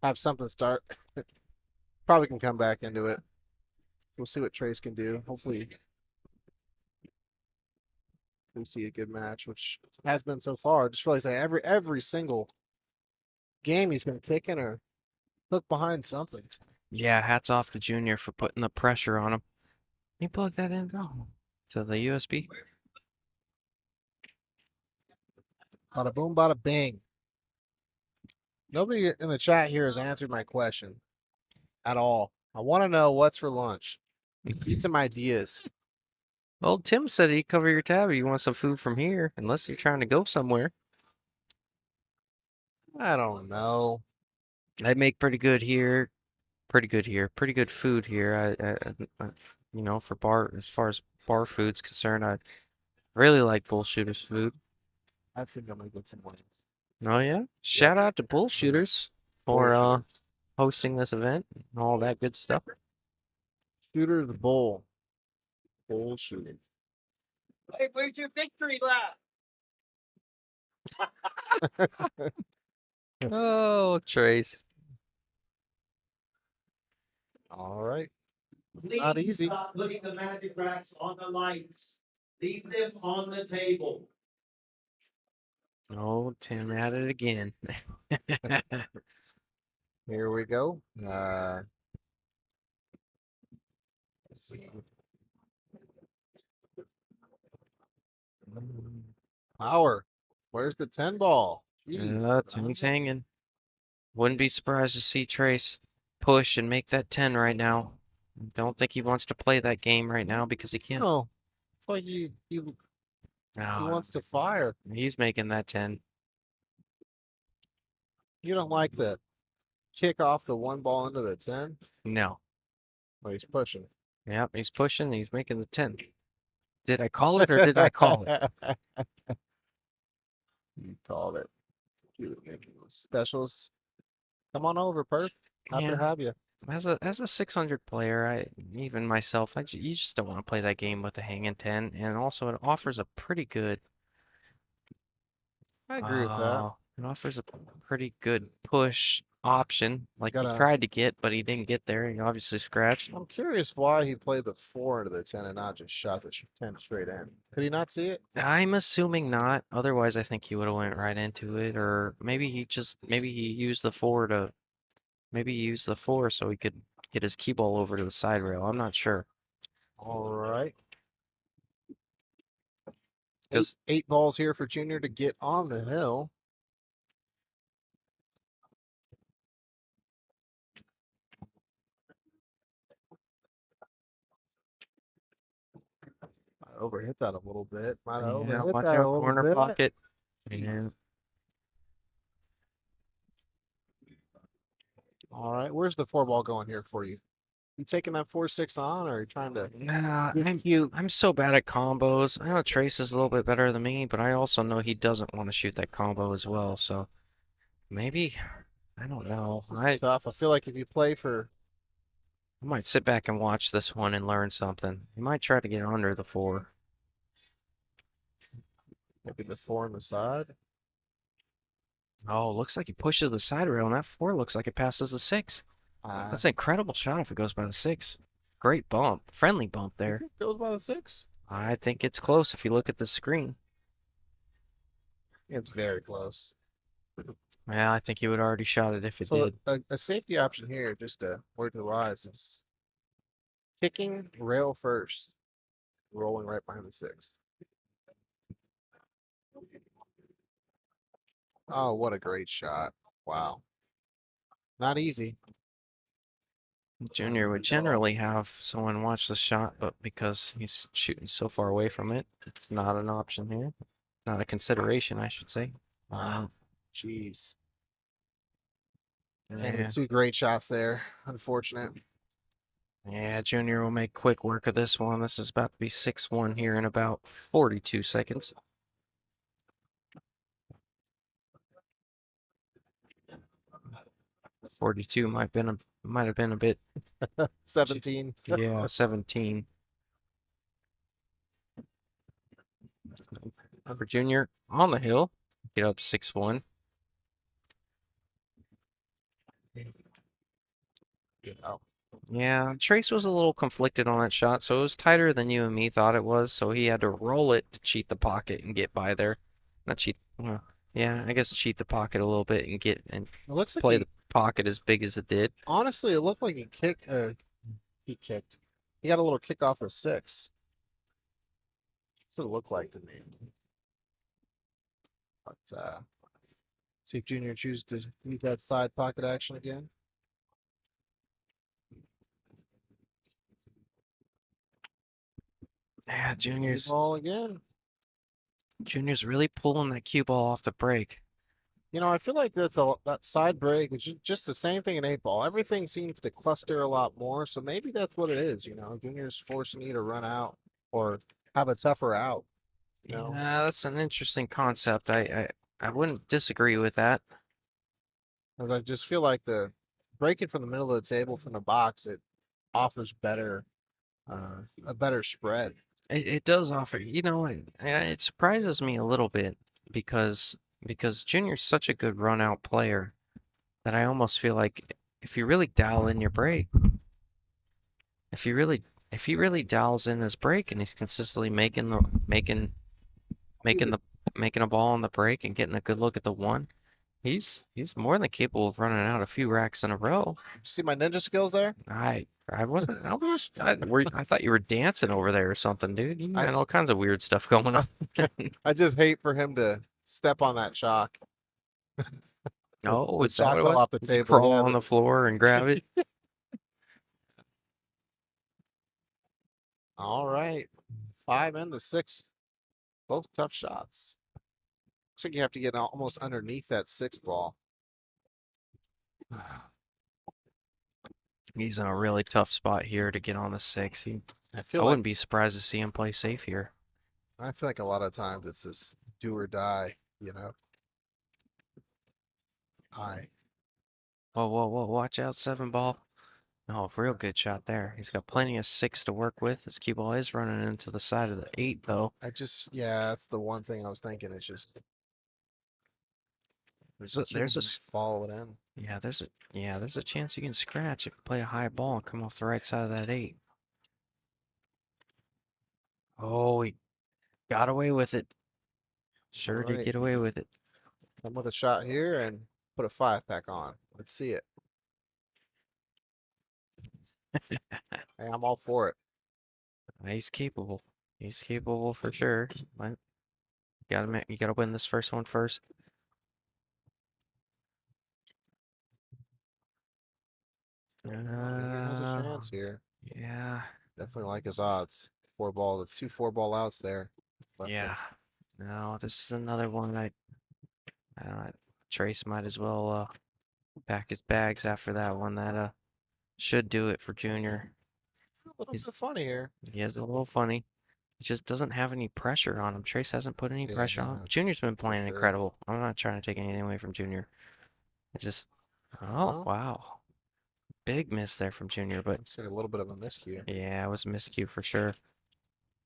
have something start, probably can come back into it. We'll see what Trace can do. Hopefully, we see a good match, which has been so far. I just feel like every single game he's been kicking or hooked behind something. Yeah, hats off to Junior for putting the pressure on him. Can you plug that in? To the USB? Bada boom, bada bing. Nobody in the chat here has answered my question at all. I want to know what's for lunch. Need some ideas. Well, Tim said he'd cover your tab if you want some food from here, unless you're trying to go somewhere. I don't know. They make pretty good here. Pretty good here. Pretty good food here. For bar, as far as bar food's concerned, I really like Bullshooters food. I think I'm gonna get some wings. Oh yeah. Shout out to Bullshooters for hosting this event and all that good stuff. Shooter the bull. Bull shooting. Hey, where's your victory lap? Oh, Trace. All right. Please Not easy. stop putting the magic racks on the lights. Leave them on the table. Oh, Tim at it again. Here we go. Let's see. Power. Where's the 10 ball? Jeez. 10's hanging. Wouldn't be surprised to see Trace push and make that 10 right now. Don't think he wants to play that game right now because he can't. No. It's like he No, wants to fire. he's making that 10. You don't like the kick off the one ball into the 10? No. But he's pushing. Yep, he's pushing. He's making the 10. Did I call it or did I call it? You called it. Specials. Come on over, Perp. Happy to Yeah. have you. As a 600 player, even myself, you just don't want to play that game with a hanging 10, and also it offers a pretty good I agree with that. it offers a pretty good push option, like he Gotta. tried to get, but he didn't get there. He obviously scratched. I'm curious why he played the 4 into the 10 and not just shot the 10 straight in. Could he not see it? I'm assuming not. Otherwise, I think he would have went right into it, or maybe he used the 4 to maybe he used the 4 so he could get his key ball over to the side rail. I'm not sure. All right. Because Eight balls here for Junior to get on the hill. I overhit that a little bit. Might have yeah, overhit watch that a out, little corner bit. pocket. And All right. Where's the 4 ball going here for you? You taking that 4-6 on, or are you trying to nah, get cute? I'm so bad at combos. I know Trace is a little bit better than me, but I also know he doesn't want to shoot that combo as well. So maybe I don't know. Tough. I feel like if you play for I might sit back and watch this one and learn something. He might try to get under the 4. maybe the 4 on the side, Oh, looks like he pushes the side rail, and that 4 looks like it passes the 6. That's an incredible shot if it goes by the 6. Great bump. Friendly bump you there. think it goes by the 6? I think it's close if you look at the screen. It's very close. Yeah, I think he would already shot it if it So did. a safety option here, just to word to the wise, is kicking rail first, rolling right behind the 6. Oh, what a great shot. Wow. Not easy. Junior would generally have someone watch the shot, but because he's shooting so far away from it, it's not an option here. Not a consideration, I should say. Wow. Jeez. And the Yeah. two great shots there. Unfortunate. Yeah, Junior will make quick work of this one. This is about to be 6-1 here in about 42 seconds. 42 might have been a bit 17. yeah, 17. For Junior on the hill, get up 6-1. Yeah, Trace was a little conflicted on that shot, so it was tighter than you and me thought it was, so he had to roll it to cheat the pocket and get by there. Not cheat, well, yeah, I guess cheat the pocket a little bit and get and It looks like play he, the pocket as big as it did. honestly, it looked like he kicked. He kicked. He got a little kick off of 6. That's what it looked like to me. But see if Junior chooses to use that side pocket action again. Yeah, Cue ball again. Junior's really pulling that cue ball off the break. You know, I feel like that side break, which is just the same thing in 8 ball. Everything seems to cluster a lot more, so maybe that's what it is. You know, Junior's forcing you to run out or have a tougher out. You know, Yeah, that's an interesting concept. I wouldn't disagree with that. 'cause I just feel like the breaking from the middle of the table from the box, it offers a better spread. It does offer, it surprises me a little bit because Junior's such a good run out player that I almost feel like if you really dial in your break, if you really if he really dials in his break and he's consistently making the making a ball on the break and getting a good look at the one, he's more than capable of running out a few racks in a row. See my ninja skills there? I wasn't I thought you were dancing over there or something, dude. You I had all kinds of weird stuff going on. I just hate for him to step on that chalk. Oh, The is that what chalk it fell was? off the Did you table. crawl Yeah, on the floor and grab it? all right. 5 and the 6. Both tough shots. Looks like you have to get almost underneath that 6 ball. He's in a really tough spot here to get on the 6. I I feel like wouldn't be surprised to see him play safe here. I feel like a lot of times it's this do or die, you know. Hi. Whoa, whoa, whoa, watch out, 7 ball. Oh, real good shot there. He's got plenty of 6 to work with. His cue ball is running into the side of the 8, though. Yeah, that's the one thing I was thinking. It's just So cue ball might follow it in. there's a chance you can scratch if you play a high ball and come off the right side of that 8. Oh, he got away with it. Sure did Right. get away with it. Come with a shot here and put a 5-pack on. Let's see it. Hey, I'm all for it. He's capable. He's capable for sure. But you gotta win this first one first. Junior has a chance here. Yeah, Definitely like his odds. 4 ball. That's 2 4-ball outs there. Left yeah. No, this is another one I don't know, Trace might as well pack his bags after that one. That should do it for Junior. A little He's bit funny here. he is a little funny. He just doesn't have any pressure on him. Trace hasn't put any Yeah, pressure on him. no, Junior's been for playing sure. incredible. I'm not trying to take anything away from Junior. It's just, oh Well, wow, big miss there from Junior. But I'd say a little bit of a miscue. yeah, it was a miscue for sure.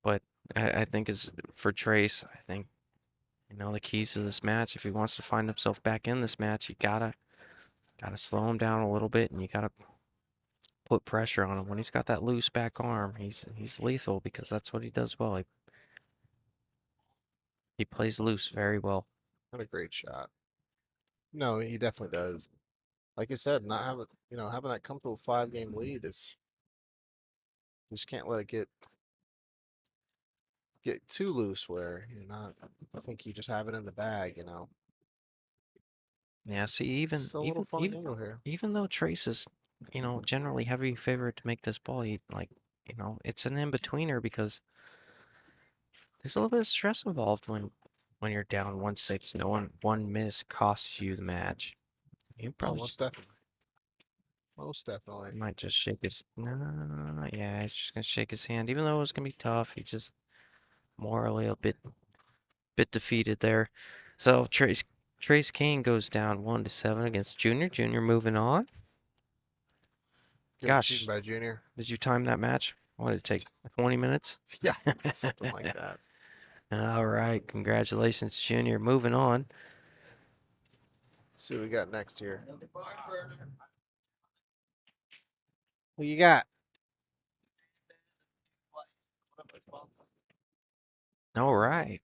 But I think is for Trace. I think the keys to this match. If he wants to find himself back in this match, you gotta slow him down a little bit, and you gotta put pressure on him. When he's got that loose back arm, he's lethal because that's what he does well. He plays loose very well. What a great shot. No, he definitely does. Like I said, not having having that comfortable 5-game lead is you just can't let it get too loose where you're not. I think you just have it in the bag. Yeah, see, even It's a little even fun even angle here. even though Trace is, generally heavy favorite to make this ball, it's an in-betweener because there's a little bit of stress involved when you're down 1-6. No one miss costs you the match. You Oh, probably most definitely. Most definitely. might just shake his. No, yeah, he's just gonna shake his hand, even though it's gonna be tough. He's just morally a bit defeated there. So Trace King goes down 1-7 against Junior. Junior moving on. Getting cheated Gosh, by Junior. did you time that match? What did it take? 20 minutes? Yeah, something like that. All right, congratulations, Junior. Moving on. Let's see what we got next here. Who you got? All right.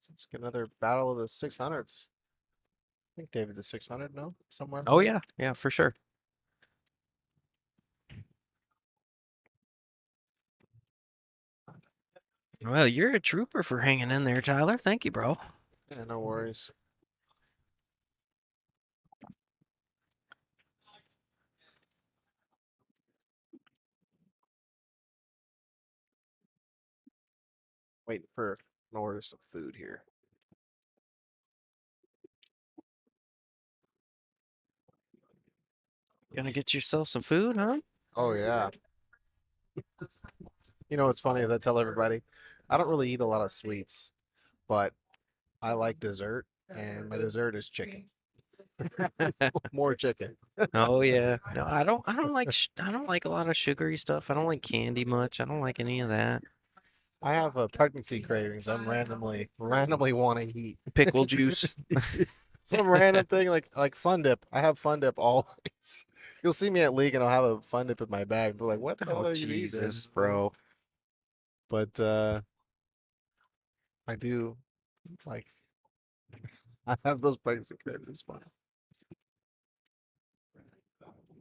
Let's get another battle of the 600s. I think David's a 600, no? Somewhere up Oh there. yeah, for sure. Well, you're a trooper for hanging in there, Tyler. Thank you, bro. Yeah, no worries. Waiting for an order some food here. Gonna get yourself some food, huh? Oh yeah. You know what's funny? I tell everybody, I don't really eat a lot of sweets, but I like dessert, and my dessert is chicken. More chicken. Oh yeah. No, I don't like a lot of sugary stuff. I don't like candy much. I don't like any of that. I have a pregnancy cravings. I'm randomly want to eat Pickle juice. some random thing like Fun Dip. I have Fun Dip always. You'll see me at league and I'll have a Fun Dip in my bag. Be like, what the hell Oh are you eating? Jesus, bro. But I do like I have those pregnancy cravings. It's fun.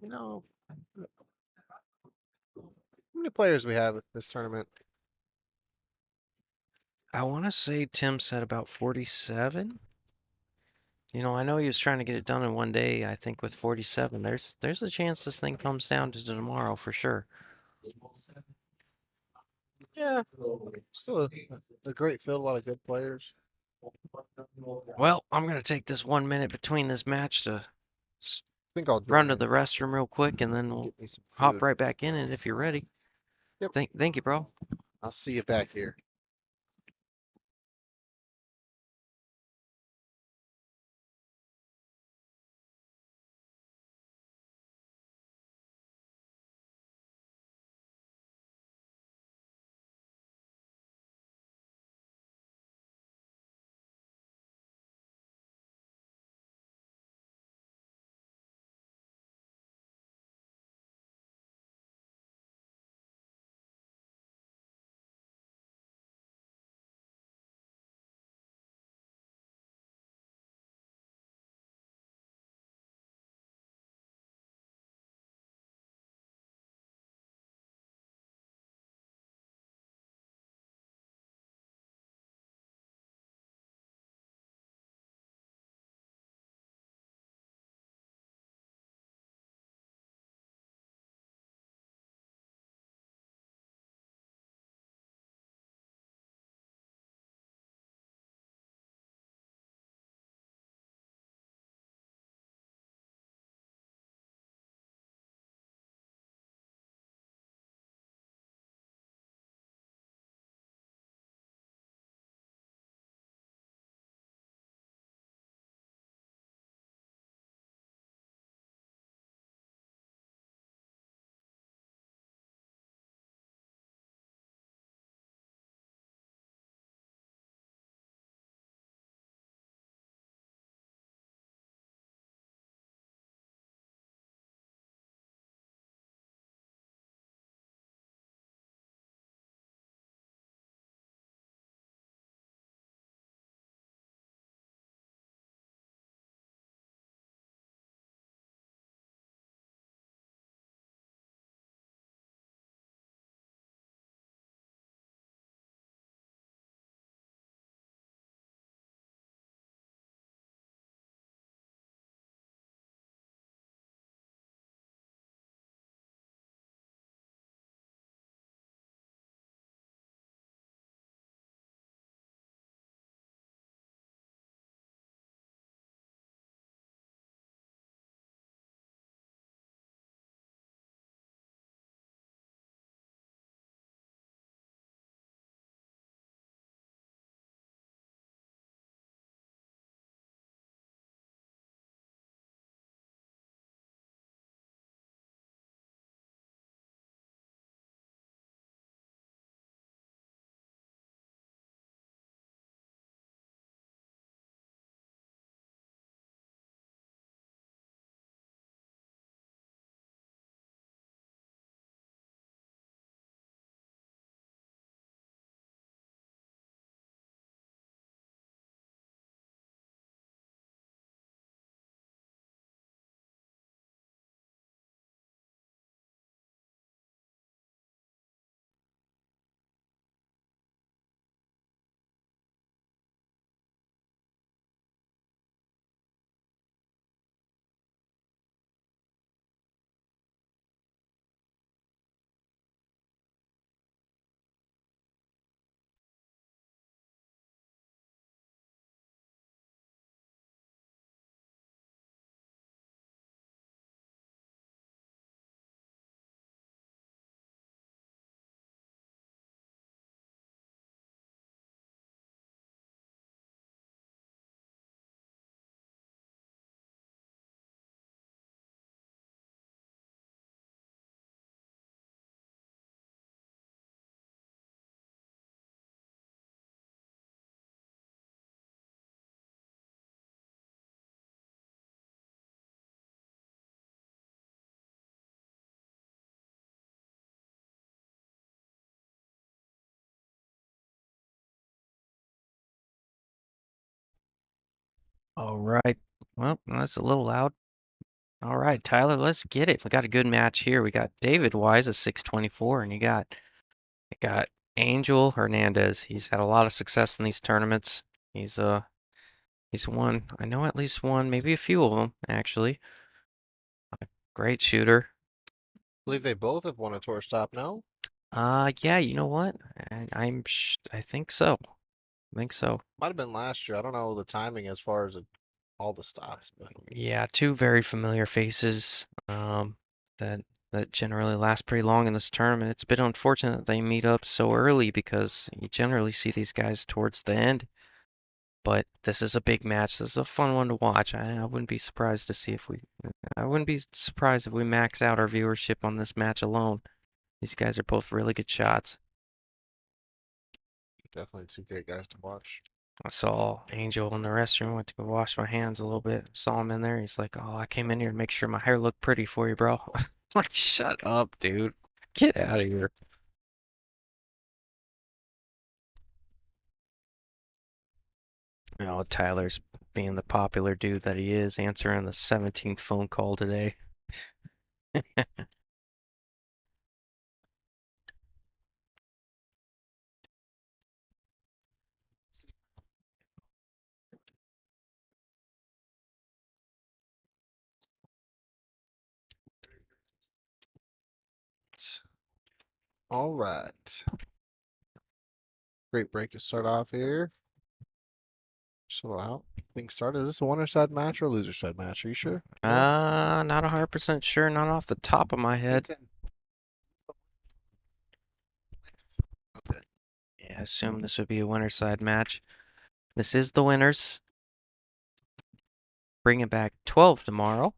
You know, how many players we have at this tournament? I want to say Tim said about 47. I know he was trying to get it done in one day. I think with 47, there's a chance this thing comes down to tomorrow for sure. Yeah, still a great field, a lot of good players. Well, I'm gonna take this 1 minute between this match to I think I'll run join to the in. restroom real quick, and then we'll Get me some hop food. right back in it if you're ready. Yep. Thank you, bro. I'll see you back here. All right. Well, that's a little loud. All right, Tyler, let's get it. We got a good match here. We got David Wise at 624, and you got Angel Hernandez. He's had a lot of success in these tournaments. He's won. I know at least one, maybe a few of them actually. Great shooter. Believe they both have won a tour stop, no? Yeah, you know what? I think so. I think so. Might have been last year. I don't know the timing as far as all the stops, but Yeah, two very familiar faces. That that generally last pretty long in this tournament. It's a bit unfortunate that they meet up so early because you generally see these guys towards the end. But this is a big match. This is a fun one to watch. I wouldn't be surprised to see if we. I wouldn't be surprised if we max out our viewership on this match alone. These guys are both really good shots. definitely two great guys to watch. I saw Angel in the restroom. Went to go wash my hands a little bit. Saw him in there. He's like, "Oh, I came in here to make sure my hair looked pretty for you, bro." Like, shut up, dude. Get out of here. You know, Tyler's being the popular dude that he is, answering the 17th phone call today. All right. Great break to start off here. Chill out. Things started. Is this a winner side match or a loser side match? Are you sure? No? Not 100% sure, not off the top of my head. Okay. Yeah, I assume this would be a winner side match. This is the winners. Bring it back 12 tomorrow.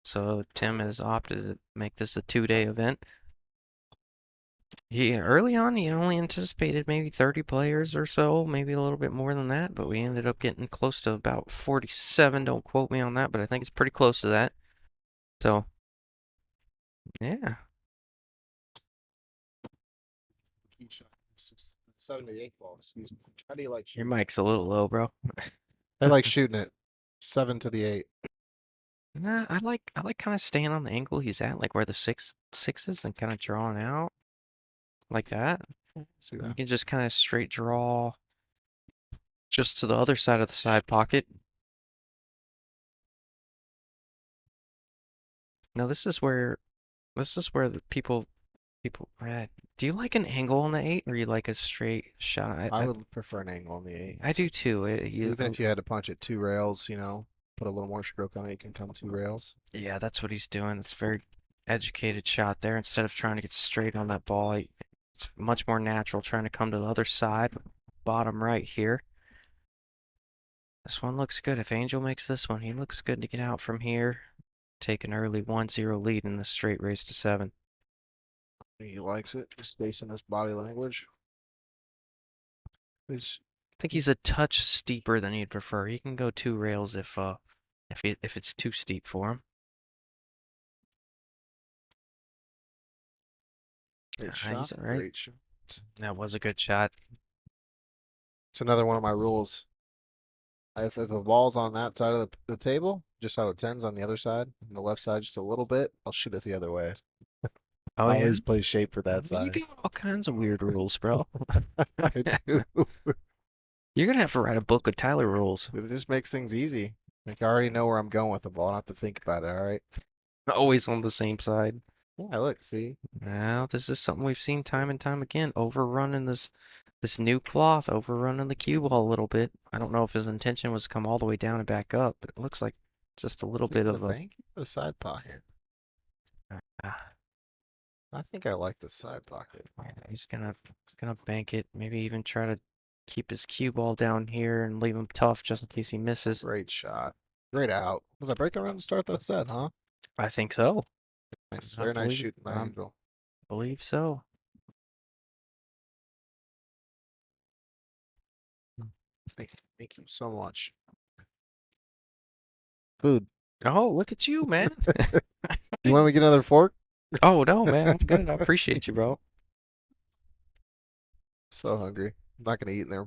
So Tim has opted to make this a 2-day event. Early on, he only anticipated maybe 30 players or so, maybe a little bit more than that, but we ended up getting close to about 47. Don't quote me on that, but I think it's pretty close to that. So, yeah. Key shot. 7 to the 8 ball. Excuse me. How do you like Your shooting? mic's a little low, bro. I like shooting it. 7 to the 8. Nah, I like kind of staying on the angle he's at, like where the sixes and kind of drawing out like that. See You that? can just kind of straight draw just to the other side of the side pocket. Now this is where the people. Do you like an angle on the 8 or you like a straight shot? I would prefer an angle on the 8. I do too. Even if you had to punch it 2 rails, put a little more stroke on it, you can come 2 rails. Yeah, that's what he's doing. It's a very educated shot there. Instead of trying to get straight on that ball, it's much more natural trying to come to the other side, bottom right here. This one looks good. If Angel makes this one, he looks good to get out from here. Take an early 1-0 lead in the straight race to 7. He likes it, just based on his body language. It's I think he's a touch steeper than he'd prefer. He can go 2 rails if it's too steep for him. great He's shot. all right. Great shot. That was a good shot. It's another one of my rules. If a ball's on that side of the table, just how the 10's on the other side, and the left side just a little bit, I'll shoot it the other way. Oh, I yeah? always play shape for that You side. got all kinds of weird rules, bro. I do. You're gonna have to write a book of Tyler rules. It just makes things easy. Like I already know where I'm going with the ball. I don't have to think about it. All right. Always on the same side. Yeah, look, see. Well, this is something we've seen time and time again. Overrunning this new cloth, overrunning the cue ball a little bit. I don't know if his intention was to come all the way down and back up, but it looks like just a little bit The of a. bank, the side pocket. I think I like the side pocket. Yeah, he's gonna bank it. Maybe even try to keep his cue ball down here and leave him tough just in case he misses. Great shot. Great out. Was I breaking around to start the set, huh? I think so. Nice. I Very nice believe- shooting by I Angel. believe so. Thank you so much. Food. Oh, look at you, man. You want me to get another fork? Oh no, man. I'm good. I appreciate you, bro. So hungry. I'm not gonna eat in there.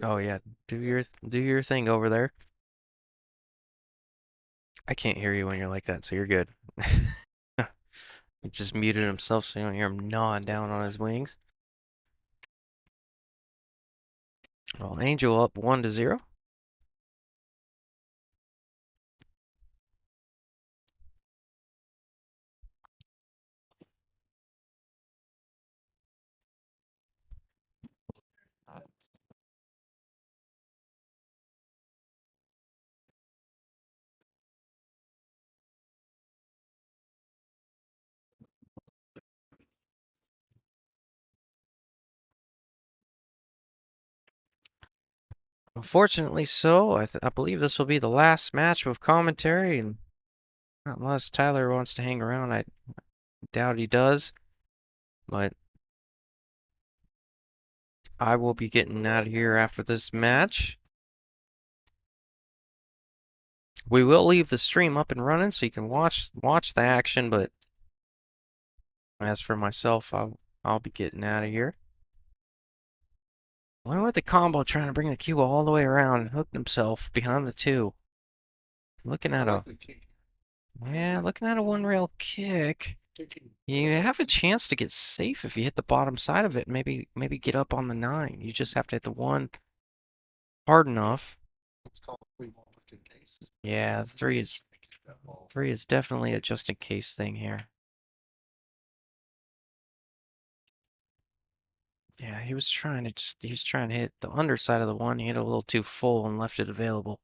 Oh yeah, do your thing over there. I can't hear you when you're like that, so you're good. He just muted himself so you don't hear him gnawing down on his wings. Well, Angel up 1-0. Unfortunately, so I believe this will be the last match with commentary, and unless Tyler wants to hang around, I doubt he does. But I will be getting out of here after this match. We will leave the stream up and running so you can watch the action, but as for myself, I'll be getting out of here. Went with the combo trying to bring the cue all the way around and hooked himself behind the two. Looking at a looking at a one rail kick. You have a chance to get safe if you hit the bottom side of it. Maybe get up on the 9. You just have to hit the 1 hard enough. Let's call it 3 more in case. Yeah, 3 is definitely a just in case thing here. Yeah, he was trying to hit the underside of the 1. He hit a little too full and left it available.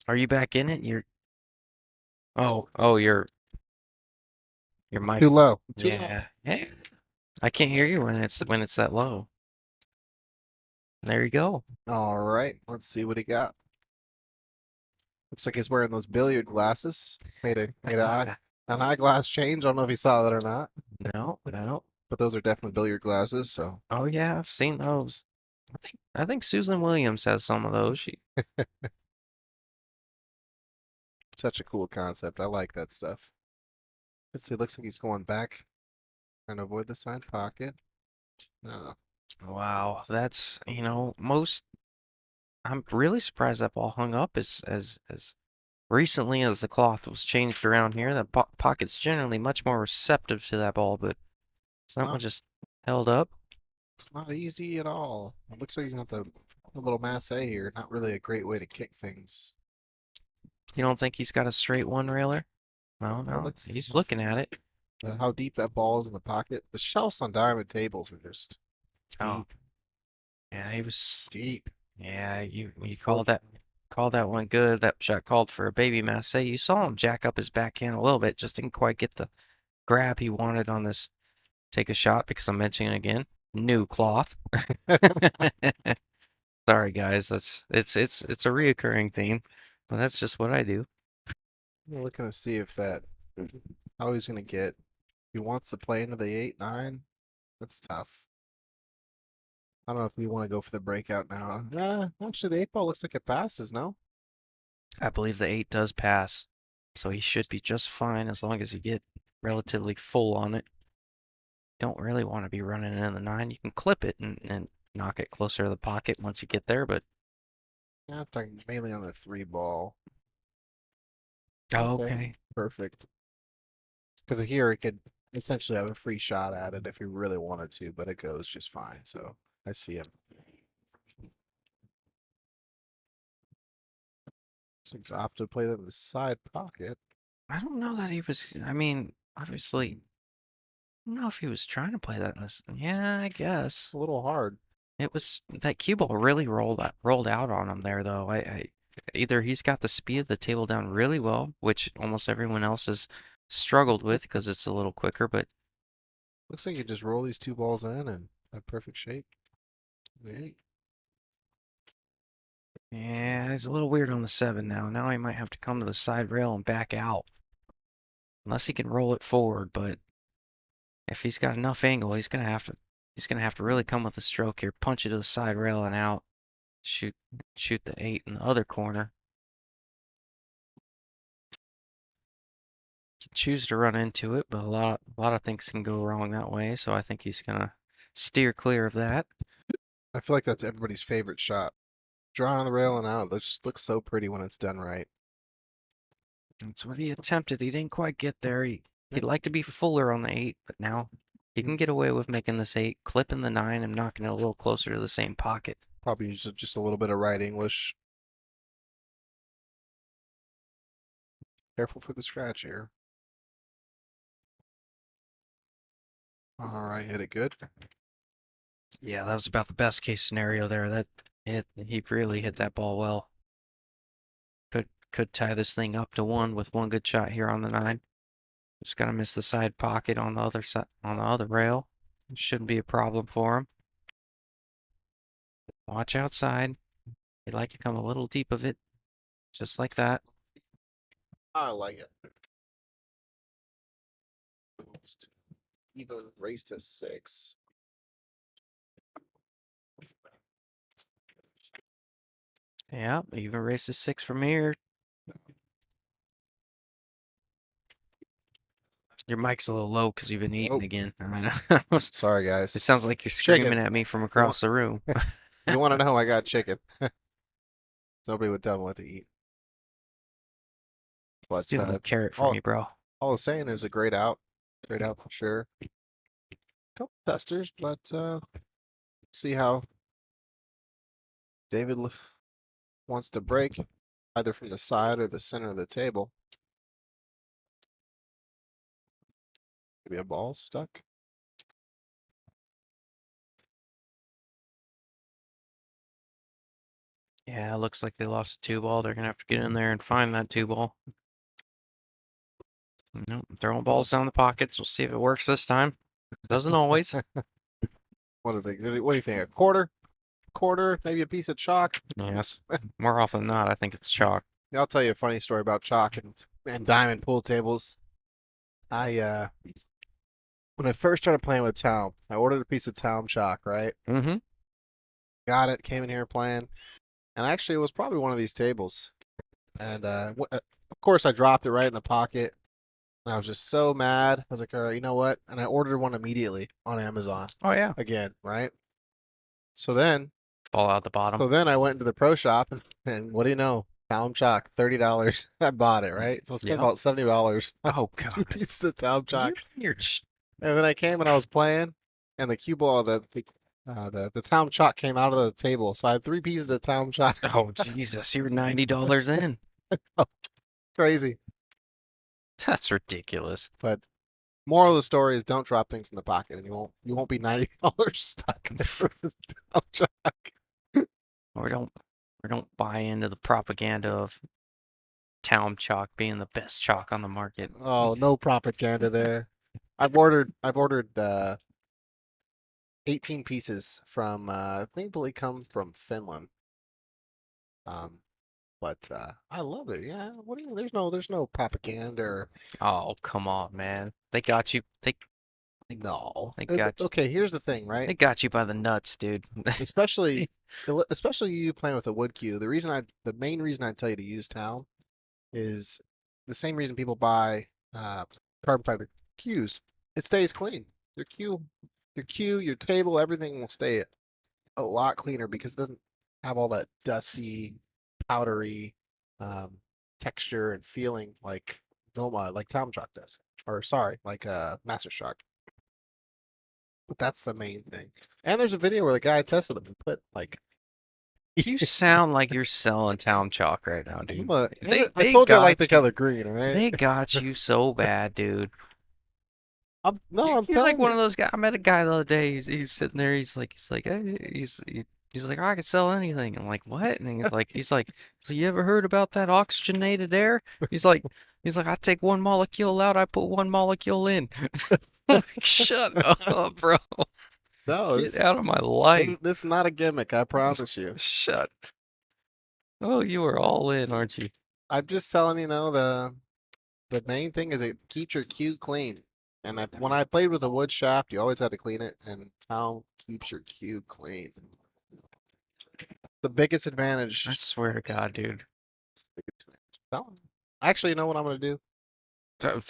Are you back in it? Your mic. Too low. Too low. Yeah. Hey, I can't hear you when it's that low. There you go. All right, let's see what he got. Looks like he's wearing those billiard glasses. Made an eyeglass change. I don't know if you saw that or not, No. but those are definitely billiard glasses. So Oh yeah, I've seen those. I think Susan Williams has some of those. such a cool concept. I like that stuff. Let's see. Looks like he's going back, trying to avoid the side pocket. No. Wow, that's most. I'm really surprised that ball hung up as recently as the cloth was changed around here. The pocket's generally much more receptive to that ball, but that one just held up. It's not easy at all. It looks like he's got the little masse here. Not really a great way to kick things. You don't think he's got a straight one railer? Well, Well, no, he's looking at it. How deep that ball is in the pocket. The shelves on diamond tables are just Oh, deep, yeah, he was. deep. Yeah, you called that one good. That shot called for a baby masse. You saw him jack up his backhand a little bit, just didn't quite get the grab he wanted on this take a shot because I'm mentioning again, new cloth. Sorry guys, it's a reoccurring theme, but that's just what I do. We're looking to see if that how he's gonna get. He wants to play into the 8-9. That's tough. I don't know if we want to go for the breakout now. Actually, the 8 ball looks like it passes. No, I believe the 8 does pass, so he should be just fine as long as you get relatively full on it. Don't really want to be running in the 9. You can clip it and knock it closer to the pocket once you get there, but yeah, I'm talking mainly on the 3 ball. okay. Perfect. Because here it could essentially have a free shot at it if he really wanted to, but it goes just fine. So I see him. So he's opted to play that in the side pocket. I don't know that he was. I mean, obviously, I don't know if he was trying to play that in this. Yeah, I guess It's a little hard. it was that cue ball really rolled out on him there though. Either he's got the speed of the table down really well, which almost everyone else has struggled with because it's a little quicker, but Looks like you just roll these 2 balls in and have perfect shape. The 8. yeah, he's a little weird on the 7 now. Now he might have to come to the side rail and back out. Unless he can roll it forward, but if he's got enough angle, he's gonna have to really come with a stroke here, punch it to the side rail and out. Shoot the 8 in the other corner. choose to run into it, but a lot of things can go wrong that way. So I think he's gonna steer clear of that. I feel like that's everybody's favorite shot. Drawing on the rail and out. It just looks so pretty when it's done right. That's what he attempted. He didn't quite get there. He'd like to be fuller on the 8, but now he can get away with making this 8, clipping the 9, and knocking it a little closer to the same pocket. Probably just a little bit of right English. Careful for the scratch here. All right, hit it good. Yeah, that was about the best case scenario there. He really hit that ball well. Could tie this thing up to 1 with one good shot here on the 9. Just gotta miss the side pocket on the other side, on the other rail. It shouldn't be a problem for him. Watch outside. He'd like to come a little deep of it, just like that. I like it. Even raised to 6. Yeah, even races 6 from here. Your mic's a little low because you've been eating again. I mean, Sorry, guys. it sounds like you're Chicken. screaming at me from across the room. You want to know I got chicken. Nobody would tell me what to eat. But Stealing a carrot from me, bro. all I was saying is a great out. Great out for sure. Couple testers, but see how David wants to break either from the side or the center of the table. Maybe a ball stuck. Yeah, it looks like they lost a 2-ball. They're gonna have to get in there and find that 2-ball. Nope, throwing balls down the pockets. We'll see if it works this time. Doesn't always. What do you think? A quarter? Quarter? Maybe a piece of chalk? Yes. More often than not, I think it's chalk. Yeah, I'll tell you a funny story about chalk and diamond pool tables. I when I first started playing with Talm, I ordered a piece of Talm chalk, right? Mm-hmm. Got it, came in here playing, and actually it was probably one of these tables. And of course I dropped it right in the pocket, and I was just so mad. I was like, all right, you know what? And I ordered one immediately on Amazon Oh, yeah. again, right? So then Fall out the bottom. I went into the pro shop, and what do you know? Talm chalk, $30. I bought it, right? So I spent Yep. about $70 on Oh, 2 God. pieces of Talm chalk. You're And then I came and I was playing, and the cue ball, the Talm chalk came out of the table. So I had 3 pieces of Talm chalk. Oh, Jesus. You were $90 in. Crazy. That's ridiculous. But moral of the story is don't drop things in the pocket, and you won't be $90 stuck in this Talm chalk. Or don't buy into the propaganda of town chalk being the best chalk on the market. Oh, no propaganda there. I've ordered 18 pieces from I think they come from Finland. But I love it. Yeah. What do you there's no propaganda or Oh, come on, man. They got you. no. They got you. Okay, here's the thing, They right? got you by the nuts, dude. Especially you playing with a wood cue. The main reason I tell you to use Town is the same reason people buy carbon fiber cues. It stays clean. Your table, everything will stay a lot cleaner because it doesn't have all that dusty, powdery texture and feeling like like Tom Chalk does. Or sorry, like Master Shark. But that's the main thing. And there's a video where the guy tested them and put like You sound like you're selling town chalk right now, dude. I told you I like the color green, all right? They got you so bad, dude. I'm You're telling like one you. of those guys. I met a guy the other day. He's sitting there. Hey, he's like, oh, I can sell anything. I'm like, what? And he's like, so you ever heard about that oxygenated air? He's like, I take one molecule out, I put one molecule in. I'm like, shut up, bro. No, Get out of my life. this is not a gimmick, I promise you. Shut. Oh, you are all in, aren't you? I'm just telling you now the main thing is it keeps your cue clean. And when I played with a wood shaft, you always had to clean it, and Town keeps your cue clean. The biggest advantage. I swear to God, dude. Actually, you know what I'm gonna do?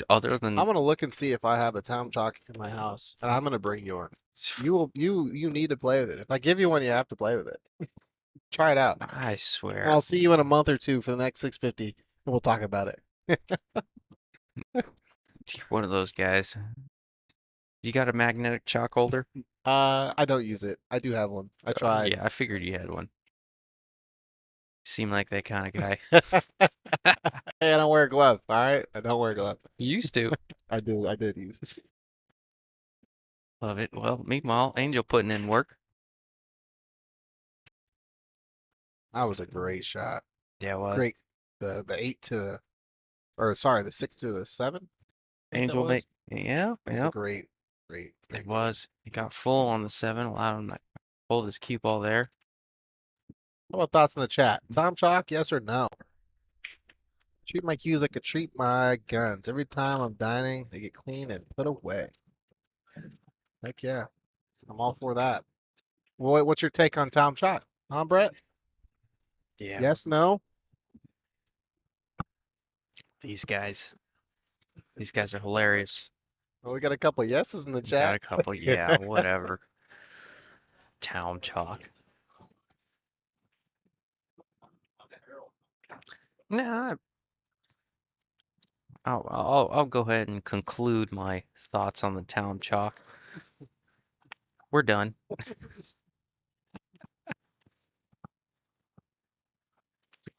Other than I'm gonna look and see if I have a town chalk in my house, and I'm gonna bring you one. You need to play with it. If I give you one, you have to play with it. Try it out, I and swear, I'll see you in a month or two for the next 650, and we'll talk about it. you're one of those guys. You got a magnetic chalk holder? I don't use it. I do have one. I tried. Yeah, I figured you had one. Seem like that kind of guy. Hey, I don't wear a glove. All right, I don't wear a glove. You used to. I do. I did use it. Love it. Well, meanwhile, Angel putting in work. That was a great shot. Yeah, it was. Great. The 8 to or sorry, the 6 to the 7. I think that Angel make. was. Yeah, That was a yep. great It goal. was. It got full on the 7, allowed him to hold his cue ball there. How about thoughts in the chat? Tom Chalk, yes or no? Treat my cues like I treat my guns. Every time I'm dining, they get clean and put away. Heck yeah. I'm all for that. What's your take on Tom Chalk? Huh, Brett? Yeah. Yes, no? These guys. These guys are hilarious. Well, we got a couple yeses in the We got a chat. couple. Yeah, whatever. Town chalk. Nah, I'll go ahead and conclude my thoughts on the town chalk. We're done.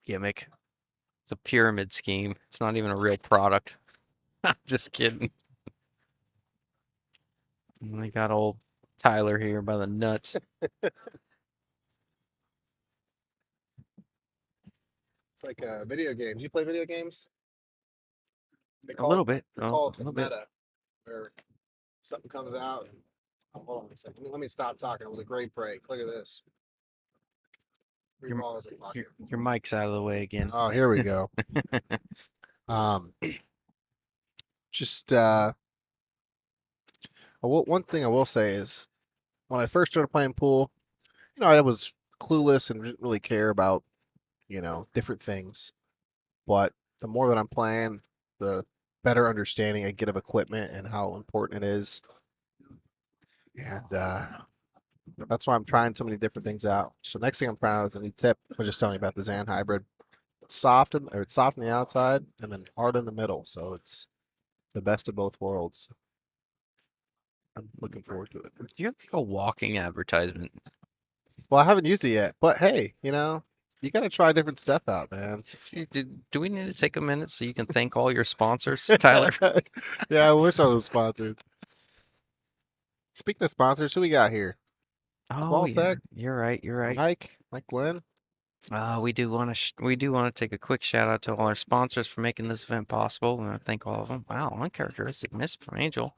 Gimmick. It's a pyramid scheme. It's not even a real product. I'm just kidding. We got old Tyler here by the nuts. It's like video games. You play video games? They A call it little bit. they Oh, call a it the little bit. meta, where something comes out. And, oh, hold on a second. Let me stop talking. It was a great break. Look at this. Three Your, balls in pocket. your mic's out of the way again. Oh, here we go. Um, just one thing I will say is when I first started playing pool, I was clueless and didn't really care about, different things. But the more that I'm playing, the better understanding I get of equipment and how important it is. And that's why I'm trying so many different things out. So next thing I'm trying out is a new tip. I was just telling you about the Zan hybrid. It's soft on the outside and then hard in the middle. So it's the best of both worlds. I'm looking forward to it. You're like a walking advertisement. Well, I haven't used it yet, but hey, you got to try different stuff out, man. Do we need to take a minute so you can thank all your sponsors, Tyler? Yeah, I wish I was sponsored. Speaking of sponsors, who we got here? Oh, yeah. Qualtech, You're right. You're right. Mike Glenn. We do want to take a quick shout out to all our sponsors for making this event possible. We want to thank all of them. Wow, uncharacteristic miss from Angel.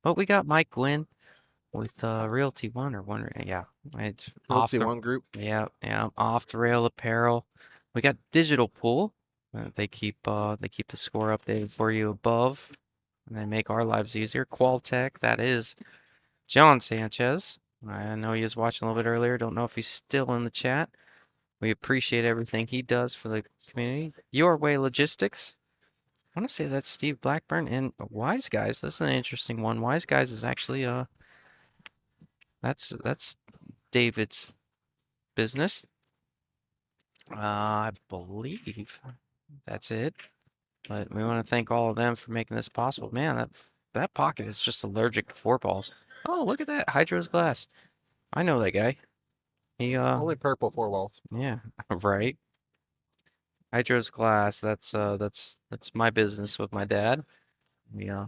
But we got Mike Gwynn with Realty One or One. Yeah, it's off Realty the One Group. yeah off the rail apparel. We got Digital Pool. They keep the score updated for you above, and they make our lives easier. Qualtech, that is John Sanchez. I know he was watching a little bit earlier. Don't know if he's still in the chat. We appreciate everything he does for the community. Your Way Logistics. I want to say that's Steve Blackburn and Wise Guys. This is an interesting one. Wise Guys is actually that's David's business. I believe that's it. But we want to thank all of them for making this possible. Man, that pocket is just allergic to 4 balls. Oh, look at that. Hydro's glass. I know that guy. He Only purple 4 balls. yeah, right. Hydro's glass. That's my business with my dad. Yeah.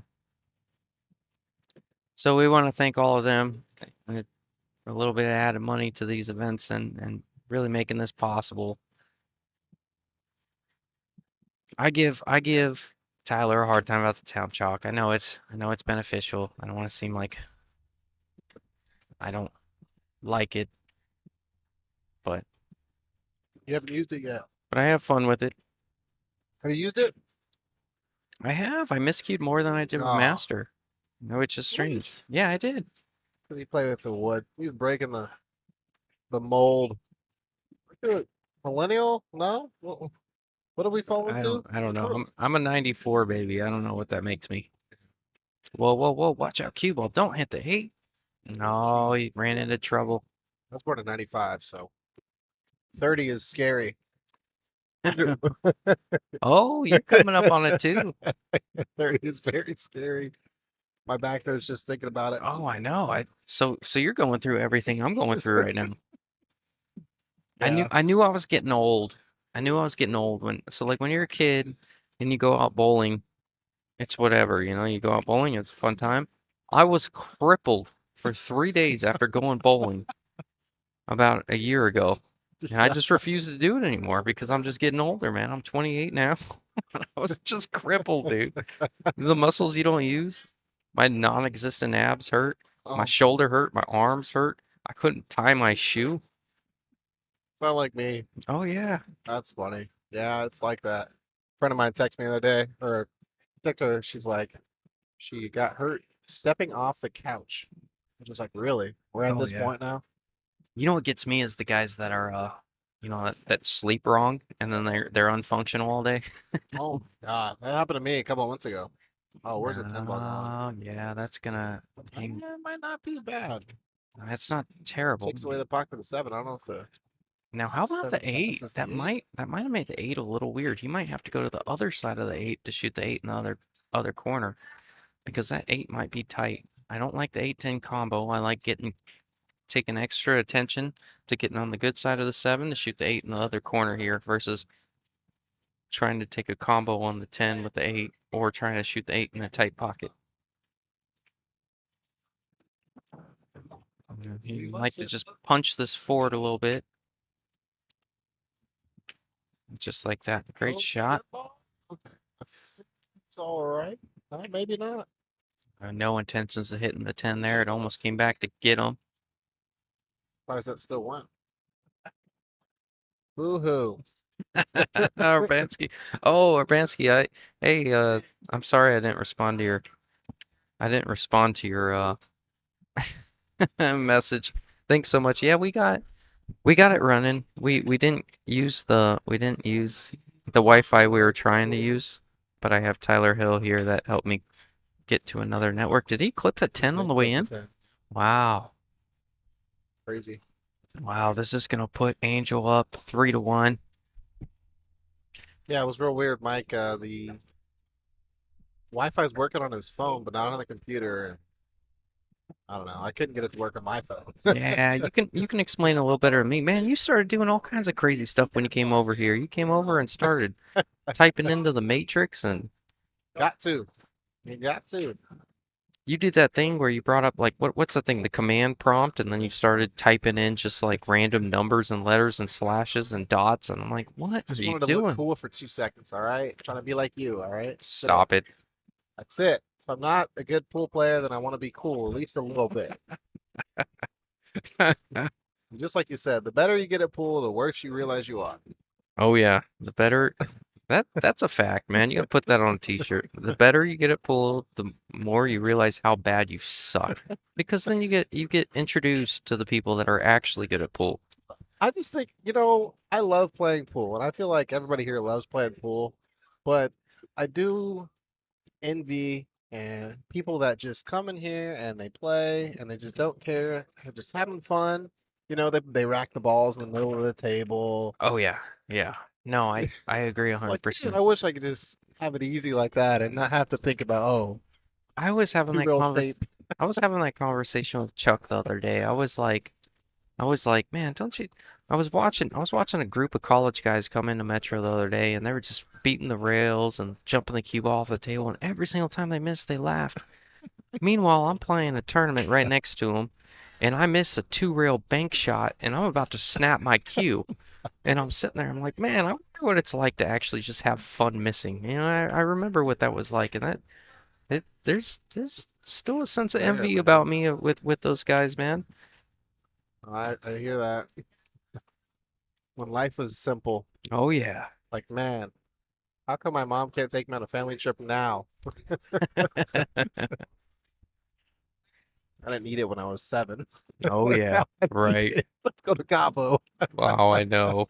So we want to thank all of them. A little bit of added money to these events and really making this possible. I give Tyler a hard time about the town chalk. I know it's beneficial. I don't want to seem like I don't like it, but You haven't used it yet. I have fun with it. Have you used it? I have. I miscued more than I did with Aw. Master. No, it's just strange. What? Yeah, I did. Because you play with the wood. He's breaking the mold. Millennial? No? What did we fall into? I don't know. I'm a 94 baby. I don't know what that makes me. Whoa, whoa, whoa! Watch out, cue ball! Don't hit the 8. No, he ran into trouble. I was born in '95, so 30 is scary. Oh, you're coming up on it too. 30 is very scary. My back hurts just thinking about it. Oh, I know. So you're going through everything I'm going through right now. Yeah. I knew I was getting old. I knew I was getting old like when you're a kid and you go out bowling, it's whatever, you go out bowling, it's a fun time. I was crippled for 3 days after going bowling about a year ago. And I just refuse to do it anymore because I'm just getting older, man. I'm 28 now. I was just crippled, dude. The muscles you don't use, my non-existent abs hurt, my Oh, shoulder hurt, my arms hurt. I couldn't tie my shoe. sound like me. Oh yeah. That's funny. Yeah, it's like that. A friend of mine texted me the other day, or text her. She's like, she got hurt stepping off the couch. I was just like, really? We're at Oh this yeah. point now? You know what gets me is the guys that are that sleep wrong and then they're unfunctional all day. Oh God, that happened to me a couple of months ago. Oh, where's the 10 ball going? Oh yeah, that's gonna It might not be bad. that's not terrible. Takes away the puck for the 7. I don't know if the Now how about the 7 8? passes That the 8. might have made the 8 a little weird. He might have to go to the other side of the 8 to shoot the 8 in the other corner because that 8 might be tight. I don't like the 8-10 combo. I like taking extra attention to getting on the good side of the 7 to shoot the 8 in the other corner here versus trying to take a combo on the 10 with the 8 or trying to shoot the 8 in a tight pocket. You like to just punch this forward a little bit. Just like that. Great shot. Okay. It's all right. Maybe not. No intentions of hitting the 10 there. It almost came back to get him. Why is that still went? Woohoo. Urbanski. Oh, Urbanski, hey, I'm sorry I didn't respond to your message. Thanks so much. Yeah, we got it running. We didn't use the Wi-Fi we were trying to use, but I have Tyler Hill here that helped me get to another network. Did he clip the 10 on the way in? Wow. Crazy. Wow, this is gonna put Angel up 3-1. Yeah, it was real weird, Mike. The Wi-Fi's working on his phone, but not on the computer. I don't know. I couldn't get it to work on my phone. Yeah, you can explain a little better to me. Man, you started doing all kinds of crazy stuff when you came over here. You came over and started typing into the Matrix and Got to. You got to. you did that thing where you brought up like what's the thing, the command prompt, and then you started typing in just like random numbers and letters and slashes and dots, and I'm like, what Just are you wanted to look doing? cool for 2 seconds, all right? Trying to be like you, all right? Stop it. That's it. If I'm not a good pool player, then I want to be cool, at least a little bit. Just like you said, the better you get at pool, the worse you realize you are. Oh yeah, the better that's a fact, man. You gotta put that on a t-shirt. The better you get at pool, the more you realize how bad you suck. Because then you get introduced to the people that are actually good at pool. I just think, I love playing pool, and I feel like everybody here loves playing pool, but I do envy and people that just come in here and they play and they just don't care. They're just having fun. They rack the balls in the middle of the table. Oh yeah, yeah. No, I agree It's like, man, 100%. I wish I could just have it easy like that and not have to think about, I was having that real shape. I was having that conversation with Chuck the other day. I was like, man, don't you? I was watching a group of college guys come into Metro the other day, and they were just beating the rails and jumping the cue ball off the table, and every single time they missed, they laughed. Meanwhile, I'm playing a tournament right next to them, and I miss a 2-rail bank shot, and I'm about to snap my cue, and I'm sitting there, I'm like, man, I wonder what it's like to actually just have fun missing. I remember what that was like, and there's still a sense of Yeah, envy man. about me with those guys, man. I hear that. When life was simple, Oh yeah. like, man, how come my mom can't take me on a family trip now? I didn't need it when I was 7. Oh yeah. Right. Let's go to Cabo. Wow, I know.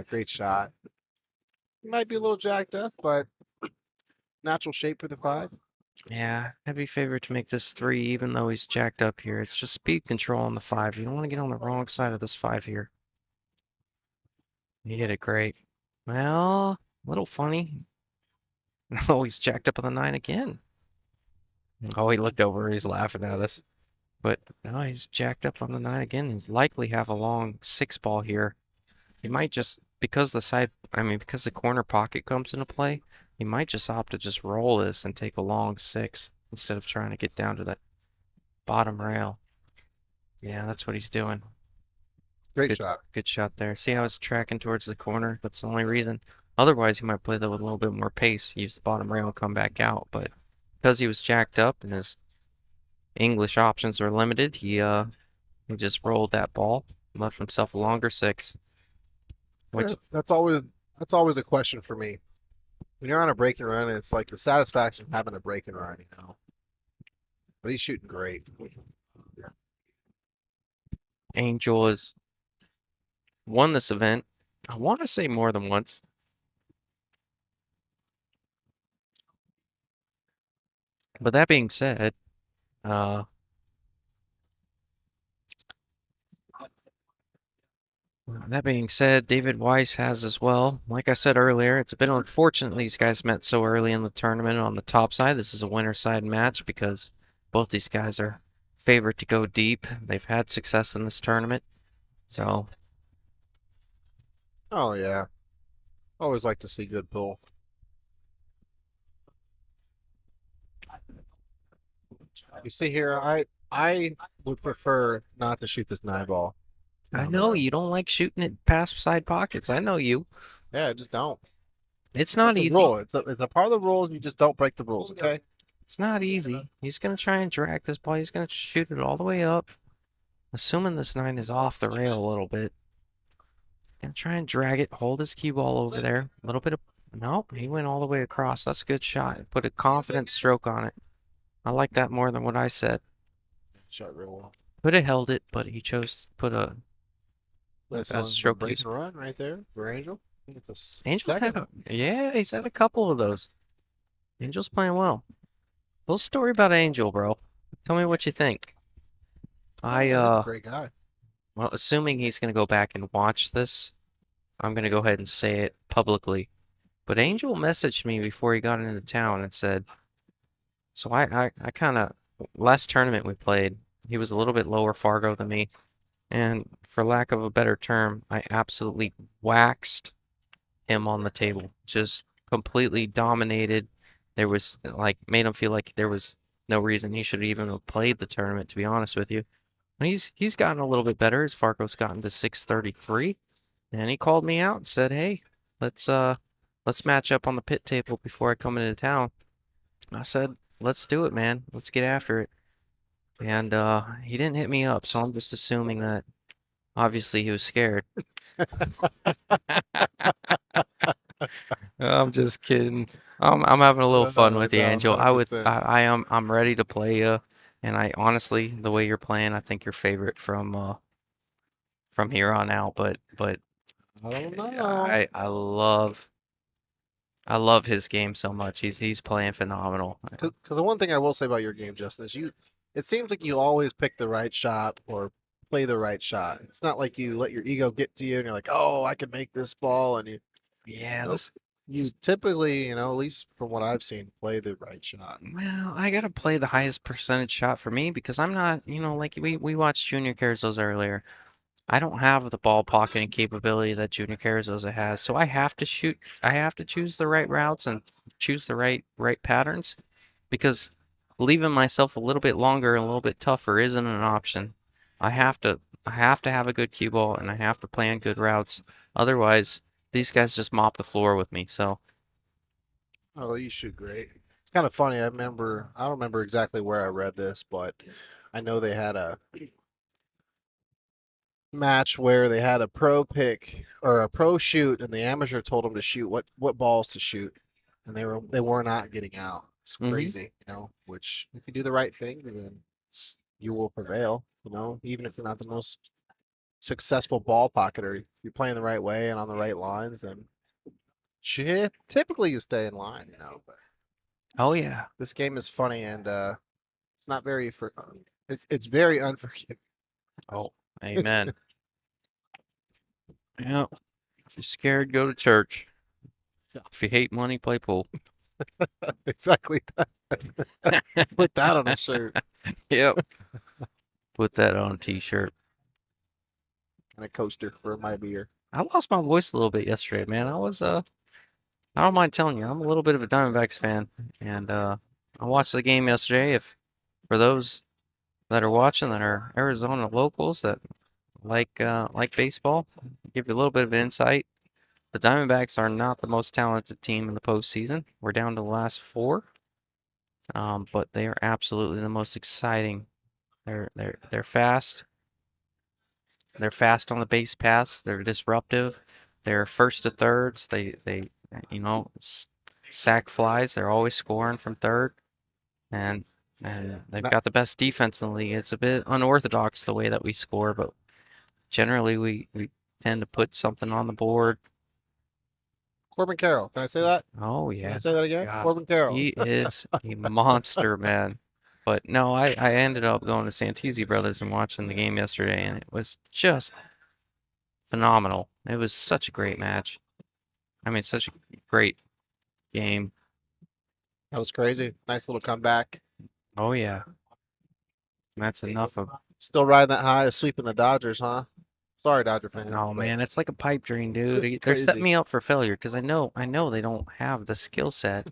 Great shot. He might be a little jacked up, but natural shape for the 5. Yeah, heavy favorite to make this 3, even though he's jacked up here. It's just speed control on the 5. You don't want to get on the wrong side of this 5 here. You hit it great. Well, a little funny. No, he's jacked up on the 9 again. Oh, he looked over. He's laughing at us. But no, he's jacked up on the 9 again. He's likely have a long 6 ball here. He might just, because because the corner pocket comes into play, he might just opt to just roll this and take a long 6 instead of trying to get down to that bottom rail. Yeah, that's what he's doing. Great shot. Good shot there. See how it's tracking towards the corner? That's the only reason. Otherwise, he might play that with a little bit more pace, use the bottom rail and come back out. But because he was jacked up and his English options were limited, he just rolled that ball, left himself a longer 6. Which Yeah, that's always a question for me. When you're on a break and run, it's like the satisfaction of having a break and run, But he's shooting great. Angel has won this event, I want to say more than once. But that being said, David Weiss has as well. Like I said earlier, it's a bit unfortunate these guys met so early in the tournament on the top side. This is a winner side match because both these guys are favored to go deep. They've had success in this tournament. So, Oh yeah, always like to see good pull. You see here, I would prefer not to shoot this 9 ball. I know you don't like shooting it past side pockets. I know you. Yeah, I just don't. It's not That's a easy. rule. It's a part of the rules. You just don't break the rules, okay? It's not easy. He's going to try and drag this ball. He's going to shoot it all the way up. Assuming this 9 is off the rail a little bit. Gonna try and drag it, hold his cue ball over there. A little bit of, nope, he went all the way across. That's a good shot. Put a confident stroke on it. I like that more than what I said. Shot real well. Could have held it, but he chose to put a stroke break use. and run right there for Angel. I think it's a Angel second. had yeah, he's had a couple of those. Angel's playing well. Little story about Angel, bro. Tell me what you think. He's a great guy. Well, assuming he's gonna go back and watch this, I'm gonna go ahead and say it publicly. But Angel messaged me before he got into town and said, so I kind of, last tournament we played, he was a little bit lower Fargo than me. And for lack of a better term, I absolutely waxed him on the table. Just completely dominated. There was like, made him feel like there was no reason he should even have played the tournament, to be honest with you. And he's gotten a little bit better as Fargo's gotten to 633. And he called me out and said, hey, let's match up on the pit table before I come into town. I said, let's do it, man. Let's get after it. And he didn't hit me up, so I'm just assuming that obviously he was scared. I'm just kidding. I'm having a little fun with you, No, Angel. 100%. I'm ready to play you. And I honestly, the way you're playing, I think your favorite from here on out. But I don't know. I love his game so much. He's playing phenomenal. Because the one thing I will say about your game, Justin, is it seems like you always pick the right shot or play the right shot. It's not like you let your ego get to you and you're like, oh, I can make this ball. And Yeah, nope. You typically, at least from what I've seen, play the right shot. well, I gotta play the highest percentage shot for me because I'm not, like we watched Junior Carrizosa earlier. I don't have the ball pocketing capability that Junior Carrizosa has, so I have to shoot. I have to choose the right routes and choose the right patterns because leaving myself a little bit longer and a little bit tougher isn't an option. I have to have a good cue ball and I have to plan good routes. Otherwise, these guys just mop the floor with me. So, Oh, you shoot great. It's kind of funny. I don't remember exactly where I read this, but I know they had a match where they had a pro pick or a pro shoot, and the amateur told them to shoot what balls to shoot, and they were not getting out. It's mhm. crazy, Which if you do the right thing, then you will prevail. Even if you're not the most successful ball pocketer. If you're playing the right way and on the right lines, then typically you stay in line, you know. But Oh yeah. this game is funny and it's not very it's very unforgiving. Oh, amen. Yeah. If you're scared, go to church. If you hate money, play pool. Exactly that. Put that on a shirt Yep. Put that on a t-shirt. and a coaster for my beer. I lost my voice a little bit yesterday, man. I don't mind telling you, I'm a little bit of a Diamondbacks fan. And I watched the game yesterday. If for those that are watching that are Arizona locals that like baseball, give you a little bit of insight. The Diamondbacks are not the most talented team in the postseason. We're down to the last four. But they are absolutely the most exciting. They're fast. They're fast on the base paths. They're disruptive. They're first to thirds. They you know sack flies. They're always scoring from third, and they've got the best defense in the league. It's a bit unorthodox the way that we score, but generally we tend to put something on the board. Corbin Carroll. Can I say that? Oh Can I yeah, say that again? God, Corbin Carroll. he is a monster, man. But no, I ended up going to Santisi Brothers and watching the game yesterday, and it was just phenomenal. It was such a great match. I mean, such a great game. That was crazy. Nice little comeback. Oh yeah, that's enough of. Still riding that high of sweeping the Dodgers, huh? Sorry, Dodger fans. Oh but man, it's like a pipe dream, dude. it's They're setting crazy. me up for failure because I know they don't have the skill set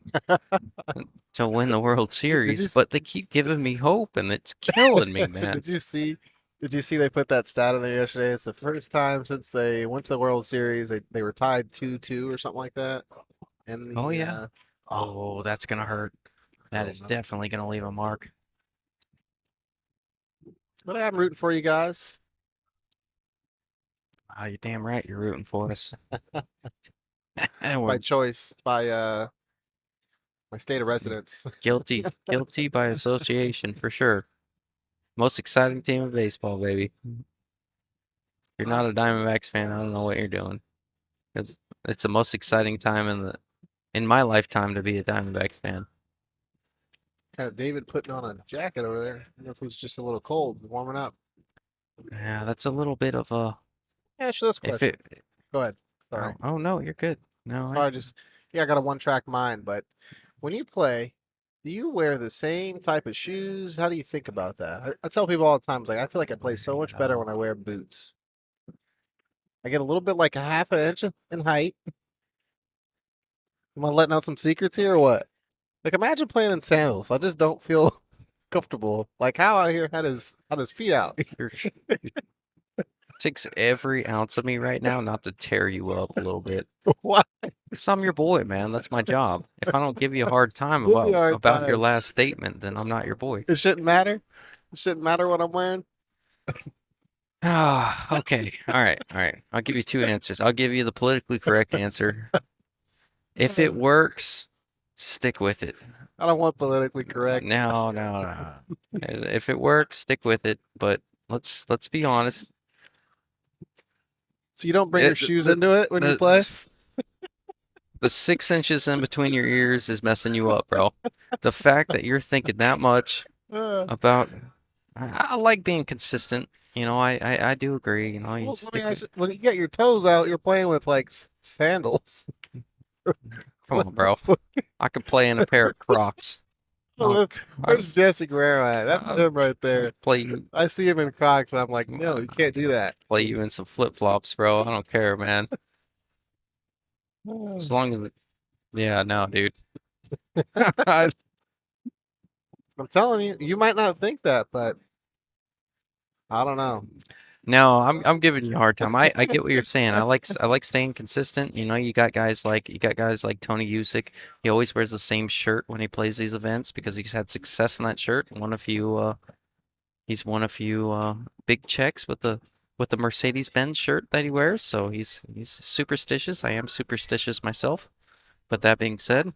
to win the World Series, but they keep giving me hope, and it's killing me, man. Did you see? Did you see they put that stat in there yesterday? It's the first time since they went to the World Series they were tied 2-2 or something like that. And Oh yeah. Oh, that's gonna hurt. That is definitely gonna leave a mark. But I'm rooting for you guys. Ah, you're damn right. You're rooting for us. And By we're choice, by my state of residence. guilty by association for sure. Most exciting team in baseball, baby. If you're not a Diamondbacks fan, I don't know what you're doing. Because it's the most exciting time in my lifetime to be a Diamondbacks fan. David putting on a jacket over there. I don't know if it was just a little cold, warming up. Yeah, that's a little bit of a. Answer this If question. it. Go ahead. Sorry. Oh no, you're good. No, Sorry, I got a one-track mind, but when you play, do you wear the same type of shoes? How do you think about that? I tell people all the time, it's like I feel like I play so much better when I wear boots. I get a little bit like a half an inch in height. Am I letting out some secrets here or what? Like imagine playing in sandals. I just don't feel comfortable. Like how out here had his feet out. takes every ounce of me right now not to tear you up a little bit. Why? Because I'm your boy, man. That's my job. If I don't give you a hard time Give me a hard about your time. last statement, then I'm not your boy. It shouldn't matter. It shouldn't matter what I'm wearing. Ah, okay. All right. I'll give you two answers. I'll give you the politically correct answer. If it works, stick with it. I don't want politically correct. No. If it works, stick with it. But let's be honest. So you don't bring your shoes into it when you play? The 6 inches in between your ears is messing you up, bro. The fact that you're thinking that much about, I like being consistent. You know, I do agree. You know, you Well, stick with, when you get your toes out, you're playing with like sandals. come on, bro. I could play in a pair of Crocs. Where's Jesse Guerrero at? That's him right there. Play you. I see him in Crocs. I'm like, no, you can't do that. Play you in some flip flops, bro. I don't care, man. As long as, yeah, no, dude. I'm telling you, you might not think that, but I don't know. No, I'm giving you a hard time. I get what you're saying. I like staying consistent. You know, you got guys like Tony Usyk. He always wears the same shirt when he plays these events because he's had success in that shirt. He's won a few big checks with the Mercedes-Benz shirt that he wears. So he's superstitious. I am superstitious myself. But that being said,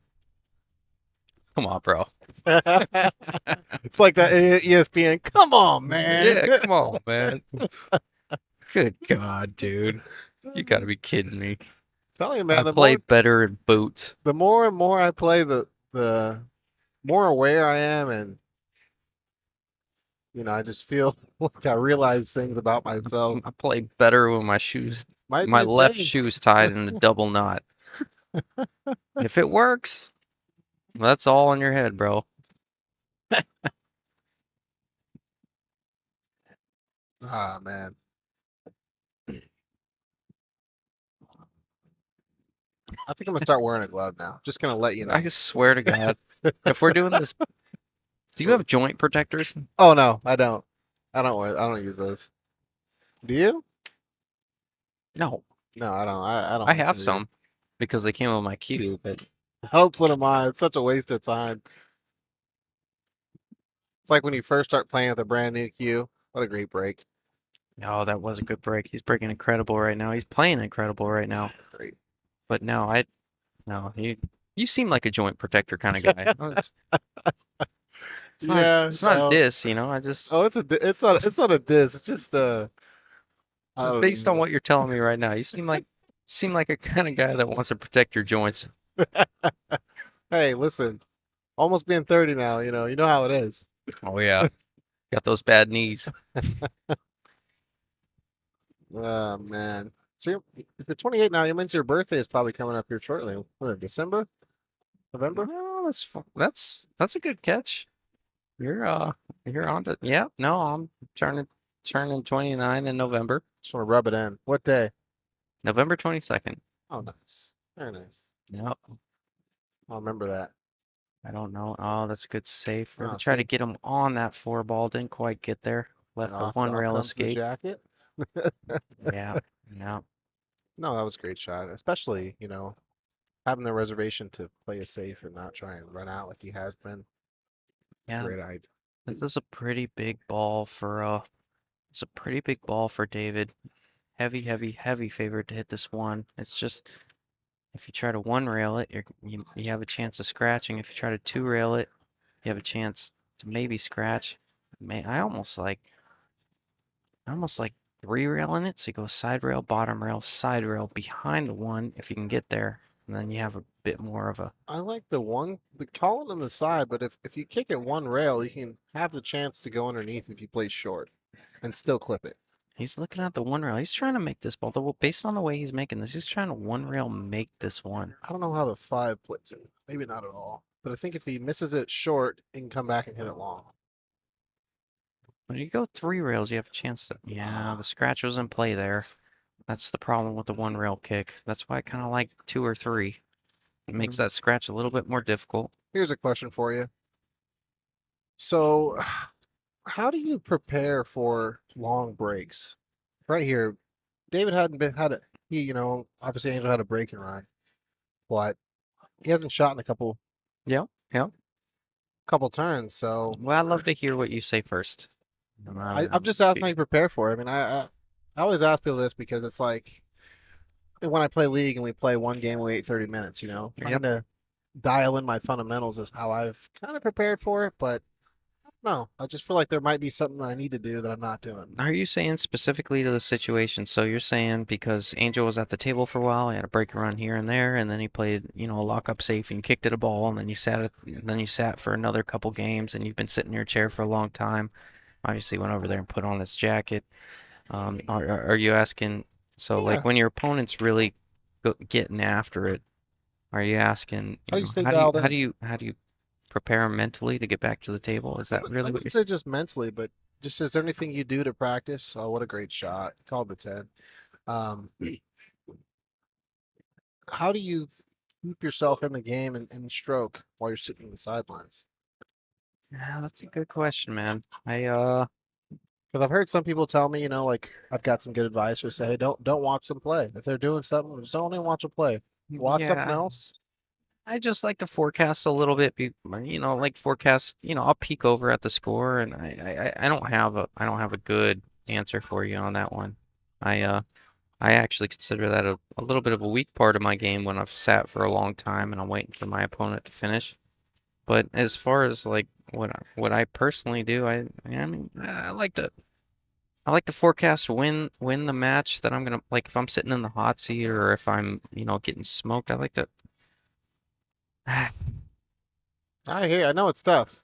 come on, bro. It's like that ESPN. Come on, man. Yeah, come on, man. Good God, dude. You gotta be kidding me. Telling you, I man, play better in boots. the more and more I play, the more aware I am, and I just feel like I realize things about myself. I play better with my shoes, Might be my a left thing. shoe's tied in a double knot. If it works, that's all in your head, bro. Ah, man. I think I'm gonna start wearing a glove now. Just gonna let you know. I swear to God, if we're doing this, do you have joint protectors? Oh no, I don't. I don't use those. Do you? No, No, I don't. I don't I like have them either. some because they came with my cue, but I don't put them on. It's such a waste of time. It's like when you first start playing with a brand new cue. What a great break. oh, that was a good break. He's breaking incredible right now. He's playing incredible right now. Great. But no, you seem like a joint protector kind of guy. Oh, Yeah. it's not a No. diss, you know. I just Oh, it's not a diss. It's just I just don't based on know. what you're telling me right now, you seem like a kind of guy that wants to protect your joints. Hey, listen. Almost being 30 now. You know how it is. Oh yeah, got those bad knees. Oh man. So if you're 28 now, you means your birthday is probably coming up here shortly. What, December? November? Oh, that's a good catch. You're you're on to yeah. No, I'm turning 29 in November. Just want to rub it in. What day? November 22nd. Oh, nice. Very nice. No, I'll remember that. I don't know. Oh, that's a good save. Really Oh, try to see? get him on that four ball. Didn't quite get there. And Left a off, one off rail comes the escape. jacket. Yeah, yeah, No, that was a great shot. Especially, having the reservation to play it safe and not try and run out like he has been. yeah. Great idea. This is a pretty big ball for it's a pretty big ball for David. Heavy, heavy, heavy favorite to hit this one. It's just if you try to one rail it, you have a chance of scratching. If you try to two rail it, you have a chance to maybe scratch. I almost like three railing it. So you go side rail, bottom rail, side rail behind the one if you can get there. And then you have a bit more of a. I like the calling on the side, but if you kick it one rail, you can have the chance to go underneath if you play short and still clip it. He's looking at the one rail. He's trying to make this ball. Though, based on the way he's making this, he's trying to one rail make this one. I don't know how the five plays it. Maybe not at all. But I think if he misses it short, he can come back and hit it long. When you go three rails, you have a chance to. Yeah, the scratch was in play there. That's the problem with the one rail kick. That's why I kind of like two or three. It makes that scratch a little bit more difficult. Here's a question for you. So, how do you prepare for long breaks? Right here, David hadn't been had a he, obviously Angel had a break and run, but he hasn't shot in a Yeah, yeah. couple turns. So Well, I'd love to hear what you say first. I'm just asking how you prepare for it. I mean, I always ask people this because it's like when I play League and we play one game, we wait 30 minutes. Trying Yep. to dial in my fundamentals is how I've kind of prepared for it, but no, I just feel like there might be something I need to do that I'm not doing. Are you saying specifically to the situation? So you're saying because Angel was at the table for a while, he had a break run here and there, and then he played, a lockup safe and kicked it a ball, and then you sat for another couple games, and you've been sitting in your chair for a long time. Obviously, went over there and put on this jacket. Are you asking? So Yeah. like when your opponent's really getting after it, are you asking? How do you stay dialed in? How do you prepare mentally to get back to the table? Is that I really what wouldn't you're? say just mentally, but just is there anything you do to practice? Oh, what a great shot! Called the 10. Um, how do you keep yourself in the game and stroke while you're sitting on the sidelines? Yeah, that's a good question, man. Because I've heard some people tell me, like I've got some good advice or say, hey, don't watch them play. If they're doing something, just don't even watch them play. Watch something Yeah, else. I just like to forecast a little bit, like forecast, I'll peek over at the score and I don't have a good answer for you on that one. I actually consider that a little bit of a weak part of my game when I've sat for a long time and I'm waiting for my opponent to finish. But as far as like what I personally do, I mean, I like to I like to forecast when the match that I'm gonna like if I'm sitting in the hot seat or if I'm, getting smoked. I like to I hear. I know it's tough.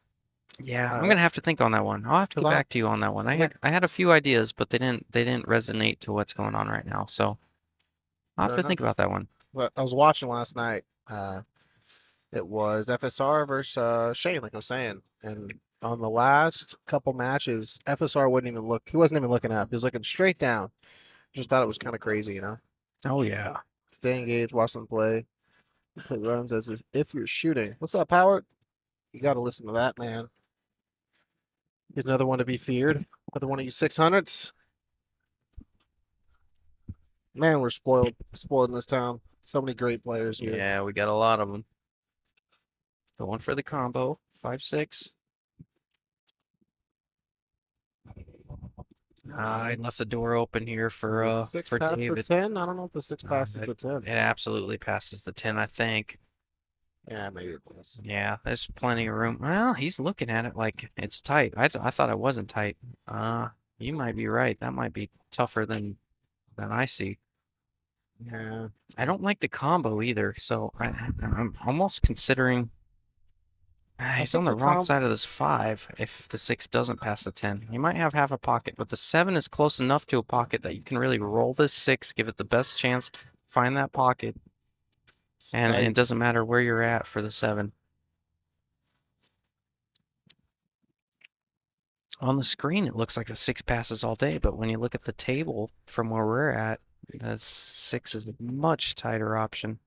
Yeah, I'm gonna have to think on that one. I'll have to Cause get back to you on that one. I had a few ideas, but they didn't resonate to what's going on right now. So I'll have fair to think enough. about that one. But I was watching last night. It was FSR versus Shane, like I was saying, and on the last couple matches, FSR wouldn't even look. He wasn't even looking up. He was looking straight down. Just thought it was kind of crazy, you know. Oh yeah. Stay engaged, watch them play. Play runs as if you're shooting. What's up, Howard? You got to listen to that, man. He's another one to be feared. Another one of you 600s. Man, we're spoiled in this town. So many great players here. Yeah, we got a lot of them. Going for the combo. 5-6. I left the door open here for Does the six for pass the David. 10? I don't know if the six passes It, the 10. it absolutely passes the 10, I think. Yeah, maybe it does. Yeah, there's plenty of room. Well, he's looking at it like it's tight. I thought it wasn't tight. You might be right. That might be tougher than I see. Yeah. I don't like the combo either, so I'm almost considering. I He's on think the the wrong comp side of this 5 if the 6 doesn't pass the 10. He might have half a pocket, but the 7 is close enough to a pocket that you can really roll this 6, give it the best chance to find that pocket, and it doesn't matter where you're at for the 7. On the screen, it looks like the 6 passes all day, but when you look at the table from where we're at, the 6 is a much tighter option.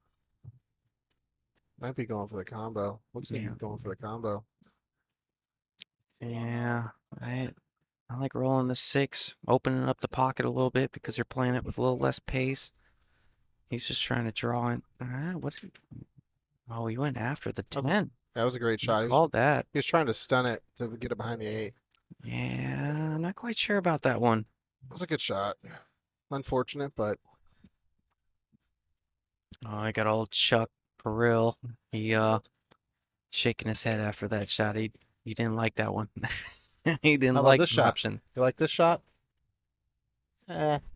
might be going for the combo. Looks like Yeah. he's going for the combo. Yeah, I like rolling the 6, opening up the pocket a little bit because you're playing it with a little less pace. He's just trying to draw in. What's it? Oh, he went after the 10. That was a great He shot. called that. He was trying to stun it to get it behind the 8. Yeah, I'm not quite sure about that one. It was a good shot. Unfortunate, but Oh, I got old Chuck Peril. He shaking his head after that shot. He didn't like that one. He how didn't about like this the shot? option. You like this shot?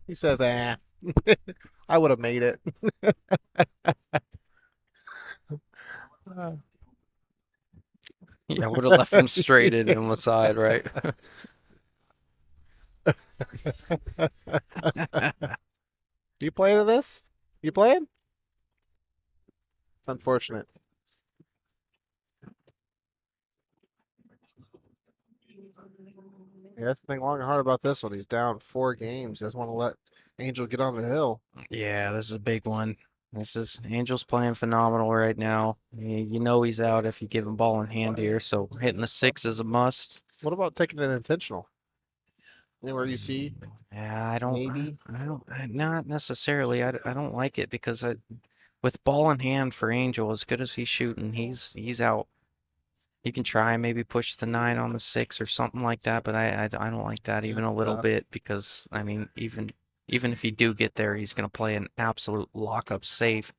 He says, I would have made it. Yeah, would have left him straight in on the side, right? You playing this? You playing? It's unfortunate. Yeah, that's the thing long and hard about this one. He's down 4 games. He doesn't want to let Angel get on the hill. Yeah, this is a big one. This is Angel's playing phenomenal right now. You know he's out if you give him ball in hand here, so hitting the 6 is a must. What about taking it intentional? Anywhere you see, Yeah, maybe. not necessarily. I don't like it because with ball in hand for Angel, as good as he's shooting, he's out. You can try and maybe push the 9 on the 6 or something like that, but I don't like that even a That's little tough. bit because I mean even if you do get there, he's gonna play an absolute lockup safe.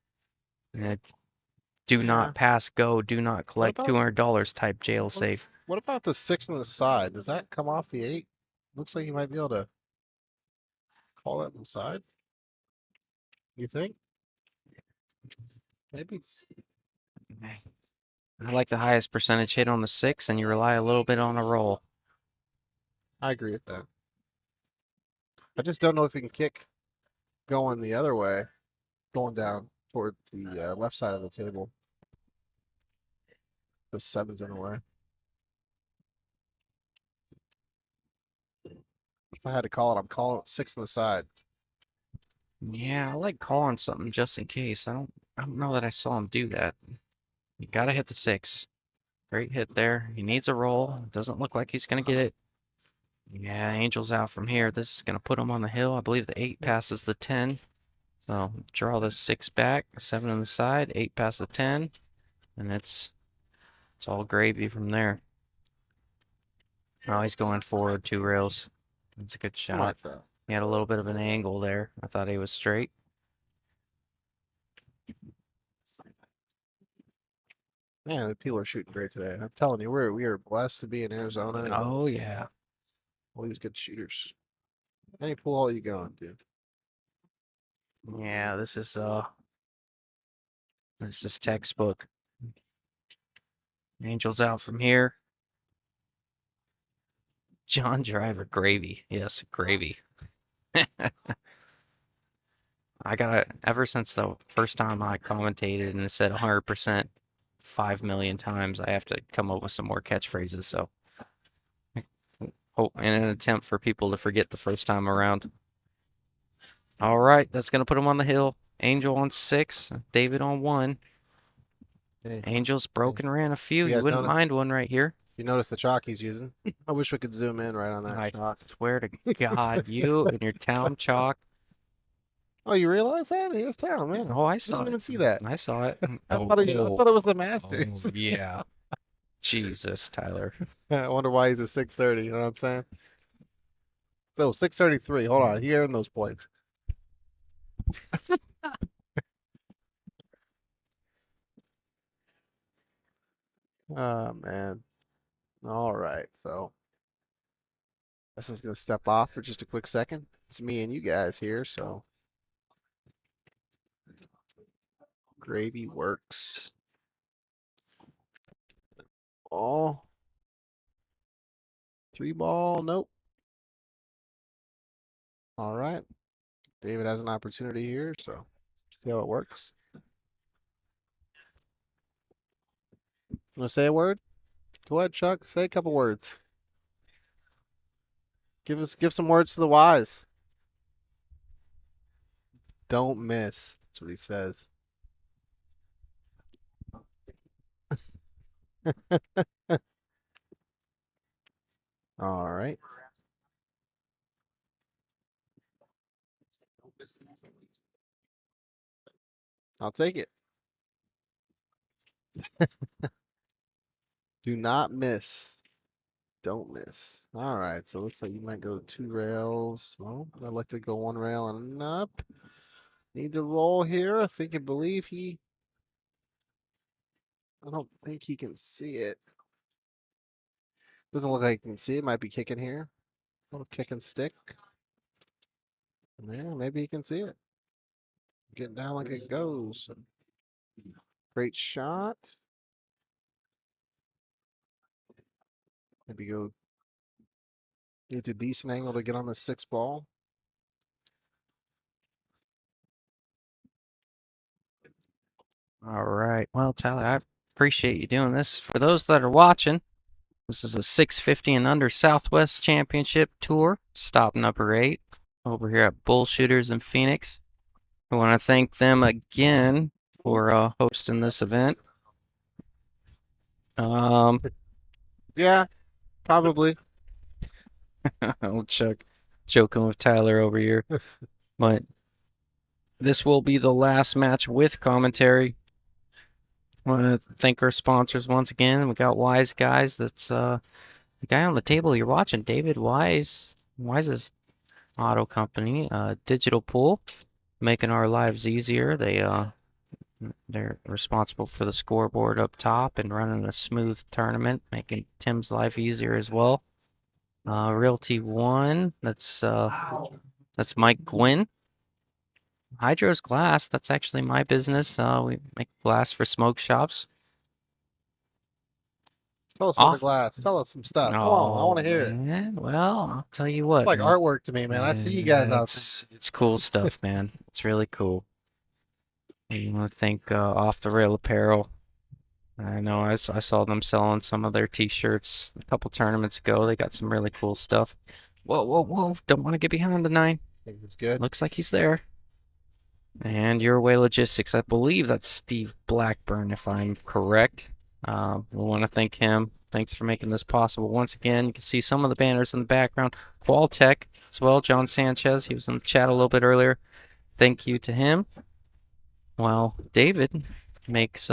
Uh, do Yeah. not pass go, do not collect about- $200 type jail safe. What about the 6 on the side? Does that come off the 8? Looks like you might be able to call that on the side. You think? Maybe. I like the highest percentage hit on the 6, and you rely a little bit on a roll. I agree with that. I just don't know if you can kick going the other way, going down toward the left side of the table. The 7's in the way. If I had to call it, I'm calling it 6 on the side. Yeah, I like calling something just in case. I don't know that I saw him do that. You gotta hit the 6. Great hit there. He needs a roll. Doesn't look like he's gonna get it. Yeah, Angel's out from here. This is gonna put him on the hill. I believe the 8 passes the 10. So draw the 6 back, 7 on the side, 8 past the 10, and it's all gravy from there. Oh, he's going forward 2 rails. That's a good shot. Smart. He had a little bit of an angle there. I thought he was straight. Man, the people are shooting great today. I'm telling you, we are blessed to be in Arizona. And Oh yeah. all these good shooters. Any pool hole you going, dude? Yeah, this is textbook. Angels out from here. John Driver gravy. Yes, gravy. I gotta, ever since the first time I commentated and it said 100% 5 million times, I have to come up with some more catchphrases. So, in an attempt for people to forget the first time around. All right, that's gonna put him on the hill. Angel on 6, David on 1. Hey, Angel's broken ran a few. You You guys wouldn't notice? mind one right here. You notice the chalk he's using? I wish we could zoom in right on that I chalk. swear to God, you and your town chalk. Oh, you realize that? He was town, man. Oh, I I saw didn't it. even see that. I saw it. I Oh, thought, I thought it was the Masters. oh, yeah. Jesus, Tyler. I wonder why he's at 6:30. You know what I'm saying? So 6:33. Hold on. He earned those points. Oh man. All right. So this is gonna step off for just a quick second. It's me and you guys here. So gravy works. Ball. 3 ball. Nope. All right. David has an opportunity here. So see how it works. Want to say a word? Go ahead, Chuck. Say a couple words. Give some words to the wise. Don't miss. That's what he says. All right. I'll take it. Do not miss. Don't miss. All right. So it looks like you might go 2 rails. Well, I'd like to go 1 rail and up. Need to roll here. I believe he. I don't think he can see it. Doesn't look like he can see it. Might be kicking here. A little kick and stick. Yeah, maybe he can see it. Getting down like it goes. Great shot. Maybe go. Need a decent angle to get on the 6 ball. All right. Well, Tyler, I appreciate you doing this. For those that are watching, this is a 650 and under Southwest Championship Tour, stop number 8 over here at Bullshooters in Phoenix. I want to thank them again for hosting this event. Yeah, probably. I'll joking with Tyler over here, but this will be the last match with commentary. I want to thank our sponsors once again. We got Wise Guys. That's the guy on the table you're watching, David Wise. Wise's auto company, Digital Pool, making our lives easier. They're responsible for the scoreboard up top and running a smooth tournament, making Tim's life easier as well. Realty One, that's Mike Gwynn. Hydro's Glass, that's actually my business. We make glass for smoke shops. Tell us about the Off. glass. Tell us some stuff. Come on, I Oh want to hear it. man, well, I'll tell you It's what, like man. artwork to me, man. I see you guys out It's cool stuff, man. It's really cool. I want to thank Off the Rail Apparel. I know I saw them selling some of their t-shirts a couple tournaments ago. They got some really cool stuff. Whoa, whoa, whoa. Don't want to get behind the 9. there. It's good. Looks like he's there. And Your Way Logistics. I believe that's Steve Blackburn, if I'm correct. We want to thank him. Thanks for making this possible. Once again, you can see some of the banners in the background. Qualtech as well. John Sanchez, he was in the chat a little bit earlier. Thank you to him. Well, David makes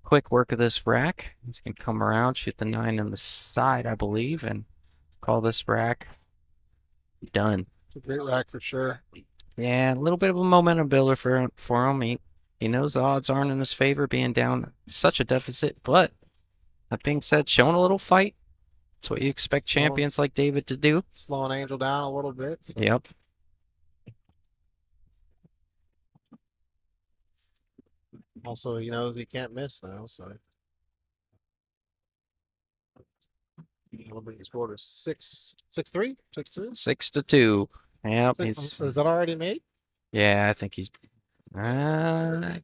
quick work of this rack. He's going to come around, shoot the 9 on the side, I believe, and call this rack done. It's a great rack for sure. Yeah, a little bit of a momentum builder for him. He knows the odds aren't in his favor being down such a deficit, but that being said, showing a little fight. That's what you expect Slowing, champions like David to do. slowing Angel down a little bit. Yep. Also, he knows he can't miss now, so. His score is 6-3? 6-3? 6-2. Yep. Is that already made? Yeah, I think he's. I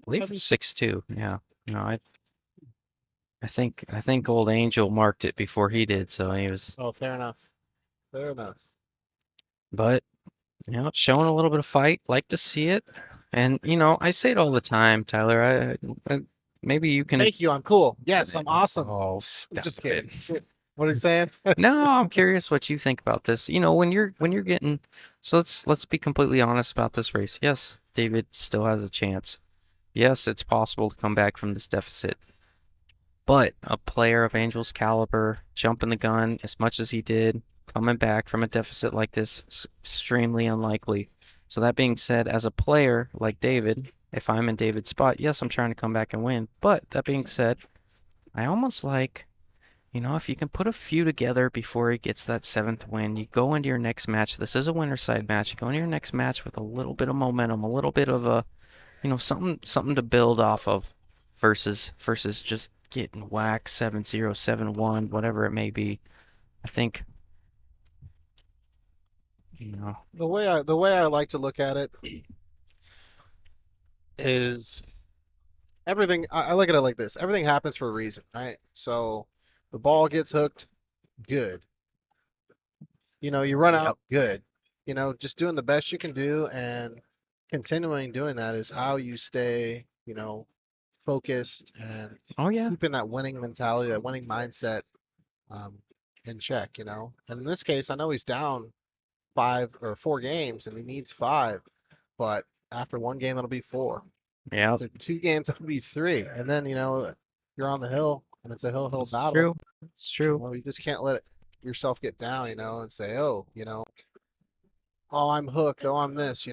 believe That'd be it's 6-2. Yeah. No, I think old Angel marked it before he did, so he was. Oh, fair enough. Fair enough. But showing a little bit of fight. Like to see it. And I say it all the time, Tyler. Maybe you can. Thank you. I'm cool. Yes, I'm awesome. Oh, I'm stop just it. kidding. What are you saying? No, I'm curious what you think about this. When you're getting. So let's be completely honest about this race. Yes, David still has a chance. Yes, it's possible to come back from this deficit. But a player of Angel's caliber, jumping the gun as much as he did, coming back from a deficit like this, is extremely unlikely. So that being said, as a player like David, if I'm in David's spot, yes, I'm trying to come back and win. But that being said, I almost like, if you can put a few together before he gets that seventh win, you go into your next match. This is a winner side match. You go into your next match with a little bit of momentum, a little bit of a something to build off of versus just getting whacked 7-0, 7-1, whatever it may be. I think The way I like to look at it is everything. I look at it like this. Everything happens for a reason, right? So the ball gets hooked, good. You run out, good. Just doing the best you can do and continuing doing that is how you stay, focused and oh yeah, keeping that winning mentality, that winning mindset um, in check. And in this case, I know he's down 5 or 4 games and he needs 5, but after one game, it'll be 4. yeah, After 2 games, it'll be 3. And then, you're on the hill and it's a hill it's battle. true. It's true. You just can't let yourself get down, and say, oh, oh, I'm hooked. Oh, I'm this.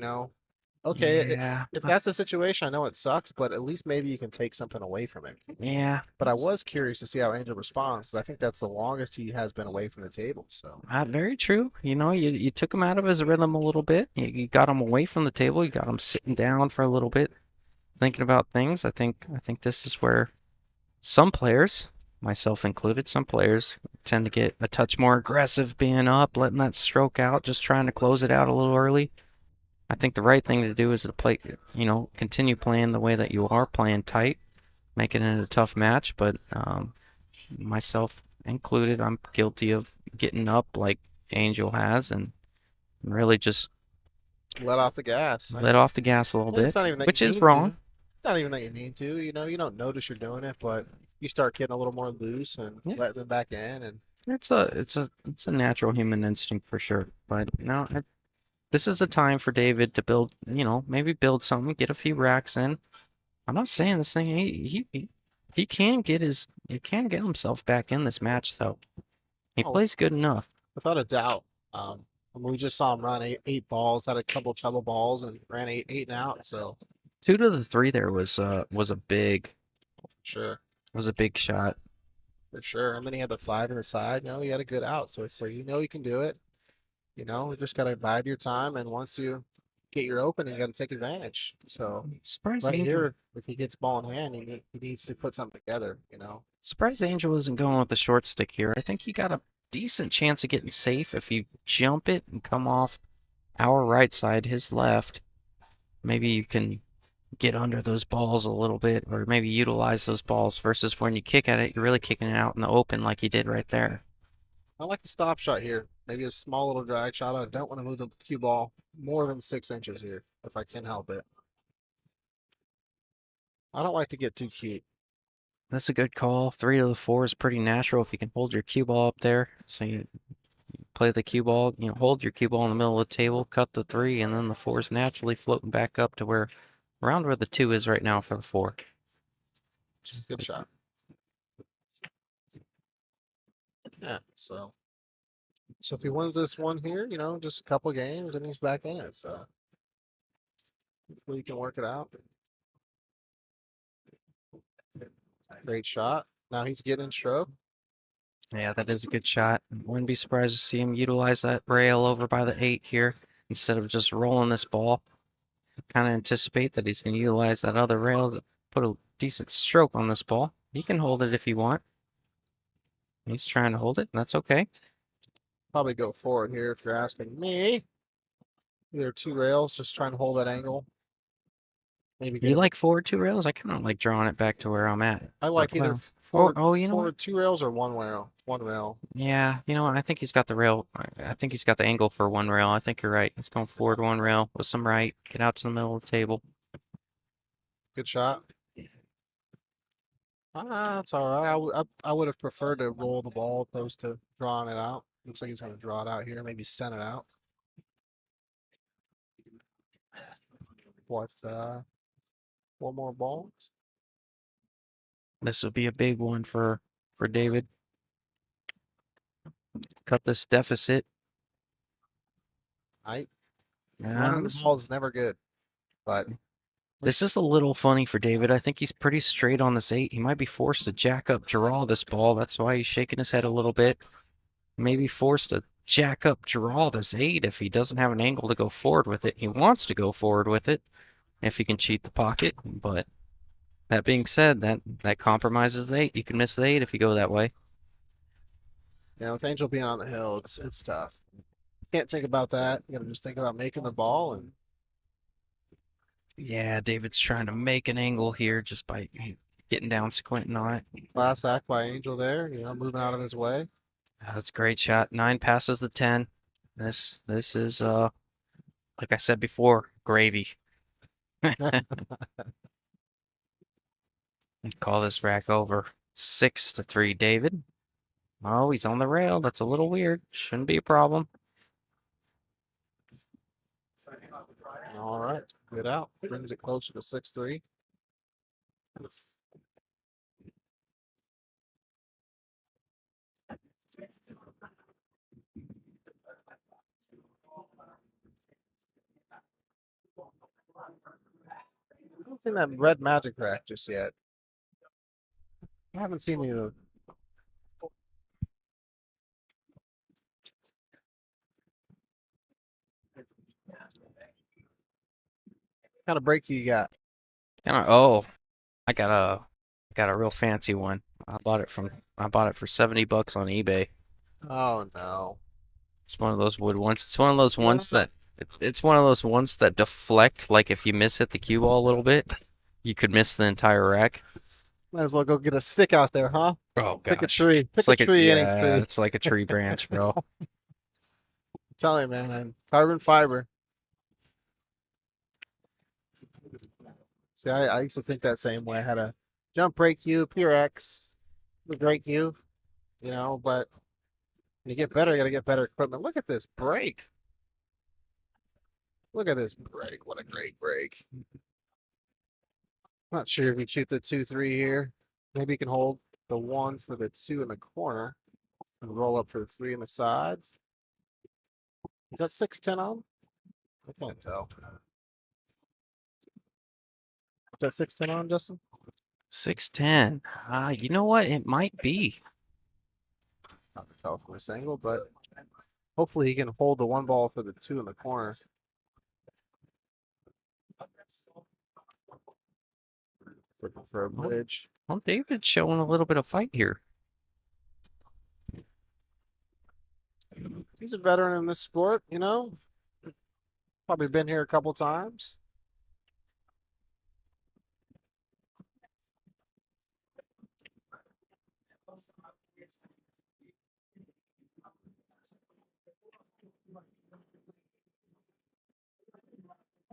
Okay, Yeah, if that's the situation, I know it sucks, but at least maybe you can take something away from it. yeah. But I was curious to see how Angel responds because I think that's the longest he has been away from the table. So Very true. You took him out of his rhythm a little bit. You got him away from the table. You got him sitting down for a little bit, thinking about things. I think this is where some players, myself included, some players tend to get a touch more aggressive being up, letting that stroke out, just trying to close it out a little early. I think the right thing to do is to play, continue playing the way that you are, playing tight, making it a tough match. But myself included, I'm guilty of getting up like Angel has and really just let off the gas. let off the gas a little And it's bit, not even that which you is need to. wrong. It's not even that you need to. You don't notice you're doing it, but you start getting a little more loose and Yeah. letting them back in. And It's a natural human instinct for sure. But no, this is a time for David to build, maybe build something, get a few racks in. I'm not saying this thing. He can get himself back in this match though. He oh, plays good enough. without a doubt. We just saw him run eight balls, had a couple trouble balls, and ran eight and out. So 2 to the 3 there was a big sure. was a big shot. For sure. And then he had the 5 in the side. He had a good out. So it's like, you can do it. You just got to bide your time. And once you get your open, you got to take advantage. So Surprise right Angel. here, if he gets ball in hand, he needs to put something together. Surprise Angel isn't going with the short stick here. I think he got a decent chance of getting safe if you jump it and come off our right side, his left. Maybe you can get under those balls a little bit, or maybe utilize those balls versus when you kick at it, you're really kicking it out in the open like you did right there. I like the stop shot here. Maybe a small little drag shot. I don't want to move the cue ball more than 6 inches here if I can help it. I don't like to get too cute. That's a good call. 3 to the 4 is pretty natural if you can hold your cue ball up there. So you play the cue ball, hold your cue ball in the middle of the table, cut the 3, and then the 4 is naturally floating back up to around where the 2 is right now for the 4. Good shot. Yeah, so if he wins this one here, just a couple games and he's back in it. So hopefully he can work it out. Great shot. Now he's getting in stroke. Yeah, that is a good shot. Wouldn't be surprised to see him utilize that rail over by the 8 here instead of just rolling this ball. Kind of anticipate that he's going to utilize that other rail to put a decent stroke on this ball. He can hold it if you want. He's trying to hold it, and that's okay. Probably go forward here if you're asking me. Either two rails, just trying to hold that angle. Maybe get You him. like forward 2 rails? I kind of like drawing it back to where I'm at. I like either Well, forward, you know what? forward two rails or one rail. One rail. Yeah, you know what? I think he's got the rail. I think he's got the angle for 1 rail. I think you're right. He's going forward 1 rail with some right. Get out to the middle of the table. Good shot. That's all right. I would have preferred to roll the ball opposed to drawing it out. Looks like he's going to draw it out here. Maybe send it out. What? Four more balls. This would be a big one for David. Cut this deficit. Running the ball is never good, but This is a little funny for David. I think he's pretty straight on this 8. He might be forced to jack up draw this ball. That's why he's shaking his head a little bit. Maybe forced to jack up draw this 8 if he doesn't have an angle to go forward with it. He wants to go forward with it if he can cheat the pocket. But that being said, that compromises the 8. You can miss the 8 if you go that way. with Angel being on the hill, it's tough. Can't think about that. You got to just think about making the ball and. Yeah, David's trying to make an angle here just by getting down, squinting on it. Class act by Angel there, moving out of his way. That's a great shot. 9 passes the 10. This is like I said before, gravy. Call this rack over. 6-3, David. Oh, he's on the rail. That's a little weird. Shouldn't be a problem. All right, good out. Brings it closer to 6-3. I haven't seen that red magic rack just yet. I haven't seen you. What kind of break you got? Oh, I got a real fancy one. I bought it for $70 on eBay. Oh no. It's one of those wood ones. It's one of those ones that it's one of those ones that deflect. Like if you miss hit the cue ball a little bit, you could miss the entire rack. Might as well go get a stick out there, huh? Oh Pick a gosh, tree. Pick it's a like tree, any yeah, tree. it's like a tree branch, bro. Tell you, man. Carbon fiber. See, I used to think that same way. I had a jump break cue, pure X, the great cue, but when you get better, you got to get better equipment. Look at this break. Look at this break. What a great break. Not sure if you shoot the 2-3 here. Maybe you can hold the 1 for the 2 in the corner and roll up for the 3 in the sides. Is that 6-10 on? I can't tell. Is that 6-10 on, Justin? 610. You know what? It might be. Not to tell from this angle, but hopefully he can hold the 1 ball for the 2 in the corner. Looking for a bridge. Well, David's showing a little bit of fight here. He's a veteran in this sport, Probably been here a couple times.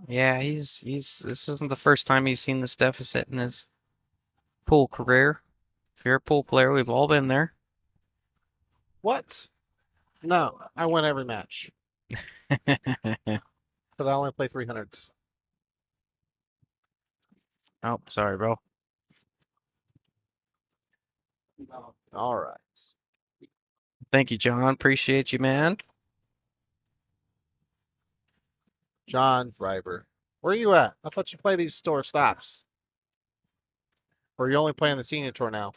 Yeah, this isn't the first time he's seen this deficit in his pool career. If you're a pool player, we've all been there. What? No, I win every match. But I only play 300s. Oh, sorry, bro. All right. Thank you, John. Appreciate you, man. John Driver. Where are you at? I thought you play these store stops. Or are you only playing the senior tour now?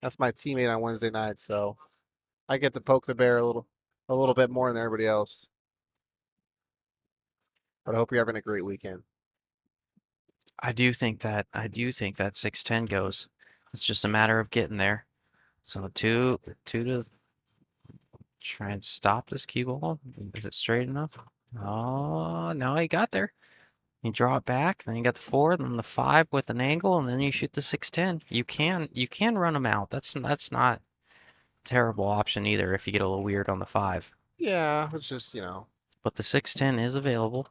That's my teammate on Wednesday night, so I get to poke the bear a little bit more than everybody else. But I hope you're having a great weekend. I do think that 610 goes. It's just a matter of getting there. So two to try and stop this cue ball. Is it straight enough? Oh, no, he got there. You draw it back, then you got the 4, then the 5 with an angle, and then you shoot the 610. You can run them out. That's not a terrible option either if you get a little weird on the 5. Yeah, it's just, you know, But the 610 is available.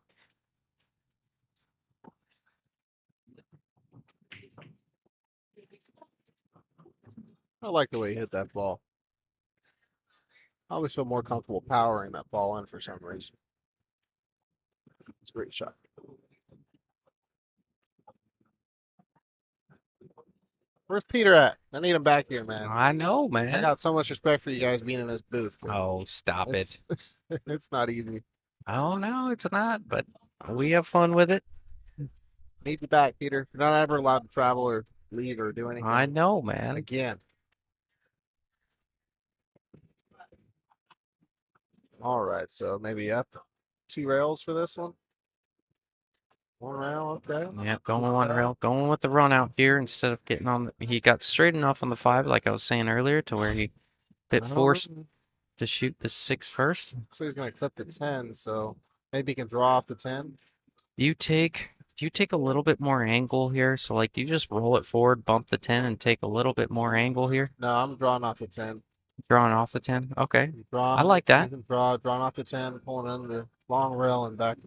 I like the way he hit that ball. I always feel more comfortable powering that ball in for some reason. It's a great shot. Where's Peter at? I need him back here, man. I know, I man. got so much respect for you guys being in this booth. Oh, stop It's it. it's not easy. Oh, no, it's not, but we have fun with it. Need you back, Peter. You're not ever allowed to travel or leave or do I anything know, man. again. All right, so maybe up 2 rails for this one. 1 rail, okay. Yeah, going one rail, going with the run out here instead of getting on. He got straight enough on the 5, like I was saying earlier, to where he bit forced to shoot the 6 first. So he's gonna clip the 10, so maybe he can draw off the 10. Do you take a little bit more angle here? So like, do you just roll it forward, bump the 10, and take a little bit more angle here? No, I'm drawing off the 10. Drawing off the 10. Okay, I Draw, like that. drawing off the 10, pulling in the long rail and back,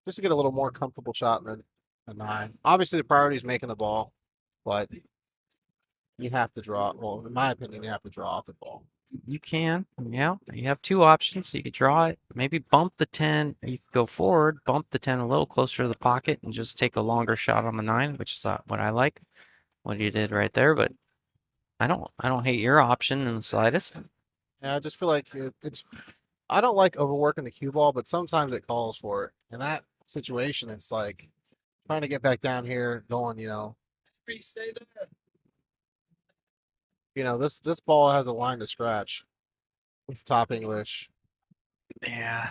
just to get a little more comfortable shot than a 9. Obviously, the priority is making the ball, but you have to draw. Well, in my opinion, you have to draw off the ball. You can, yeah. You have two options. You could draw it, maybe bump the 10. You could go forward, bump the 10 a little closer to the pocket, and just take a longer shot on the 9, which is what I like. What you did right there, but I don't hate your option in the slightest. Yeah, I just feel like it's. I don't like overworking the cue ball, but sometimes it calls for it. In that situation, it's like trying to get back down here, going, Stay there. this ball has a line to scratch with top English. Yeah,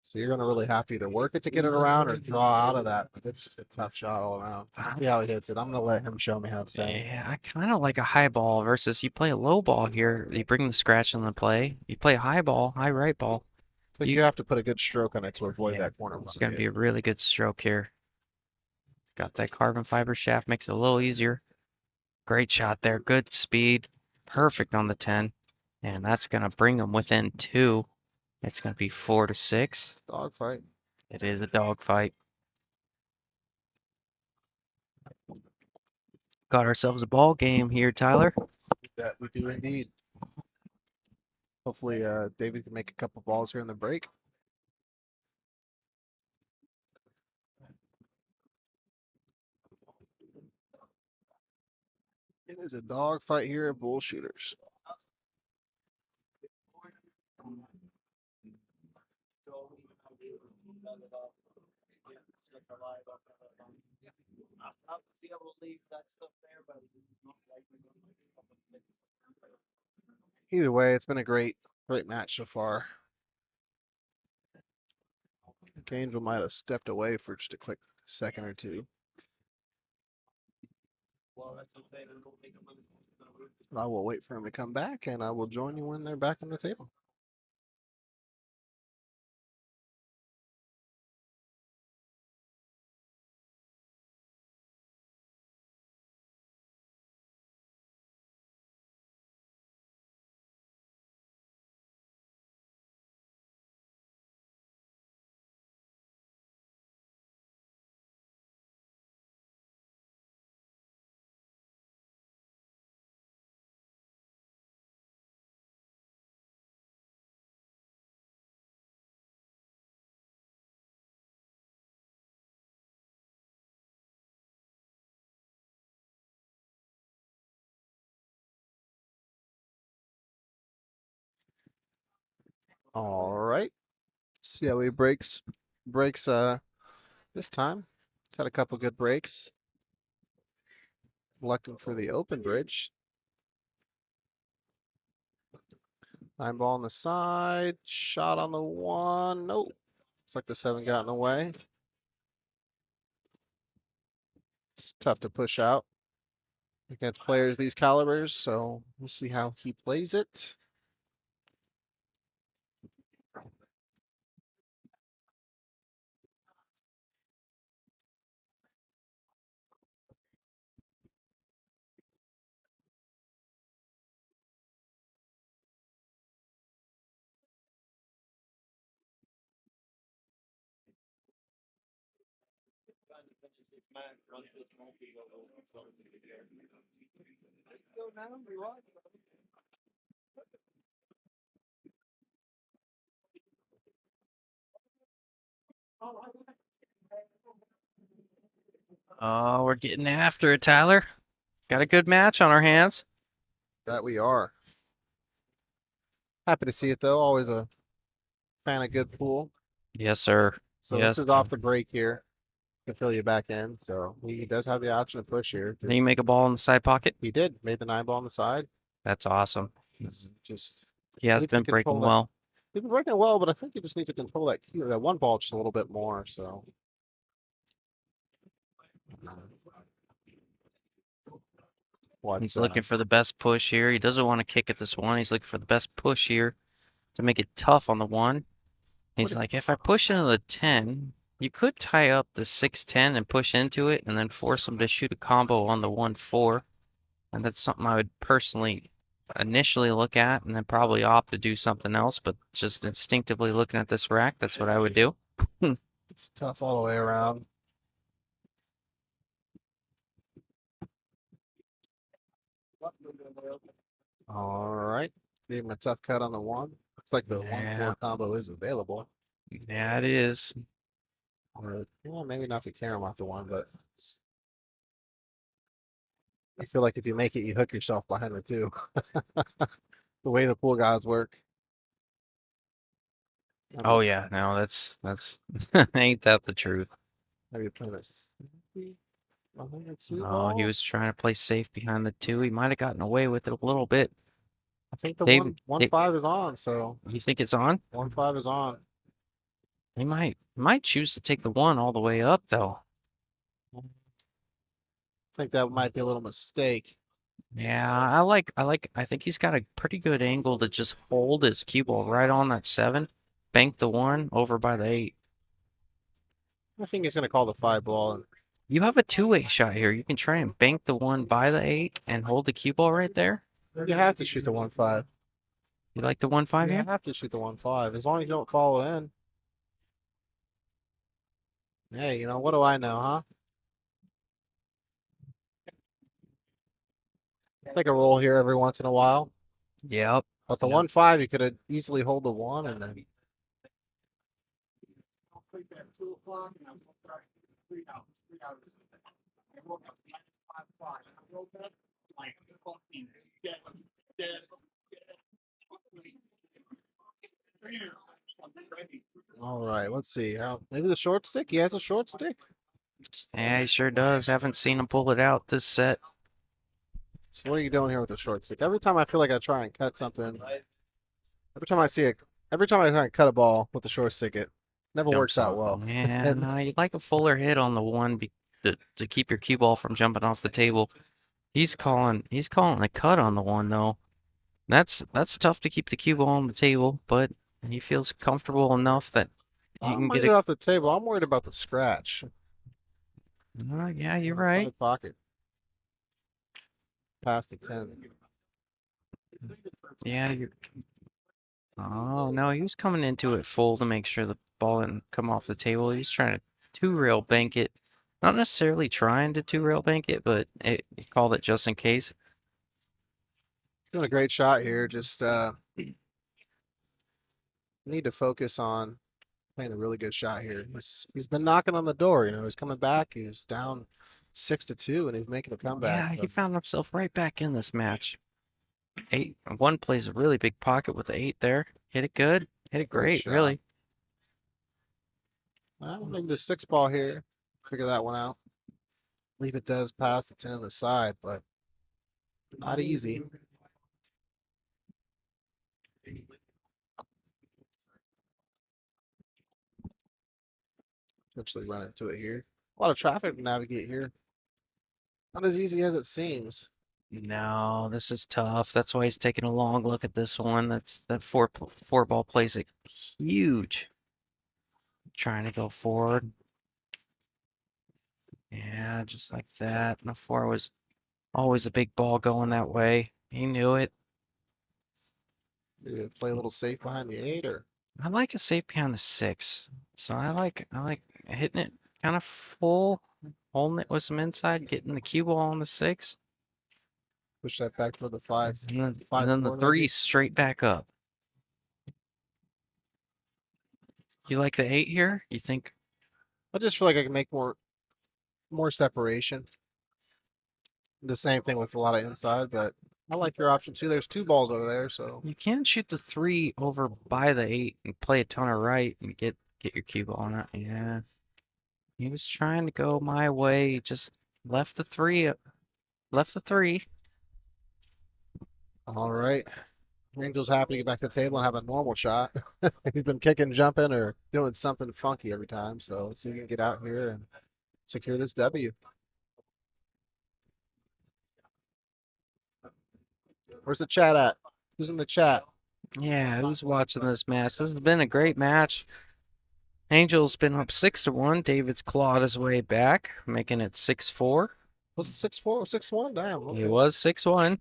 So you're gonna really have to either work it to get it around or draw out of that. But it's just a tough shot all around. Let's see how he hits it. I'm gonna let him show me how to say. yeah. I kind of like a high ball versus you play a low ball here. You bring the scratch into play. You play a high ball, high right ball. But you have to put a good stroke on it to avoid Yeah, that corner. It's gonna be a really good stroke here. Got that carbon fiber shaft, makes it a little easier. Great shot there. Good speed. Perfect on the 10. And that's going to bring them within 2. It's going to be 4 to 6. Dog fight. It is a dogfight. Got ourselves a ball game here, Tyler. That we do indeed. Hopefully, David can make a couple balls here in the break. It is a dog fight here at Bullshooters. Either way, it's been a great match so far. Angel might have stepped away for just a quick second or two. I will wait for him to come back, and I will join you when they're back on the table. All right. See how he breaks this time. He's had a couple good breaks. Electing for the open bridge. 9 ball on the side. Shot on the 1. Nope. It's like the 7 got in the way. It's tough to push out against players these calibers, so we'll see how he plays it. Oh, we're getting after it, Tyler. Got a good match on our hands. That we are. Happy to see it though. Always a fan of good pool. Yes, sir. So Yes. this is off the break here to fill you back in. So he does have the option to push here. Then you make a ball in the side pocket. He did. Made the 9 ball on the side. That's awesome. Just He has needs to been breaking control that. well. He's been breaking well, but I think you just need to control that cue, that 1 ball just a little bit more. So He's looking for the best push here. He doesn't want to kick at this 1. He's looking for the best push here to make it tough on the 1. He's like, if I push into the 10, you could tie up the 6-10 and push into it and then force him to shoot a combo on the 1-4. And that's something I would personally initially look at and then probably opt to do something else. But just instinctively looking at this rack, that's what I would do. It's tough all the way around. All right. Gave him a tough cut on the 1. Looks like the 1-4 combo is available. Yeah, it is. Well, maybe not the carom off the 1, but I feel like if you make it, you hook yourself behind the 2. The way the pool guys work. Oh yeah, no, that's ain't that the truth? Maybe playing this. Oh, he was trying to play safe behind the 2. He might have gotten away with it a little bit. I think the David, 1-5 is on, so you think it's on? 1-5 is on. He might choose to take the 1 all the way up though. I think that might be a little mistake. Yeah, I think he's got a pretty good angle to just hold his cue ball right on that 7, bank the 1 over by the 8. I think he's going to call the 5 ball. You have a two-way shot here. You can try and bank the 1 by the 8 and hold the cue ball right there. You have to shoot the 1-5. You like the 1-5 You here? have to shoot the 1-5 as long as you don't follow it in. Hey, you know, what do I know, huh? Take a roll here every once in a while. Yep. But the Yep. 1-5, you could have easily hold the 1 and then. All right, let's see. Maybe the short stick? He has a short stick. Yeah, he sure does. Haven't seen him pull it out this set. So what are you doing here with the short stick? Every time I feel like I try and cut something, every time I try and cut a ball with the short stick, it never works out well. Yeah, no, you'd like a fuller hit on the 1 to keep your cue ball from jumping off the table. He's calling the cut on the 1 though. That's tough to keep the cue ball on the table, but he feels comfortable enough that he I'm can worried get it. off the table. I'm worried about the scratch. Yeah, you're Inside right. pocket. Past the 10. Yeah, oh no, he was coming into it full to make sure the ball didn't come off the table. He's trying to 2-rail bank it. Not necessarily trying to 2-rail bank it, but he called it just in case. Doing a great shot here. Just need to focus on playing a really good shot here. He's been knocking on the door. You know, he's coming back. He's down 6-2, and he's making a comeback. Yeah, he found himself right back in this match. 1 plays a really big pocket with the 8 there. Hit it good. Hit it great, really. Well, maybe the 6 ball here. Figure that one out. I believe it does pass the 10 on the side, but not easy. Potentially run into it here. A lot of traffic to navigate here. Not as easy as it seems. No, this is tough. That's why he's taking a long look at this one. That four ball plays it huge. Trying to go forward. Yeah, just like that. And the four was always a big ball going that way. He knew it. Maybe play a little safe behind the 8 or I like a safe behind the 6. So I like hitting it kind of full, holding it with some inside, getting the cue ball on the 6. push that back toward the 5. And 5 then the 4 3 maybe. straight back up. You like the 8 here? You think? I just feel like I can make more separation. The same thing with a lot of inside, but I like your option too. There's 2 balls over there, so You can shoot the 3 over by the 8 and play a ton of right and get your cue ball on it. Yeah. He was trying to go my way, just left the 3. Left the 3. all right. Angel's happy to get back to the table and have a normal shot. He's been kicking, jumping, or doing something funky every time. So let's see if he can get out here and secure this W. Where's the chat at? Who's in the chat? Yeah, who's watching this match? This has been a great match. Angel's been up 6-1. David's clawed his way back, making it 6-4. Was it 6-4 or 6-1? Damn. Okay. He was 6-1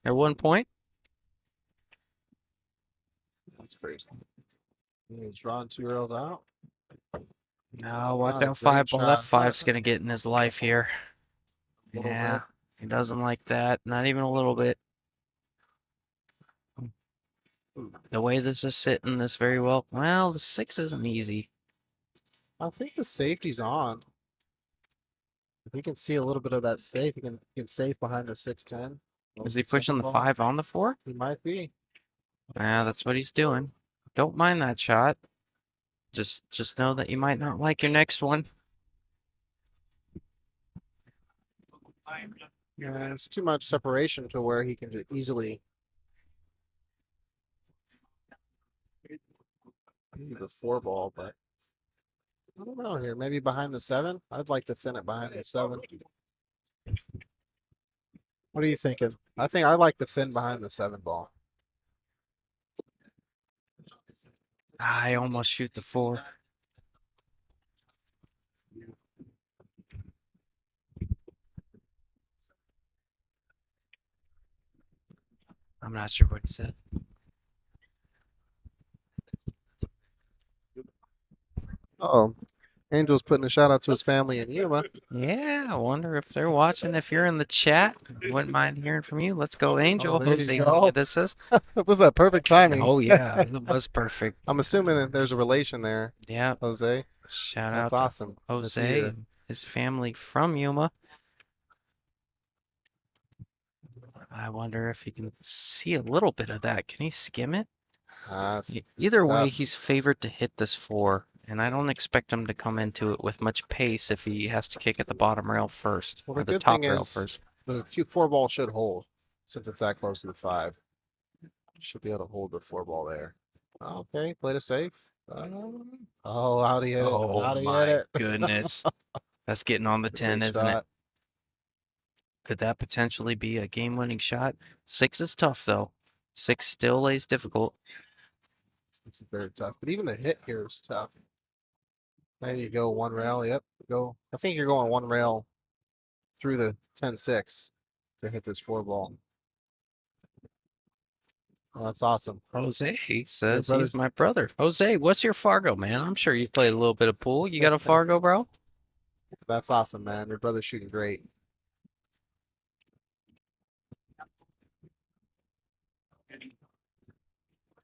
at one point. That's crazy. He's drawing 2 rails out. No, watch Not a out, 5 great ball. That shot. 5's gonna get in his life here. Little Yeah, bit. he doesn't like that. Not even a little bit. The way this is sitting this very well. Well, the 6 isn't easy. I think the safety's on. If he can see a little bit of that safe, he can safe behind the 6-10. Is he pushing the 5 on the 4? He might be. Yeah, that's what he's doing. Don't mind that shot. Just know that you might not like your next one. Yeah, it's too much separation to where he can just easily do the 4 ball, but I don't know here. Maybe behind the 7. I'd like to thin it behind the 7. What are you thinking? I think I like to thin behind the 7 ball. I almost shoot the 4. I'm not sure what he said. Oh, Angel's putting a shout out to his family in Yuma. Yeah, I wonder if they're watching. If you're in the chat, wouldn't mind hearing from you. Let's go, Angel. there you Jose go. Hernandez. Was that perfect timing? Oh yeah, it was perfect. I'm assuming that there's a relation there, Yeah, Jose. shout That's out to awesome. Let's Jose hear. and his family from Yuma. I wonder if he can see a little bit of that. Can he skim it? Either way, tough. he's favored to hit this 4, and I don't expect him to come into it with much pace if he has to kick at the bottom rail first, Well, or the the good thing top rail is first. the 4 ball should hold since it's that close to the 5. Should be able to hold the 4 ball there. Okay, played it safe. Oh, how'd he hit it? Oh How'd he hit my it? goodness. That's getting on the 10, Great isn't it? shot. Could that potentially be a game-winning shot? 6 is tough, though. 6 still lays difficult. It's very tough. But even the hit here is tough. Maybe you go 1 rail. Yep. Go. I think you're going 1 rail through the 10-6 to hit this 4 ball. Oh, that's awesome. Jose says brother- he's my brother. Jose, what's your Fargo, man? I'm sure you played a little bit of pool. You got a Fargo, bro? That's awesome, man. Your brother's shooting great.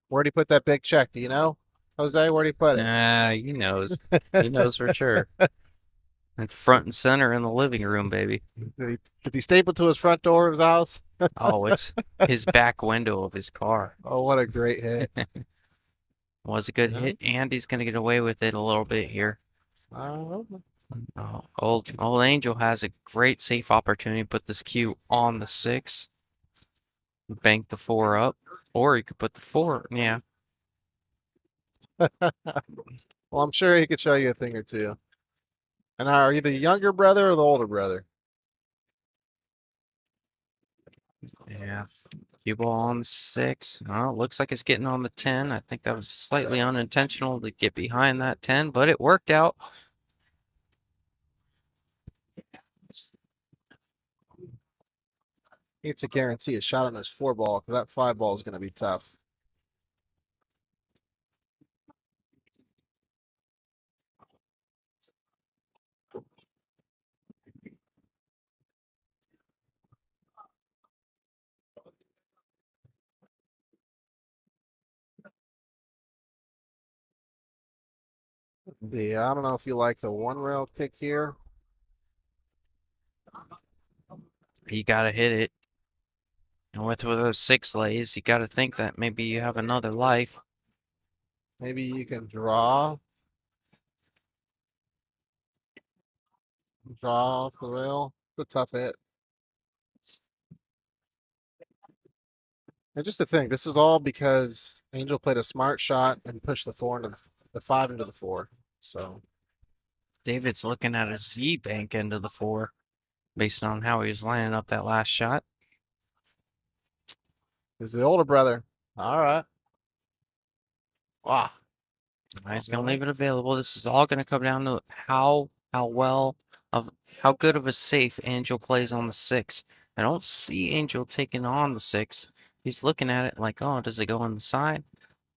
Where'd he put that big check? Do you know? Jose, where'd he put it? Nah, he knows. He knows for sure. And front and center in the living room, baby. Did he staple to his front door of his house? Oh, it's his back window of his car. Oh, what a great hit. Was a good Yeah. hit, and he's gonna get away with it a little bit here. Oh, old Angel has a great safe opportunity to put this cue on the 6, bank the 4 up, or he could put the 4. Yeah, Well, I'm sure he could show you a thing or two. And are you the younger brother or the older brother? Yeah. Cue ball on the 6. Oh, looks like it's getting on the 10. I think that was slightly unintentional to get behind that 10, but it worked out. He needs to guarantee a shot on this 4 ball because that 5 ball is going to be tough. Yeah, I don't know if you like the 1 rail kick here. You got to hit it. And with those 6 lays, you got to think that maybe you have another life. Maybe you can draw off the rail. It's a tough hit. And just to think, this is all because Angel played a smart shot and pushed the 4 into the 5 into the 4. So David's looking at a Z bank into the 4 based on how he was lining up that last shot. is the older brother. All right. Wow. He's gonna leave it available. This is all gonna come down to how well of how good of a safe Angel plays on the 6. I don't see Angel taking on the 6. He's looking at it like, oh, does it go on the side?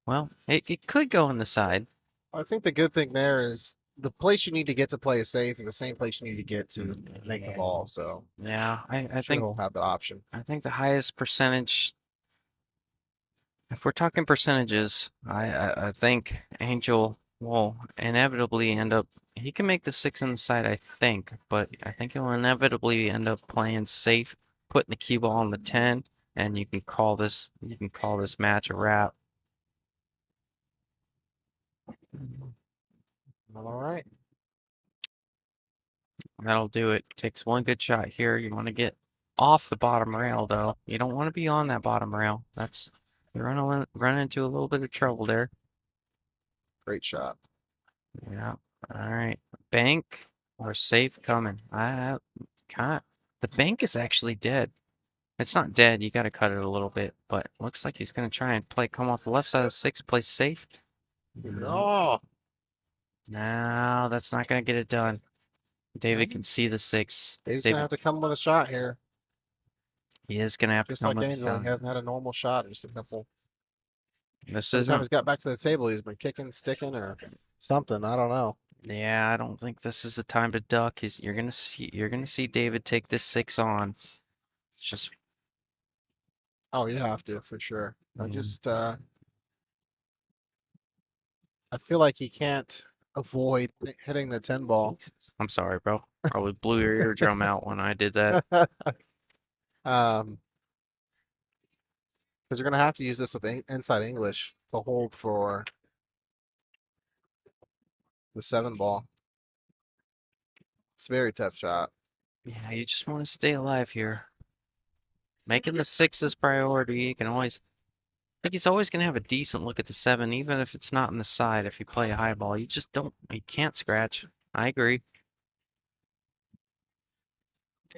Well, it could go on the side. I think the good thing there is the place you need to get to play is safe and the same place you need to get to make the ball. So Yeah, I sure think he'll have that option. the highest percentage. If we're talking percentages, I think Angel will inevitably end up. He can make the 6 on the side, I think, but I think he'll inevitably end up playing safe, putting the cue ball on the 10, and you can call this match a wrap. All right. That'll do it. Takes one good shot here. You want to get off the bottom rail, though. You don't want to be on that bottom rail. You're gonna run into a little bit of trouble there. Great shot. Yeah. All right. Bank or safe coming. I kind of. The bank is actually dead. It's not dead. You got to cut it a little bit, but looks like he's gonna try and come off the left side of the 6, play safe. No. No, that's not gonna get it done. David can see the 6. Dave's gonna have to come with a shot here. He is gonna have to Just come like with a Angel, he shot. hasn't had a normal shot. Just a couple. This Every time isn't. he's got back to the table, he's been kicking, sticking, or something. I don't know. Yeah, I don't think this is the time to duck. You're gonna see David take this 6 on. It's just Oh, you have to for sure. I feel like he can't avoid hitting the 10 ball. I'm sorry, bro. Probably blew your eardrum out when I did that. Because you're gonna have to use this with inside English to hold for the 7 ball. It's a very tough shot. Yeah, you just want to stay alive here. Making the 6 priority. You can always. I think he's always gonna have a decent look at the 7, even if it's not in the side. If you play a high ball, you just don't. You can't scratch. I agree.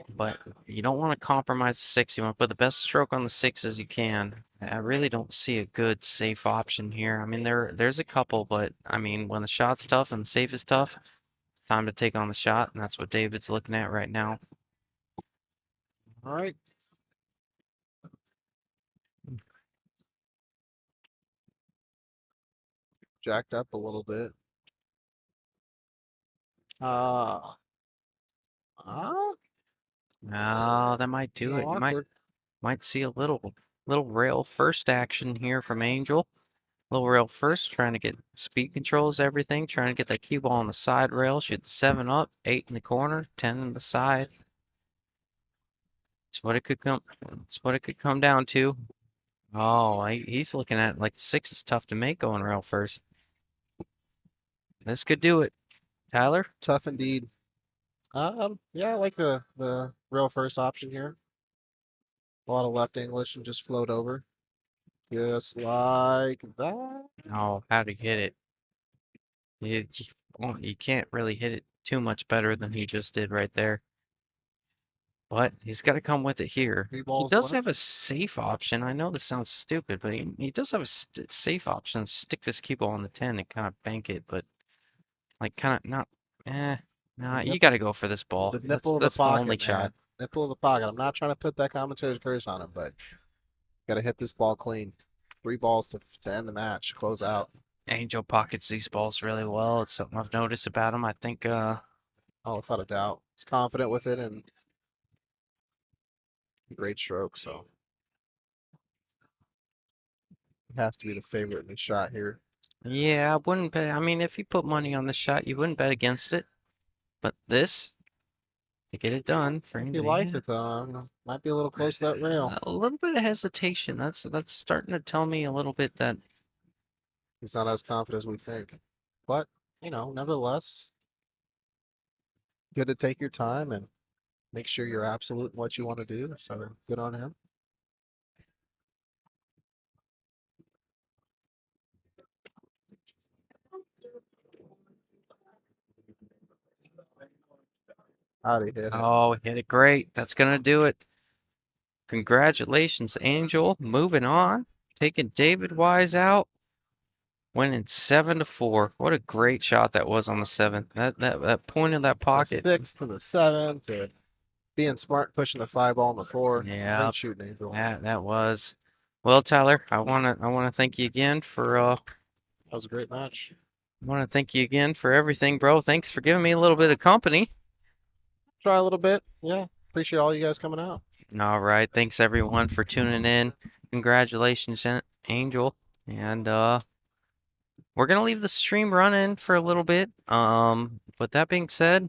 But you don't want to compromise the 6. You want to put the best stroke on the 6 as you can. I really don't see a good safe option here. I mean, there's a couple, but I mean, when the shot's tough and the safe is tough, time to take on the shot, and that's what David's looking at right now. All right. Jacked up a little bit. Uh, uh Oh, that might do it. You might see a little rail first action here from Angel. Little rail first, trying to get speed controls, everything, trying to get that cue ball on the side rail, shoot the 7 up, 8 in the corner, 10 in the side. That's what it could come. That's what it could come down to. Oh, he's looking at it like the 6 is tough to make going rail first. This could do it. Tyler? Tough indeed. Yeah, I like the real first option here. A lot of left English and just float over. Just like that. Oh, how'd he hit it? you can't really hit it too much better than he just did right there. But he's got to come with it here. Three He balls does winner. have a safe option. I know this sounds stupid, but he does have a safe option. Stick this cue ball on the 10 and kind of bank it, but like kind of not. Nah, you got to go for this ball. The That's nipple of the that's the only pocket, shot. man. Nipple of the pocket. I'm not trying to put that commentator's curse on him, but got to hit this ball clean. 3 balls to end the match, close out. Angel pockets these balls really well. It's something I've noticed about him. I think Oh, without a doubt. He's confident with it and great stroke, so he has to be the favorite in the shot here. yeah, I wouldn't bet. I mean, if you put money on the shot, you wouldn't bet against it. But this, to get it done for him, He likes it though. Might be a little close to that rail. a little bit of hesitation. That's starting to tell me a little bit that He's not as confident as we think. But, nevertheless, good to take your time and make sure you're absolute in what you want to do. So good on him. How'd he hit it? oh, hit it great. That's gonna do it. Congratulations, Angel. Moving on, taking David Wise out, winning 7-4. What a great shot that was on the 7th. That point in that The pocket. 6 to the 7 to being smart, pushing the 5 ball on the 4. Yeah, Great shooting, Angel. that was. Well, Tyler, I wanna thank you again for That was a great match. I wanna thank you again for everything, bro. Thanks for giving me a little bit of company. Try a little bit. Yeah. Appreciate all you guys coming out. All right, thanks everyone for tuning in. Congratulations, Angel, and we're gonna leave the stream running for a little bit. But that being said,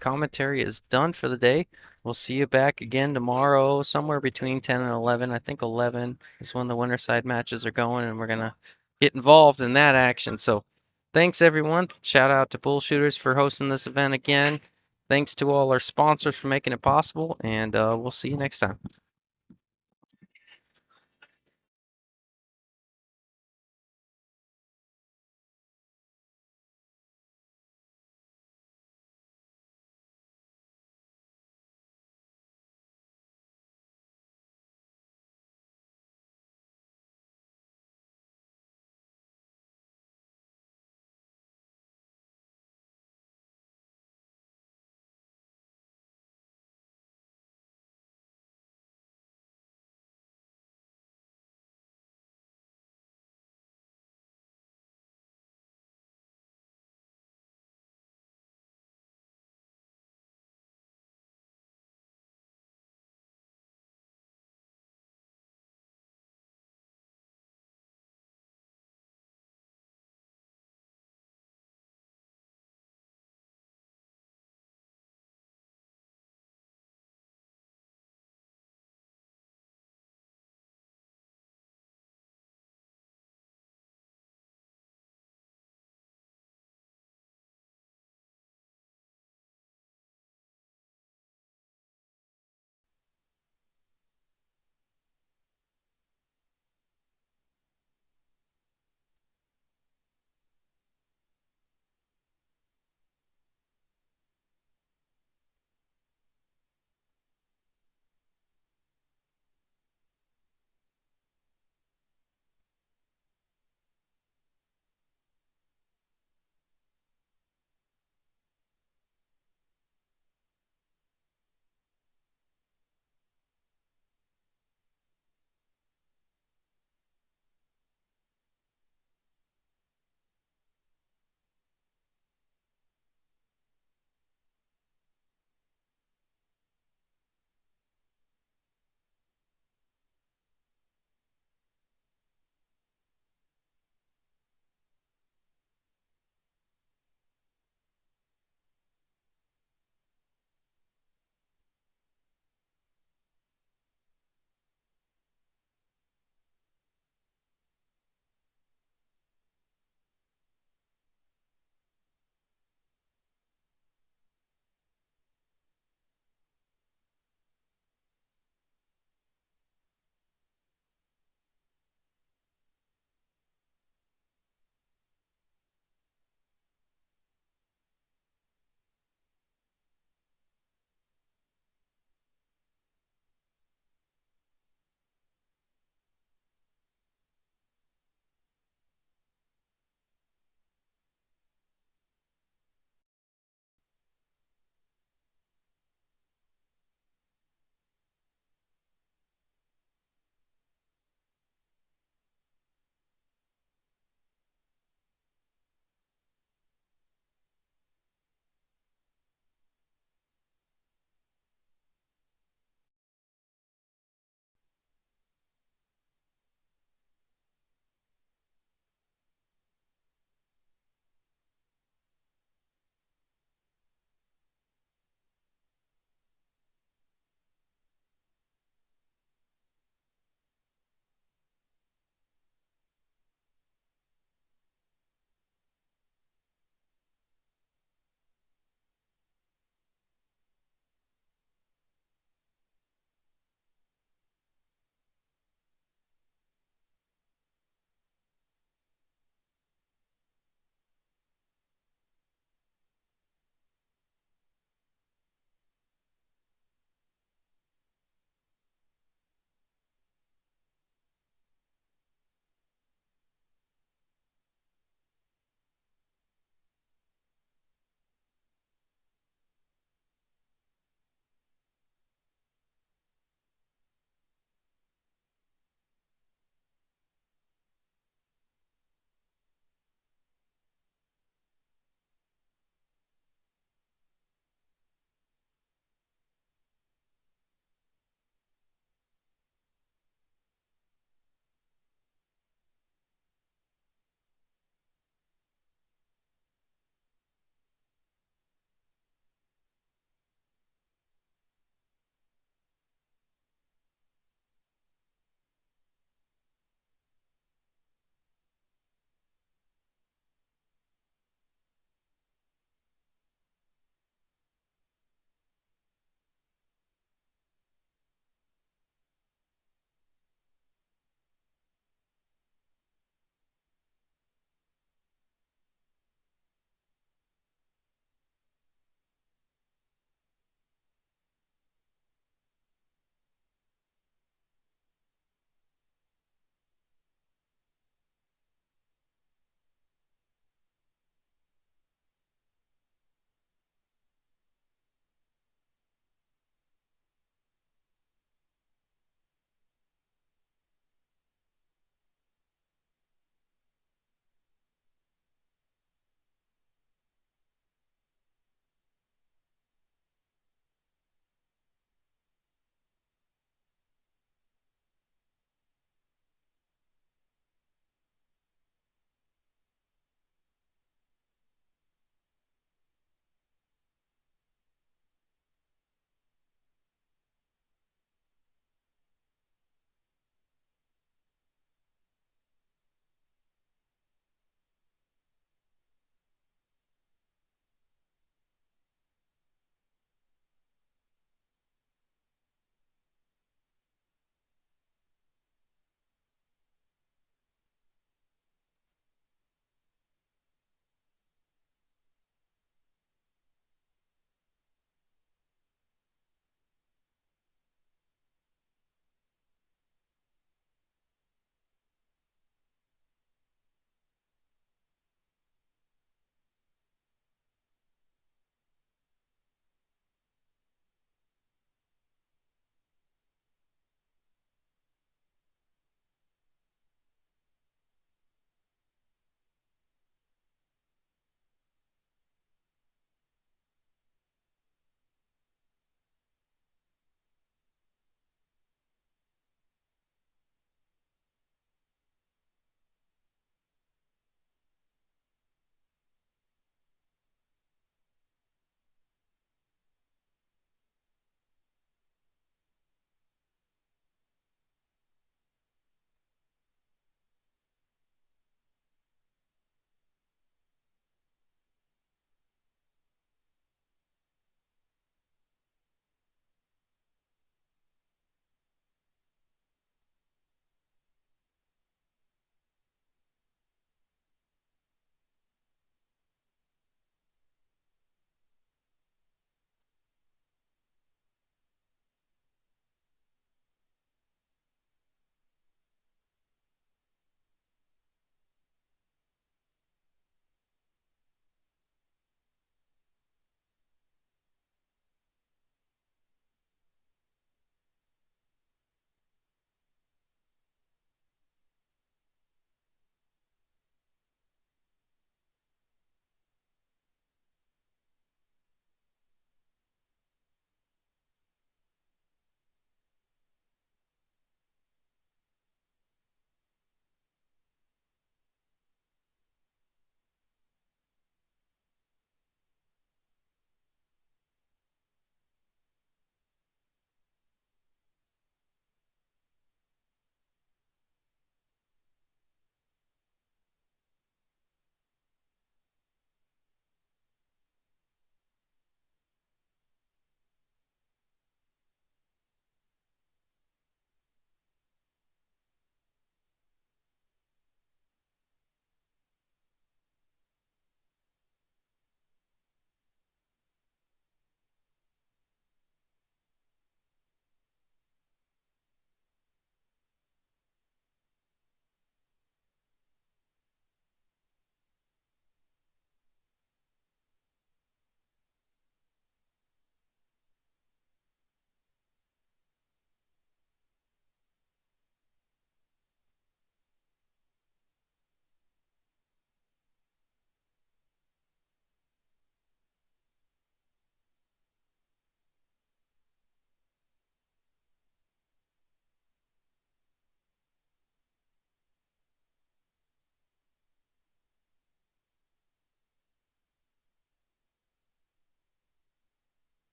commentary is done for the day. We'll see you back again tomorrow, somewhere between 10 and 11. I think 11 is when the winter side matches are going, and we're gonna get involved in that action. So, thanks everyone. Shout out to Bullshooters for hosting this event again. Thanks to all our sponsors for making it possible, and we'll see you next time.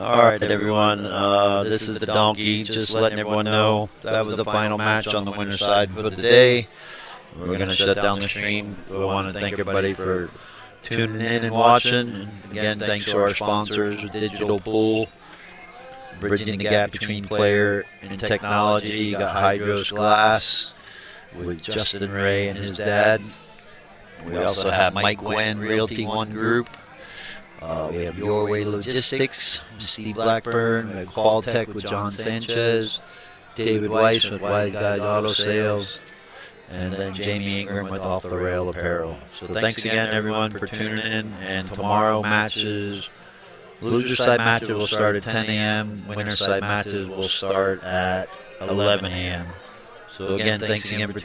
All right, everyone. This is the Donkey. Just letting everyone know that was the final match on the winner's side for today. We're going to shut down the stream. We want to thank everybody for tuning in and watching. And again, thanks to our sponsors, Digital Pool, bridging the gap between player and technology. You got Hydros Glass with Justin Ray and his dad. We also have Mike Gwen, Realty One Group. We have Your Way Logistics, Steve Blackburn, Qualtech with John Sanchez, David Weiss with Wise Guys Auto Sales, and then Jamie Ingram with Off the Rail Apparel. So thanks again, everyone, for tuning in. And tomorrow matches, loser side matches will start at 10 a.m. Winner side matches will start at 11 a.m. So again, thanks again for tuning in.